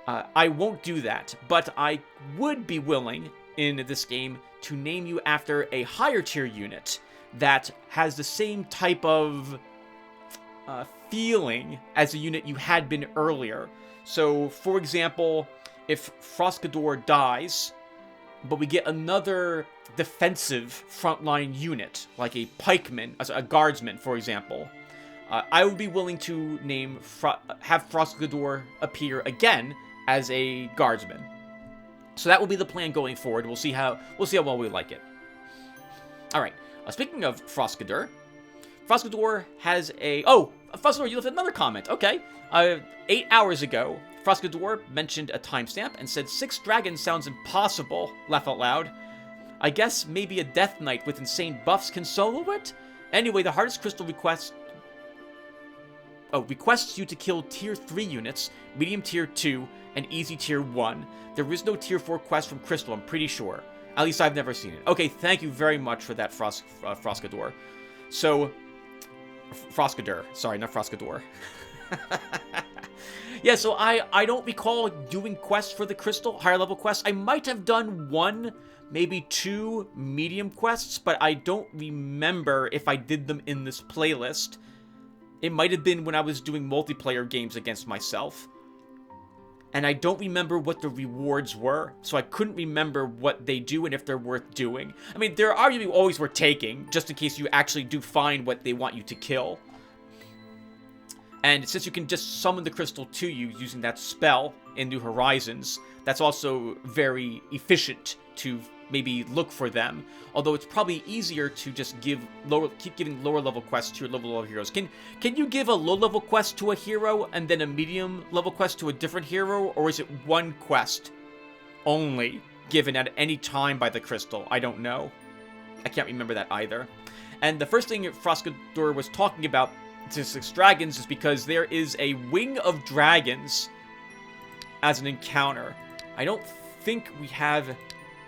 I won't do that, but I would be willing in this game to name you after a higher tier unit that has the same type of feeling as a unit you had been earlier. So, for example, if Froscador dies, but we get another defensive frontline unit, like a pikeman, a guardsman, for example, I would be willing to have Froscador appear again as a guardsman. So that will be the plan going forward. We'll see how well we like it. All right. Speaking of Froscador has a... Oh, Froscador, you left another comment. Okay. 8 hours ago, Froscador mentioned a timestamp and said 6 dragons sounds impossible. Laugh out loud. I guess maybe a Death Knight with insane buffs can solo it? Anyway, the hardest crystal requests you to kill tier 3 units, medium tier 2, and easy tier 1. There is no tier 4 quest from Crystal, I'm pretty sure. At least I've never seen it. Okay, thank you very much for that, Froscador. So, Froscador. Sorry, not Froscador. Yeah, so I don't recall doing quests for the Crystal, higher level quests. I might have done 1, maybe 2 medium quests, but I don't remember if I did them in this playlist. It might have been when I was doing multiplayer games against myself. And I don't remember what the rewards were, so I couldn't remember what they do and if they're worth doing. I mean, they're arguably always worth taking, just in case you actually do find what they want you to kill. And since you can just summon the crystal to you using that spell in New Horizons, that's also very efficient to maybe look for them. Although it's probably easier to just keep giving lower level quests to your lower level heroes. Can you give a low level quest to a hero and then a medium level quest to a different hero, or is it one quest only given at any time by the crystal? I don't know. I can't remember that either. And the first thing Froscador was talking about to 6 dragons is because there is a wing of dragons as an encounter. I don't think we have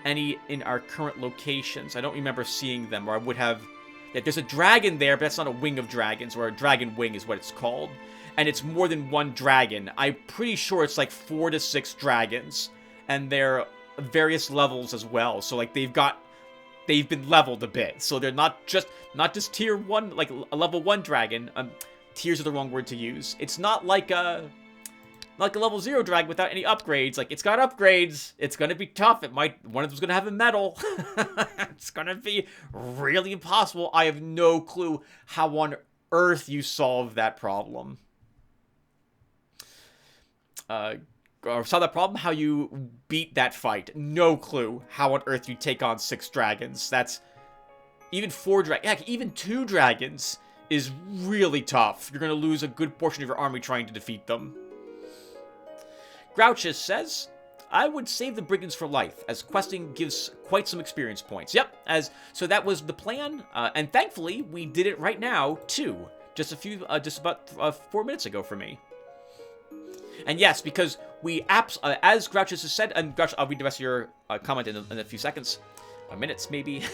any in our current locations. I don't remember seeing them, or I would have... Yeah, there's a dragon there, but that's not a wing of dragons, or a dragon wing is what it's called. And it's more than one dragon. I'm pretty sure it's like 4 to 6 dragons. And they're various levels as well. So like they've been leveled a bit. So they're not just tier 1, like a level 1 dragon. Tiers are the wrong word to use. It's not like a level 0 dragon without any upgrades. Like, it's got upgrades. It's gonna be tough. One of them's gonna have a medal. It's gonna be really impossible. I have no clue how on earth you solve that problem. Or solve that problem, how you beat that fight. No clue how on earth you take on 6 dragons. That's... Even 4 dragons... Heck, even 2 dragons is really tough. You're gonna lose a good portion of your army trying to defeat them. Grouchus says, I would save the brigands for life, as questing gives quite some experience points. Yep, so that was the plan, and thankfully, we did it right now, too. Just about 4 minutes ago for me. And yes, because we, as Grouchus has said, and Grouchus, I'll read the rest of your comment in a few seconds, minutes maybe.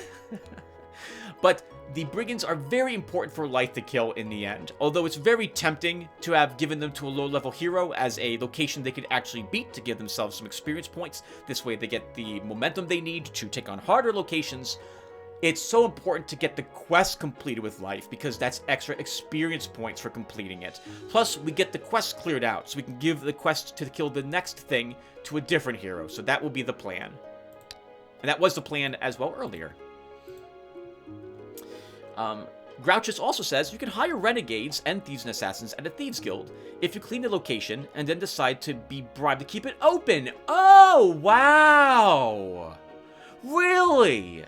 But the brigands are very important for life to kill in the end, although it's very tempting to have given them to a low-level hero as a location they could actually beat to give themselves some experience points. This way they get the momentum they need to take on harder locations. It's so important to get the quest completed with life, because that's extra experience points for completing it. Plus, we get the quest cleared out, so we can give the quest to kill the next thing to a different hero, so that will be the plan. And that was the plan as well earlier. Grouchus also says you can hire renegades and thieves and assassins at a thieves guild if you clean the location and then decide to be bribed to keep it open. Oh, wow! Really?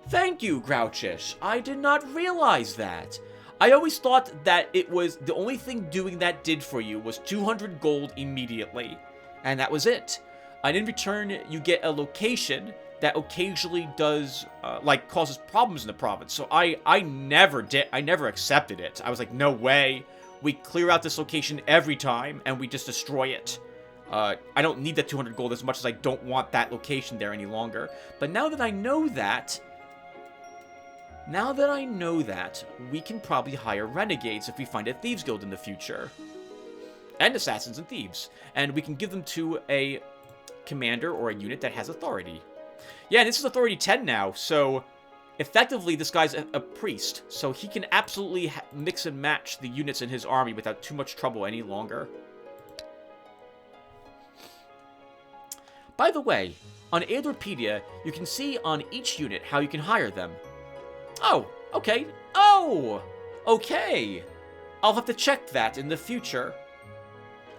Thank you, Grouchus. I did not realize that. I always thought that it was the only thing doing that did for you was 200 gold immediately, and that was it. And in return, you get a location that occasionally does, like, causes problems in the province. So I never accepted it. I was like, no way. We clear out this location every time, and we just destroy it. I don't need that 200 gold as much as I don't want that location there any longer. But now that I know that, we can probably hire renegades if we find a thieves guild in the future. And assassins and thieves. And we can give them to a commander or a unit that has authority. Yeah, and this is authority 10 now, so effectively this guy's a priest. So he can absolutely mix and match the units in his army without too much trouble any longer. By the way, on Eadorpedia, you can see on each unit how you can hire them. Oh, okay. Oh, okay. I'll have to check that in the future.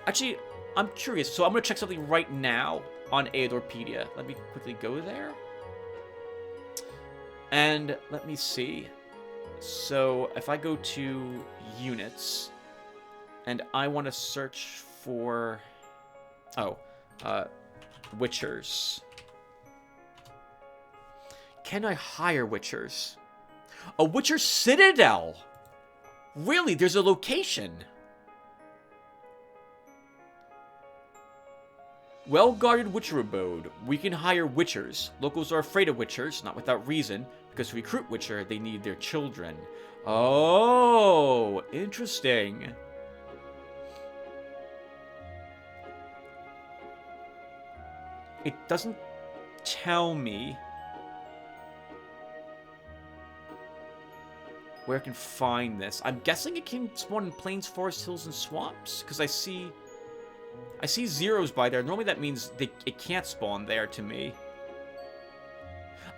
Actually, I'm curious, so I'm going to check something right now on Eadorpedia. Let me quickly go there. And let me see. So, if I go to units, and I want to search for... Oh, Witchers. Can I hire Witchers? A Witcher Citadel! Really? There's a location. Well-guarded Witcher abode. We can hire Witchers. Locals are afraid of Witchers, not without reason, because to recruit Witcher, they need their children. Oh, interesting. It doesn't tell me where I can find this. I'm guessing it can spawn in plains, forests, hills, and swamps, because I see zeros by there. Normally that means it can't spawn there to me.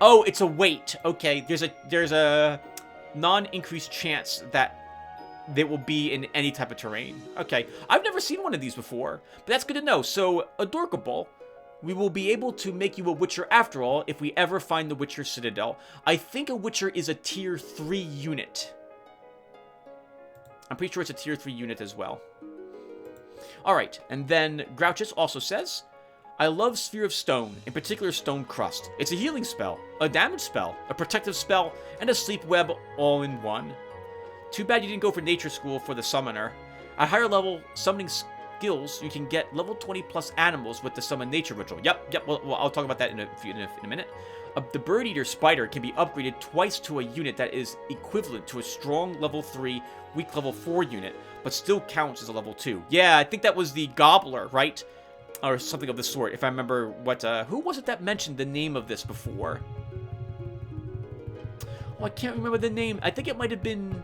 Oh, it's a wait. Okay, there's a non-increased chance that they will be in any type of terrain. Okay, I've never seen one of these before, but that's good to know. So, Adorkable, we will be able to make you a Witcher after all if we ever find the Witcher Citadel. I think a Witcher is a tier 3 unit. I'm pretty sure it's a tier 3 unit as well. Alright, and then Grouchus also says, I love Sphere of Stone, in particular Stone Crust. It's a healing spell, a damage spell, a protective spell, and a sleep web all in one. Too bad you didn't go for Nature School for the Summoner. At higher level summoning skills, you can get level 20 plus animals with the Summon Nature Ritual. Yep, well, I'll talk about that in a minute. The Bird Eater Spider can be upgraded twice to a unit that is equivalent to a strong level 3, weak level 4 unit, but still counts as a level 2. Yeah, I think that was the Gobbler, right? Or something of the sort, if I remember what, who was it that mentioned the name of this before? Oh, I can't remember the name. I think it might have been...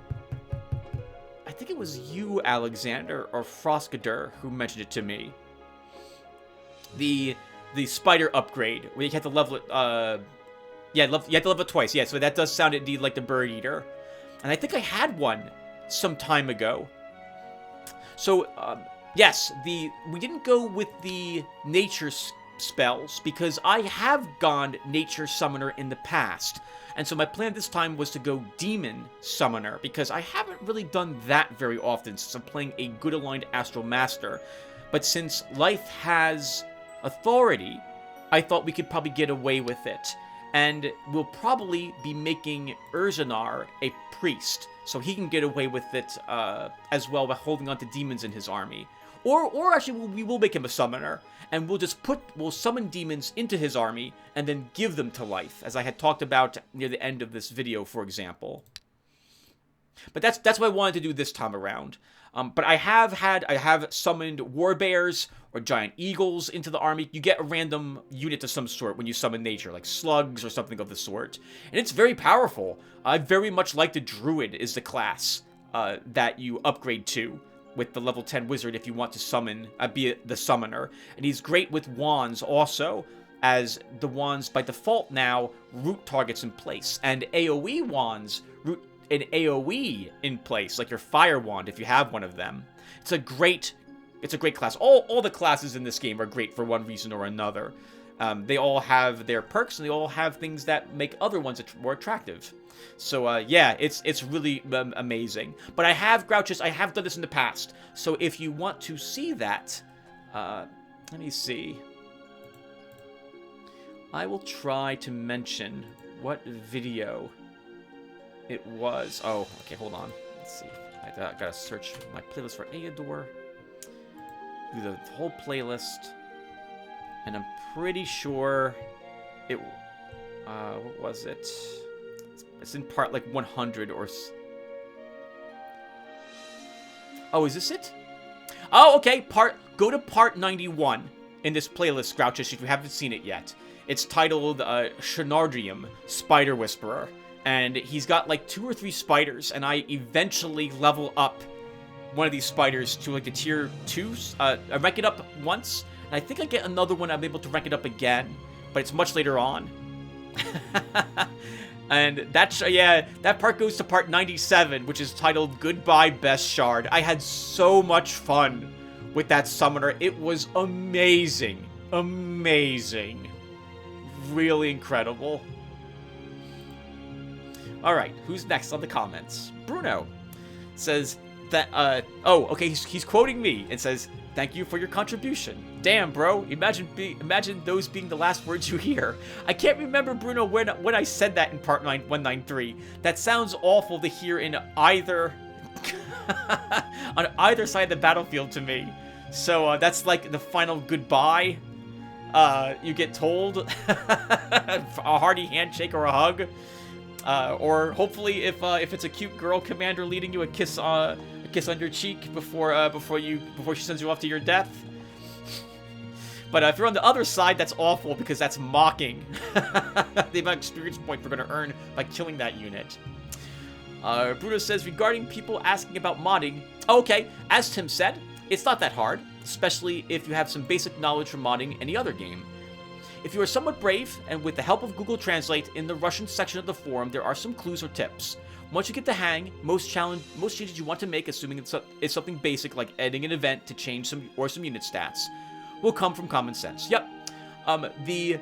I think it was you, Alexander, or Frostgadur, who mentioned it to me. The spider upgrade, where you have to level it, yeah, you have to level it twice, yeah, so that does sound indeed like the Bird Eater. And I think I had one some time ago. So, yes, we didn't go with the nature spells, because I have gone Nature Summoner in the past. And so my plan this time was to go Demon Summoner, because I haven't really done that very often since I'm playing a good aligned Astral Master. But since Life has authority, I thought we could probably get away with it. And we'll probably be making Urzanar a priest, so he can get away with it as well by holding on to demons in his army. Or actually, we will make him a summoner, and we'll summon demons into his army, and then give them to life, as I had talked about near the end of this video, for example. But that's what I wanted to do this time around. But I have summoned warbears or giant eagles into the army. You get a random unit of some sort when you summon nature, like slugs or something of the sort. And it's very powerful. I very much like the druid is the class that you upgrade to with the level 10 wizard if you want to summon, be the summoner. And he's great with wands also, as the wands by default now root targets in place. And AoE wands root an AoE in place, like your fire wand if you have one of them. It's a great class. All the classes in this game are great for one reason or another. They all have their perks, and they all have things that make other ones more attractive. So, yeah, it's really amazing. But I have, Grouchus, I have done this in the past. So if you want to see that, let me see. I will try to mention what video it was. Oh, okay, hold on. Let's see. I gotta search my playlist for Eador. Do the whole playlist. And I'm pretty sure it... what was it? It's in part, like, 100 or... Oh, is this it? Oh, okay. Go to part 91 in this playlist, Grouchus, if you haven't seen it yet. It's titled Shenardrium, Spider Whisperer. And he's got like 2 or 3 spiders, and I eventually level up one of these spiders to like the tier 2s. I rank it up once, and I think I get another one I'm able to rank it up again, but it's much later on. And that's, yeah, that part goes to part 97, which is titled Goodbye Best Shard. I had so much fun with that summoner. It was amazing. Amazing. Really incredible. Alright, who's next on the comments? Bruno says that, oh, okay, he's quoting me and says, "Thank you for your contribution." Damn, bro, imagine those being the last words you hear. I can't remember, Bruno, when I said that in part 193. That sounds awful to hear in either, on either side of the battlefield to me. So, that's like the final goodbye, you get told. A hearty handshake or a hug. Or hopefully, if it's a cute girl commander leading you, a kiss on your cheek before she sends you off to your death. But if you're on the other side, that's awful because that's mocking the amount of experience point we're going to earn by killing that unit. Bruno says, regarding people asking about modding, okay, as Tim said, it's not that hard, especially if you have some basic knowledge from modding any other game. If you are somewhat brave, and with the help of Google Translate, in the Russian section of the forum, there are some clues or tips. Once you get the hang, most changes you want to make, assuming it's something basic like adding an event to change some unit stats, will come from common sense. Yep. The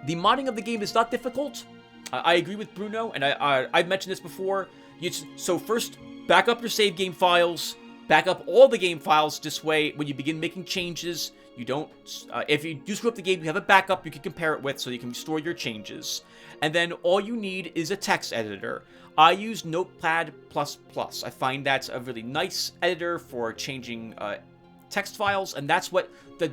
modding of the game is not difficult. I agree with Bruno, and I've mentioned this before. So first, back up your save game files. Back up all the game files. This way, when you begin making changes, you don't... if you do screw up the game, you have a backup you can compare it with so you can store your changes. And then all you need is a text editor. I use Notepad++. I find that's a really nice editor for changing text files, and that's what the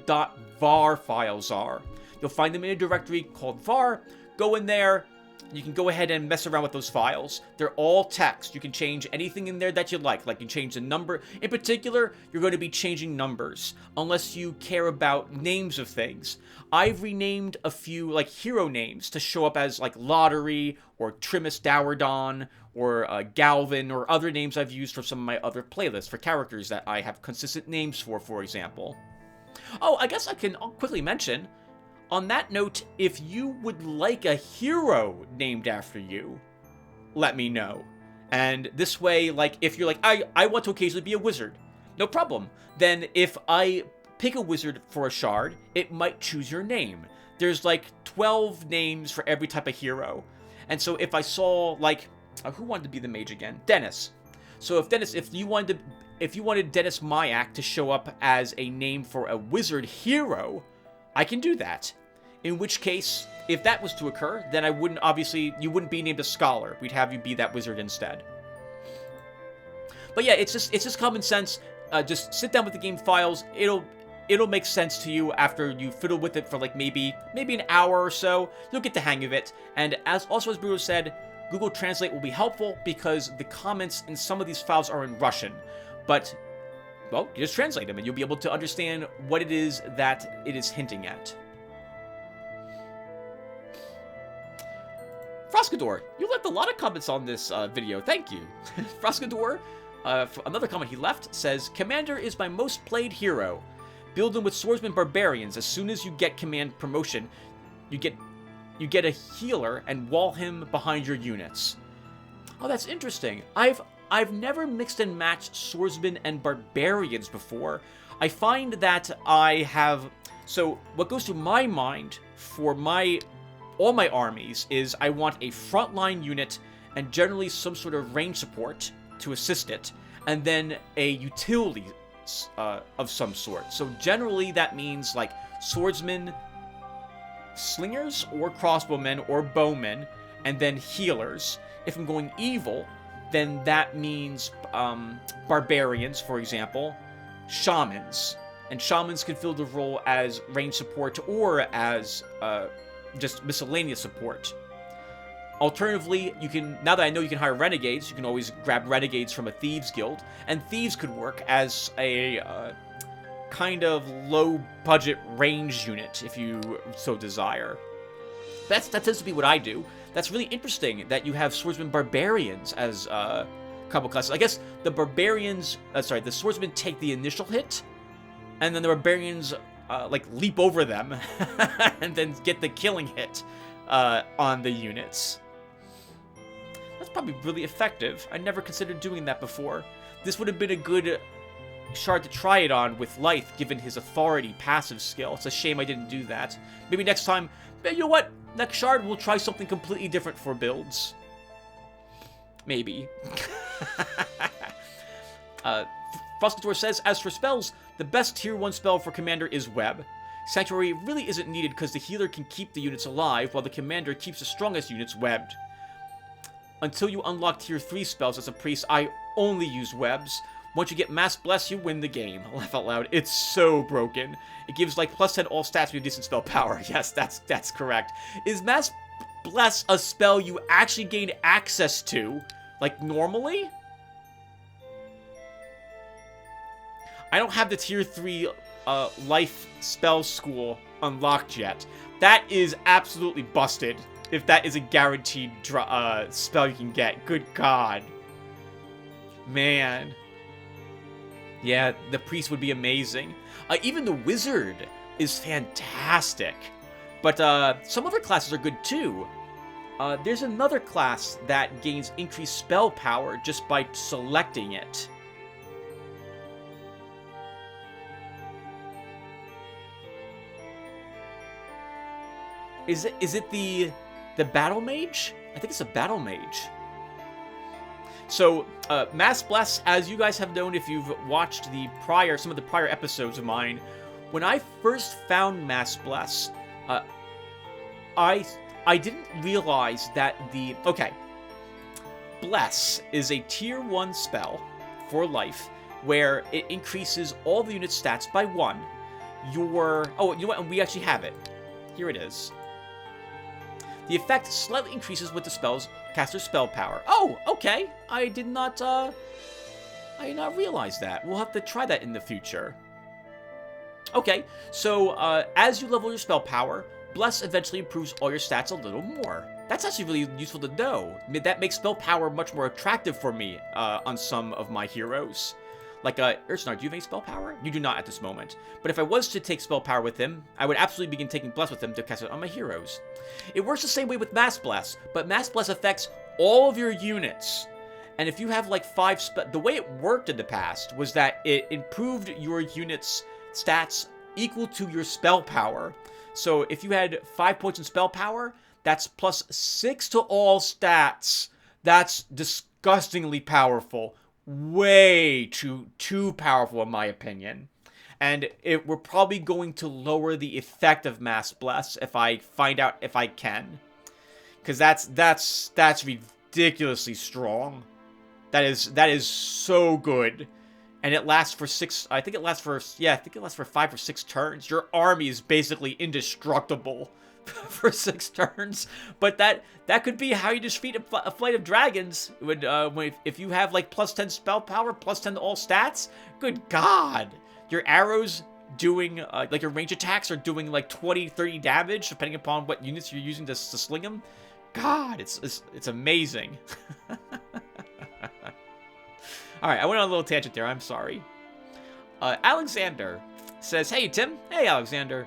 .var files are. You'll find them in a directory called var. Go in there. You can go ahead and mess around with those files. They're all text. You can change anything in there that you like you change the number. In particular, you're going to be changing numbers, unless you care about names of things. I've renamed a few, like, hero names to show up as, like, Lotaeri, or Trimus Dowerdon, or Galvin, or other names I've used for some of my other playlists for characters that I have consistent names for example. Oh, I guess I'll quickly mention... On that note, if you would like a hero named after you, let me know. And this way, like, if you're like, I want to occasionally be a wizard, no problem. Then if I pick a wizard for a shard, it might choose your name. There's like 12 names for every type of hero. And so if I saw, like, who wanted to be the mage again? Dennis. So if you wanted Dennis Mayak to show up as a name for a wizard hero, I can do that. In which case, if that was to occur, then you wouldn't be named a scholar. We'd have you be that wizard instead. But yeah, it's just common sense. Just sit down with the game files. It'll make sense to you after you fiddle with it for like maybe an hour or so. You'll get the hang of it. And as Bruno said, Google Translate will be helpful because the comments in some of these files are in Russian. But, well, you just translate them and you'll be able to understand what it is that it is hinting at. Froscador, you left a lot of comments on this video. Thank you. Froscador, another comment he left, says, Commander is my most played hero. Build him with swordsman barbarians. As soon as you get command promotion, you get a healer and wall him behind your units. Oh, that's interesting. I've never mixed and matched swordsmen and barbarians before. I find that I have... So, what goes through my mind for all my armies is I want a frontline unit and generally some sort of range support to assist it, and then a utility of some sort. So generally that means like swordsmen slingers or crossbowmen or bowmen, and then healers. If I'm going evil, then that means barbarians, for example, shamans. And shamans can fill the role as range support or as just miscellaneous support. Alternatively, you can, now that I know you can hire renegades, you can always grab renegades from a thieves guild, and thieves could work as a kind of low-budget range unit if you so desire. That tends to be what I do. That's really interesting that you have swordsmen barbarians as combo classes. I guess the barbarians, the swordsmen take the initial hit, and then the barbarians like leap over them and then get the killing hit on the units. That's probably really effective. I never considered doing that before. This would have been a good shard to try it on with Lythe, given his authority passive skill. It's a shame I didn't do that. Maybe next time, you know what? Next shard, we'll try something completely different for builds. Maybe. Frostador says, as for spells, the best tier 1 spell for commander is Web. Sanctuary really isn't needed because the healer can keep the units alive, while the commander keeps the strongest units webbed. Until you unlock tier 3 spells as a priest, I only use webs. Once you get Mass Bless, you win the game. Laugh out loud. It's so broken. It gives like +10 all stats with decent spell power. Yes, that's correct. Is Mass Bless a spell you actually gain access to, like normally? I don't have the tier 3 life spell school unlocked yet. That is absolutely busted. If that is a guaranteed spell you can get. Good God. Man. Yeah, the priest would be amazing. Even the wizard is fantastic. But some other classes are good too. There's another class that gains increased spell power just by selecting it. Is it the battle mage? I think it's a battle mage. So, Mass Bless, as you guys have known if you've watched some of the prior episodes of mine, when I first found Mass Bless, I didn't realize that Bless is a tier 1 spell for life, where it increases all the unit stats by 1. You know what, and we actually have it. Here it is. The effect slightly increases with the caster's spell power. Oh, okay. I did not realize that. We'll have to try that in the future. Okay, so as you level your spell power, Bless eventually improves all your stats a little more. That's actually really useful to know. I mean, that makes spell power much more attractive for me on some of my heroes. Like, Ursnar, do you have any spell power? You do not at this moment. But if I was to take spell power with him, I would absolutely begin taking Bless with him to cast it on my heroes. It works the same way with Mass Bless, but Mass Bless affects all of your units. And if you have, like, 5 the way it worked in the past was that it improved your units' stats equal to your spell power. So if you had 5 points in spell power, that's +6 to all stats. That's disgustingly powerful. Way too powerful in my opinion, and we're probably going to lower the effect of Mass Bless if I find out if I can, because that's ridiculously strong. That is so good, and it lasts for 6. I think it lasts for 5 or 6 turns. Your army is basically indestructible for 6 turns, but that could be how you defeat a flight of dragons. If you have like +10 spell power, +10 to all stats. Good God, your arrows doing like your range attacks are doing like 20-30 damage depending upon what units you're using to sling them. God, it's amazing. All right, I went on a little tangent there. I'm sorry. Alexander says, "Hey Tim." Hey Alexander.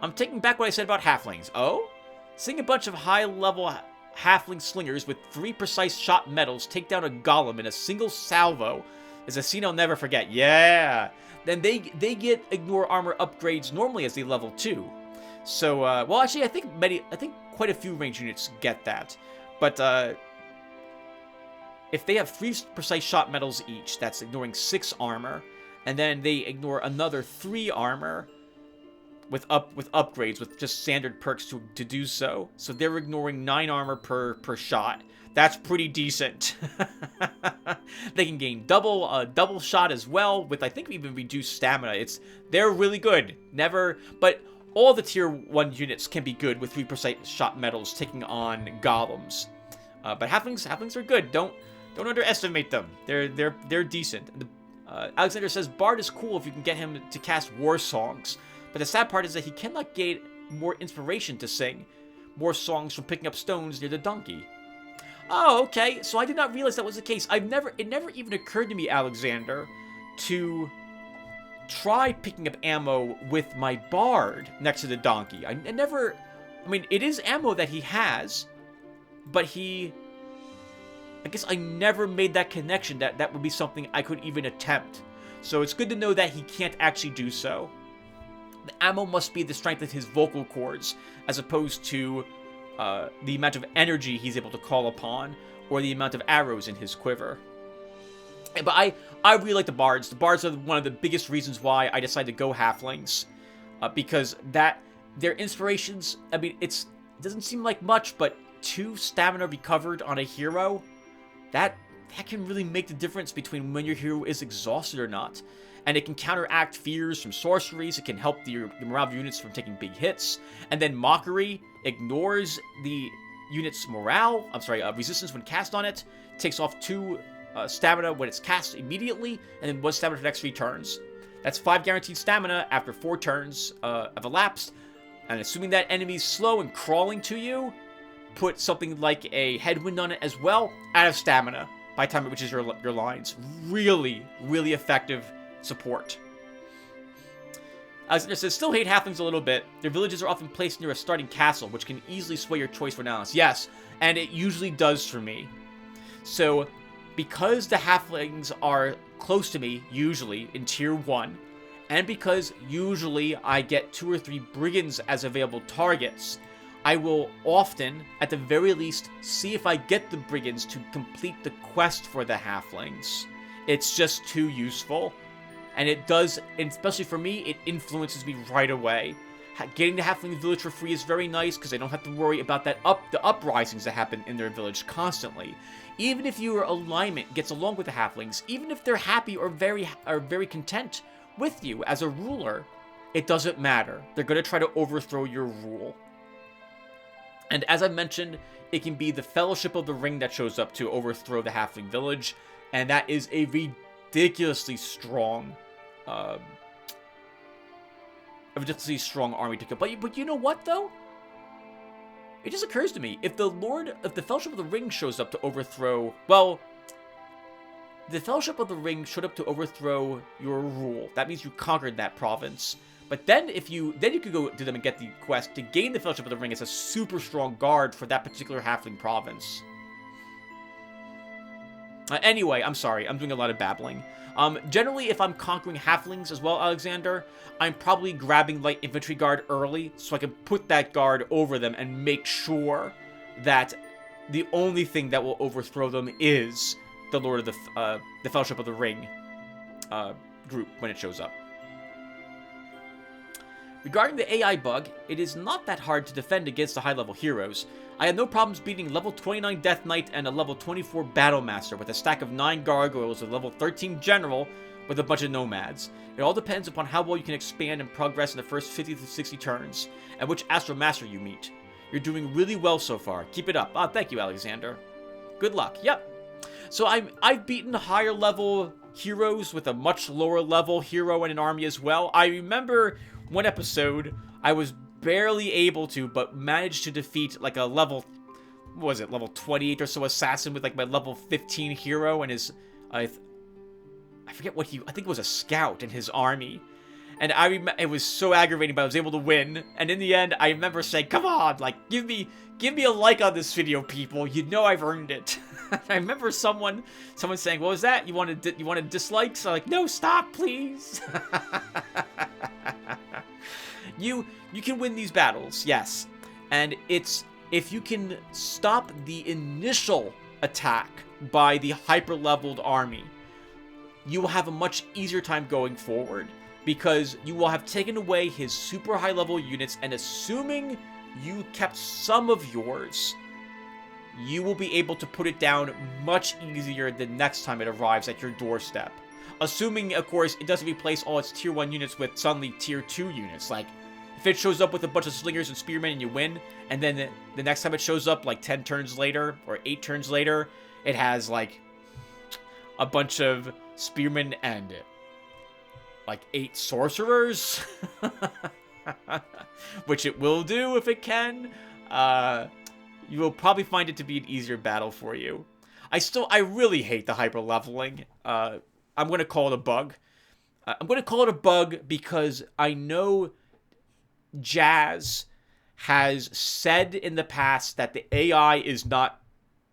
I'm taking back what I said about halflings. Oh? Seeing a bunch of high-level halfling slingers with 3 precise shot medals take down a golem in a single salvo is a scene I'll never forget. Yeah! Then they get ignore armor upgrades normally as they level 2. So, well, actually, I think quite a few range units get that. But, if they have 3 precise shot medals each, that's ignoring 6 armor, and then they ignore another 3 armor, with upgrades, with just standard perks to do so. So they're ignoring 9 armor per shot. That's pretty decent. They can gain double shot as well, with I think even reduced stamina. They're really good. But all the tier 1 units can be good with 3% shot medals taking on golems. But halflings are good. Don't underestimate them. They're decent. Alexander says Bard is cool if you can get him to cast war songs, but the sad part is that he cannot gain more inspiration to sing more songs from picking up stones near the donkey. Oh, okay. So I did not realize that was the case. It never even occurred to me, Alexander, to try picking up ammo with my Bard next to the donkey. I mean, it is ammo that he has, but I guess I never made that connection that would be something I could even attempt. So it's good to know that he can't actually do so. The ammo must be the strength of his vocal cords, as opposed to the amount of energy he's able to call upon, or the amount of arrows in his quiver. But I really like the Bards. The Bards are one of the biggest reasons why I decided to go Halflings. Because their inspirations, I mean, it doesn't seem like much, but 2 stamina recovered on a hero, that can really make the difference between when your hero is exhausted or not. And it can counteract fears from sorceries. It can help the morale of units from taking big hits. And then Mockery ignores the unit's resistance when cast on it. Takes off 2 stamina when it's cast immediately, and then 1 stamina for the next 3 turns. That's 5 guaranteed stamina after 4 turns have elapsed. And assuming that enemy's slow and crawling to you, put something like a headwind on it as well, out of stamina by the time it reaches your lines. Really, really effective support. Alexander says, still hate halflings a little bit. Their villages are often placed near a starting castle, which can easily sway your choice for analysis. Yes, and it usually does for me. So, because the halflings are close to me, usually, in tier 1, and because usually I get 2 or 3 brigands as available targets, I will often, at the very least, see if I get the brigands to complete the quest for the halflings. It's just too useful. And it does, especially for me, it influences me right away. Getting the halfling village for free is very nice, because I don't have to worry about the uprisings that happen in their village constantly. Even if your alignment gets along with the halflings, even if they're happy or very content with you as a ruler, it doesn't matter. They're going to try to overthrow your rule. And as I mentioned, it can be the Fellowship of the Ring that shows up to overthrow the halfling village, and that is a ridiculously strong army to kill. But you know what, though? It just occurs to me, if the Fellowship of the Ring shows up to overthrow, well, the Fellowship of the Ring showed up to overthrow your rule. That means you conquered that province. But then you could go to them and get the quest to gain the Fellowship of the Ring as a super strong guard for that particular halfling province. Anyway, I'm sorry, I'm doing a lot of babbling. Generally, if I'm conquering halflings as well, Alexander, I'm probably grabbing light infantry guard early, so I can put that guard over them and make sure that the only thing that will overthrow them is the Lord of the Fellowship of the Ring group when it shows up. Regarding the AI bug, it is not that hard to defend against the high-level heroes. I had no problems beating level 29 Death Knight and a level 24 Battle Master with a stack of 9 Gargoyles, a level 13 General with a bunch of Nomads. It all depends upon how well you can expand and progress in the first 50 to 60 turns, and which Astral Master you meet. You're doing really well so far. Keep it up. Oh, thank you, Alexander. Good luck. Yep. So I've beaten higher level heroes with a much lower level hero and an army as well. I remember one episode I was barely able to, but managed to defeat like a level, what was it, level 28 or so assassin with like my level 15 hero and his, I forget what I think it was a scout in his army. And it was so aggravating, but I was able to win. And in the end, I remember saying, come on, like, give me a like on this video, people. You know I've earned it. I remember someone saying, what was that? You wanted dislikes? I'm like, no, stop, please. You can win these battles, yes. And it's, if you can stop the initial attack by the hyper-leveled army, you will have a much easier time going forward. because you will have taken away his super high level units, and assuming you kept some of yours, you will be able to put it down much easier the next time it arrives at your doorstep. Assuming, of course, it doesn't replace all its tier 1 units with suddenly tier 2 units. Like, if it shows up with a bunch of slingers and spearmen and you win, and then the next time it shows up, like 10 turns later, or 8 turns later, it has, like, a bunch of spearmen and, like, 8 sorcerers, which it will do if it can, you will probably find it to be an easier battle for you. I really hate the hyper leveling. I'm going to call it a bug. I'm going to call it a bug because I know Jazz has said in the past that the AI is not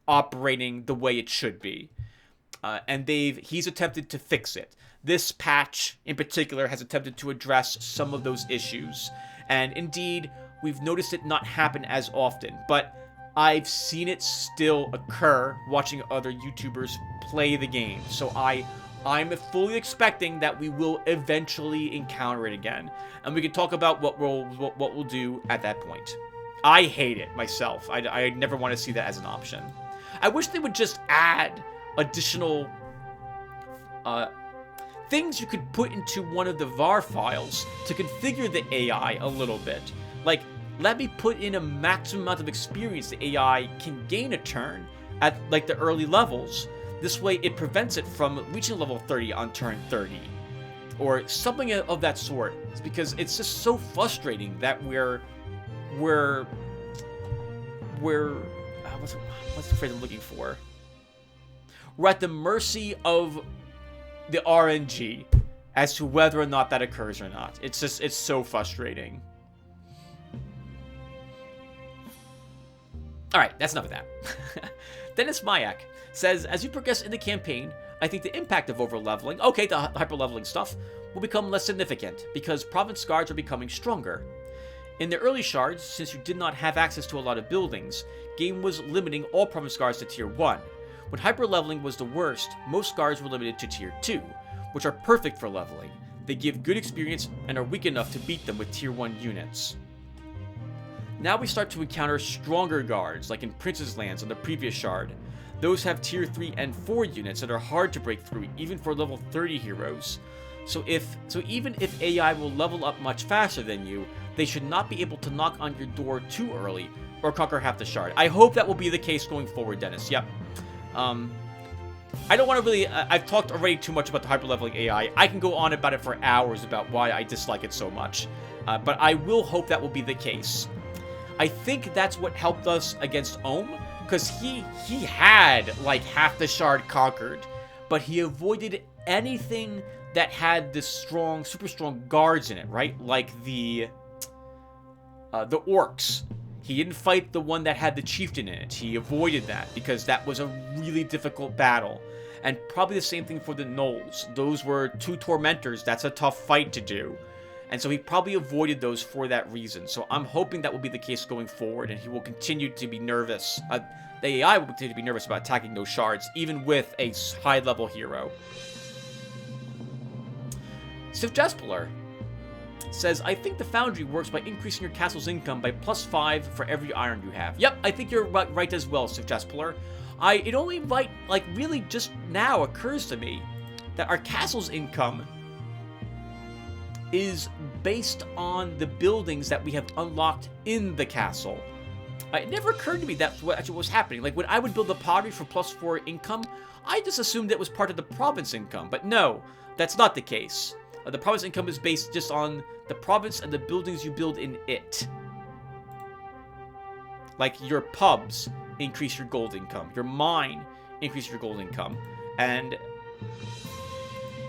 operating the way it should be. And he's attempted to fix it. This patch, in particular, has attempted to address some of those issues. And indeed, we've noticed it not happen as often. But I've seen it still occur watching other YouTubers play the game. So I'm fully expecting that we will eventually encounter it again. And we can talk about what we'll do at that point. I hate it myself. I never want to see that as an option. I wish they would just add additional things you could put into one of the VAR files to configure the AI a little bit. Like, let me put in a maximum amount of experience the AI can gain a turn at, like, the early levels. This way, it prevents it from reaching level 30 on turn 30. Or something of that sort. It's because it's just so frustrating that we're what's the phrase I'm looking for? We're at the mercy of the RNG as to whether or not that occurs or not. It's so frustrating. Alright, that's enough of that. Dennis Mayak says, as you progress in the campaign, I think the impact of over-leveling, okay, the hyper-leveling stuff, will become less significant, because province guards are becoming stronger. In the early shards, since you did not have access to a lot of buildings, game was limiting all province guards to tier 1. When hyper-leveling was the worst, most guards were limited to tier 2, which are perfect for leveling. They give good experience and are weak enough to beat them with tier 1 units. Now we start to encounter stronger guards, like in Prince's Lands on the previous shard. Those have tier 3 and 4 units that are hard to break through, even for level 30 heroes. So even if AI will level up much faster than you, they should not be able to knock on your door too early, or conquer half the shard. I hope that will be the case going forward, Dennis. Yep. I don't want to really... I've talked already too much about the hyper-leveling AI. I can go on about it for hours about why I dislike it so much. But I will hope that will be the case. I think that's what helped us against Ohm, because he had, like, half the shard conquered, but he avoided anything that had this strong, super strong guards in it, right? Like the orcs. He didn't fight the one that had the chieftain in it. He avoided that because that was a really difficult battle. And probably the same thing for the gnolls. Those were 2 tormentors. That's a tough fight to do. And so he probably avoided those for that reason. So I'm hoping that will be the case going forward, and he will continue to be nervous. The AI will continue to be nervous about attacking those shards, even with a high-level hero. Sivjaspeler says, I think the Foundry works by increasing your castle's income by +5 for every iron you have. Yep, I think you're right as well, Sivjaspeler. It only really just now occurs to me that our castle's income is based on the buildings that we have unlocked in the castle. It never occurred to me that's what actually was happening. Like, when I would build the pottery for +4 income, I just assumed that was part of the province income. But no, that's not the case. The province income is based just on the province and the buildings you build in it. Like, your pubs increase your gold income. Your mine increase your gold income. And,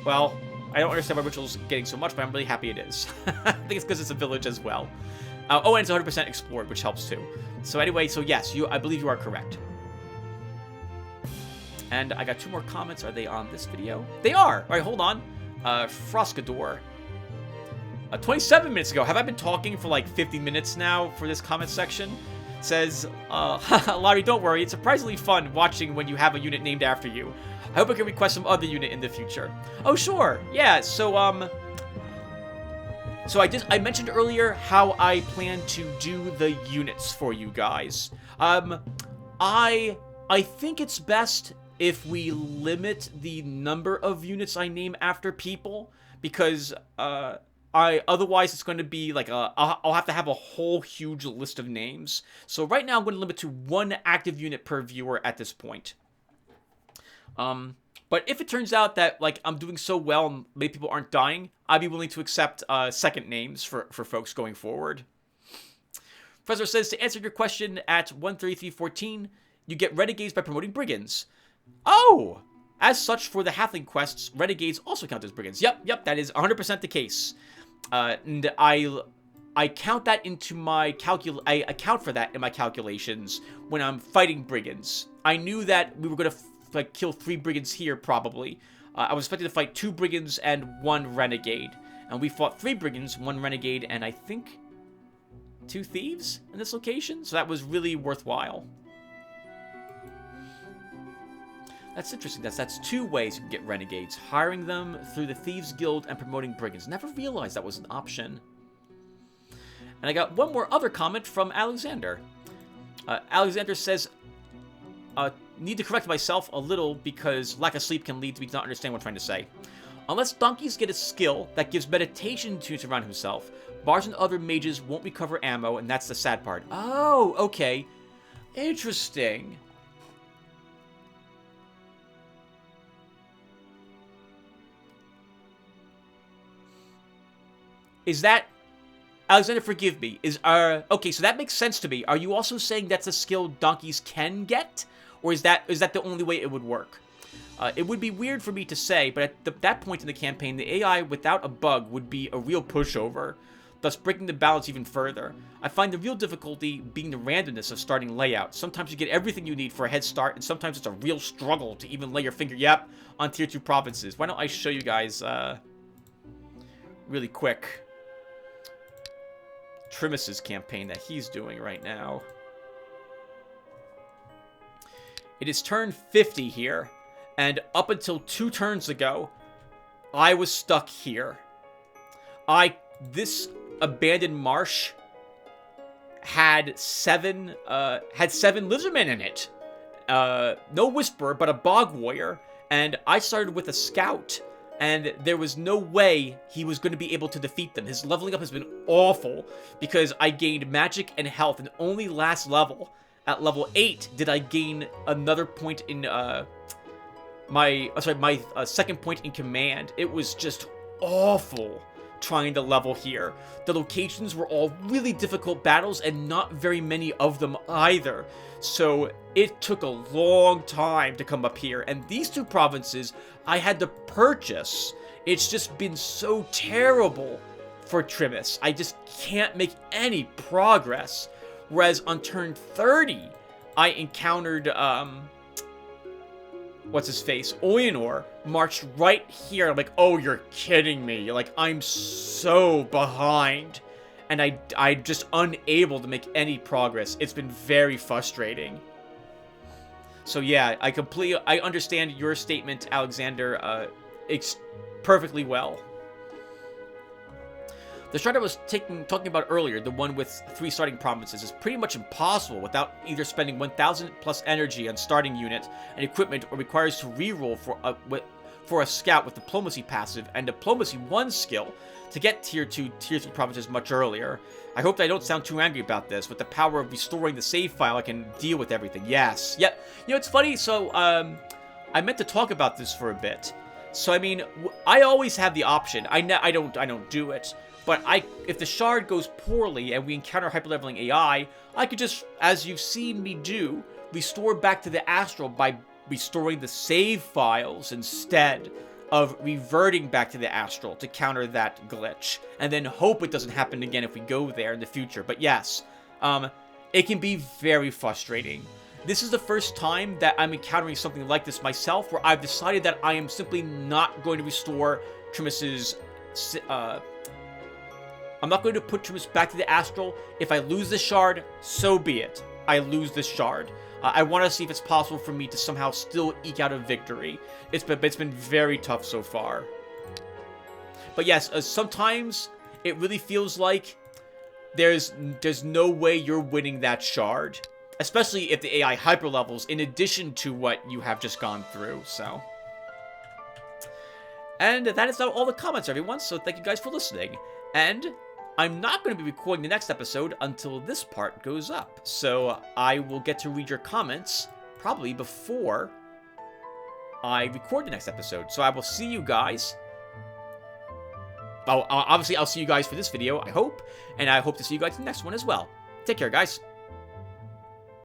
well, I don't understand why Ritual's getting so much, but I'm really happy it is. I think it's because it's a village as well. Oh, and it's 100% explored, which helps too. So anyway, so yes, I believe you are correct. And I got 2 more comments. Are they on this video? They are! Alright, hold on. Froscador. 27 minutes ago. Have I been talking for like 50 minutes now for this comment section? Says, Larry, don't worry. It's surprisingly fun watching when you have a unit named after you. I hope I can request some other unit in the future. Oh, sure. Yeah, so, So I mentioned earlier how I plan to do the units for you guys. I think it's best if we limit the number of units I name after people, because otherwise it's going to be like I'll have to have a whole huge list of names. So right now I'm going to limit to 1 active unit per viewer at this point. But if it turns out that like I'm doing so well and many people aren't dying, I'd be willing to accept second names for folks going forward. Professor says, to answer your question at 13314, you get renegades by promoting brigands. Oh! As such, for the halfling quests, renegades also count as brigands. Yep, that is 100% the case. And I count that into my I account for that in my calculations when I'm fighting brigands. I knew that we were going to like kill 3 brigands here probably. I was expecting to fight 2 brigands and 1 renegade. And we fought 3 brigands, 1 renegade, and I think 2 thieves in this location. So that was really worthwhile. That's interesting. That's 2 ways you can get renegades. Hiring them through the Thieves Guild and promoting brigands. Never realized that was an option. And I got one more other comment from Alexander. Alexander says, need to correct myself a little because lack of sleep can lead to me to not understand what I'm trying to say. Unless donkeys get a skill that gives meditation to surround himself, bars and other mages won't recover ammo, and that's the sad part. Oh, okay. Interesting. Is that... Alexander, forgive me. Okay, so that makes sense to me. Are you also saying that's a skill donkeys can get? Or is that the only way it would work? It would be weird for me to say, but at that point in the campaign, the AI without a bug would be a real pushover, thus breaking the balance even further. I find the real difficulty being the randomness of starting layout. Sometimes you get everything you need for a head start, and sometimes it's a real struggle to even lay your finger, yep, on tier 2 provinces. Why don't I show you guys really quick Trimus's campaign that he's doing right now. It is turn 50 here, and up until 2 turns ago, I was stuck here. This abandoned marsh had 7 lizardmen in it. No Whisperer, but a Bog Warrior, and I started with a Scout, and there was no way he was going to be able to defeat them. His leveling up has been awful, because I gained magic and health, and only last level, at level 8, did I gain another point in, my second point in command. It was just awful trying to level here. The locations were all really difficult battles, and not very many of them either. So it took a long time to come up here, and these 2 provinces I had to purchase. It's just been so terrible for Trimus. I just can't make any progress. Whereas on turn 30, I encountered, what's-his-face? Oyenor marched right here. I'm like, oh, you're kidding me. Like, I'm so behind. And I'm just unable to make any progress. It's been very frustrating. So yeah, I understand your statement, Alexander, perfectly well. The strat I was talking about earlier, the one with 3 starting provinces, is pretty much impossible without either spending 1,000 plus energy on starting unit and equipment, or requires to reroll for a scout with diplomacy passive and diplomacy 1 skill to get tier 2, tier 3 provinces much earlier. I hope that I don't sound too angry about this. With the power of restoring the save file, I can deal with everything. Yes. Yep. You know, it's funny. So, I meant to talk about this for a bit. So, I mean, I always have the option. I don't do it. But if the shard goes poorly and we encounter hyperleveling AI, I could just, as you've seen me do, restore back to the astral by restoring the save files instead of reverting back to the astral to counter that glitch, and then hope it doesn't happen again if we go there in the future. But yes, it can be very frustrating. This is the first time that I'm encountering something like this myself, where I've decided that I am simply not going to restore Trimus's I'm not going to put Trimus back to the astral. If I lose this shard, so be it. I lose this shard. I want to see if it's possible for me to somehow still eke out a victory. It's been very tough so far. But yes, sometimes it really feels like there's no way you're winning that shard. Especially if the AI hyper levels in addition to what you have just gone through, so. And that is all the comments, everyone, so thank you guys for listening. And I'm not going to be recording the next episode until this part goes up, so I will get to read your comments probably before I record the next episode. So I will see you guys. Obviously, I'll see you guys for this video, I hope, and I hope to see you guys in the next one as well. Take care, guys.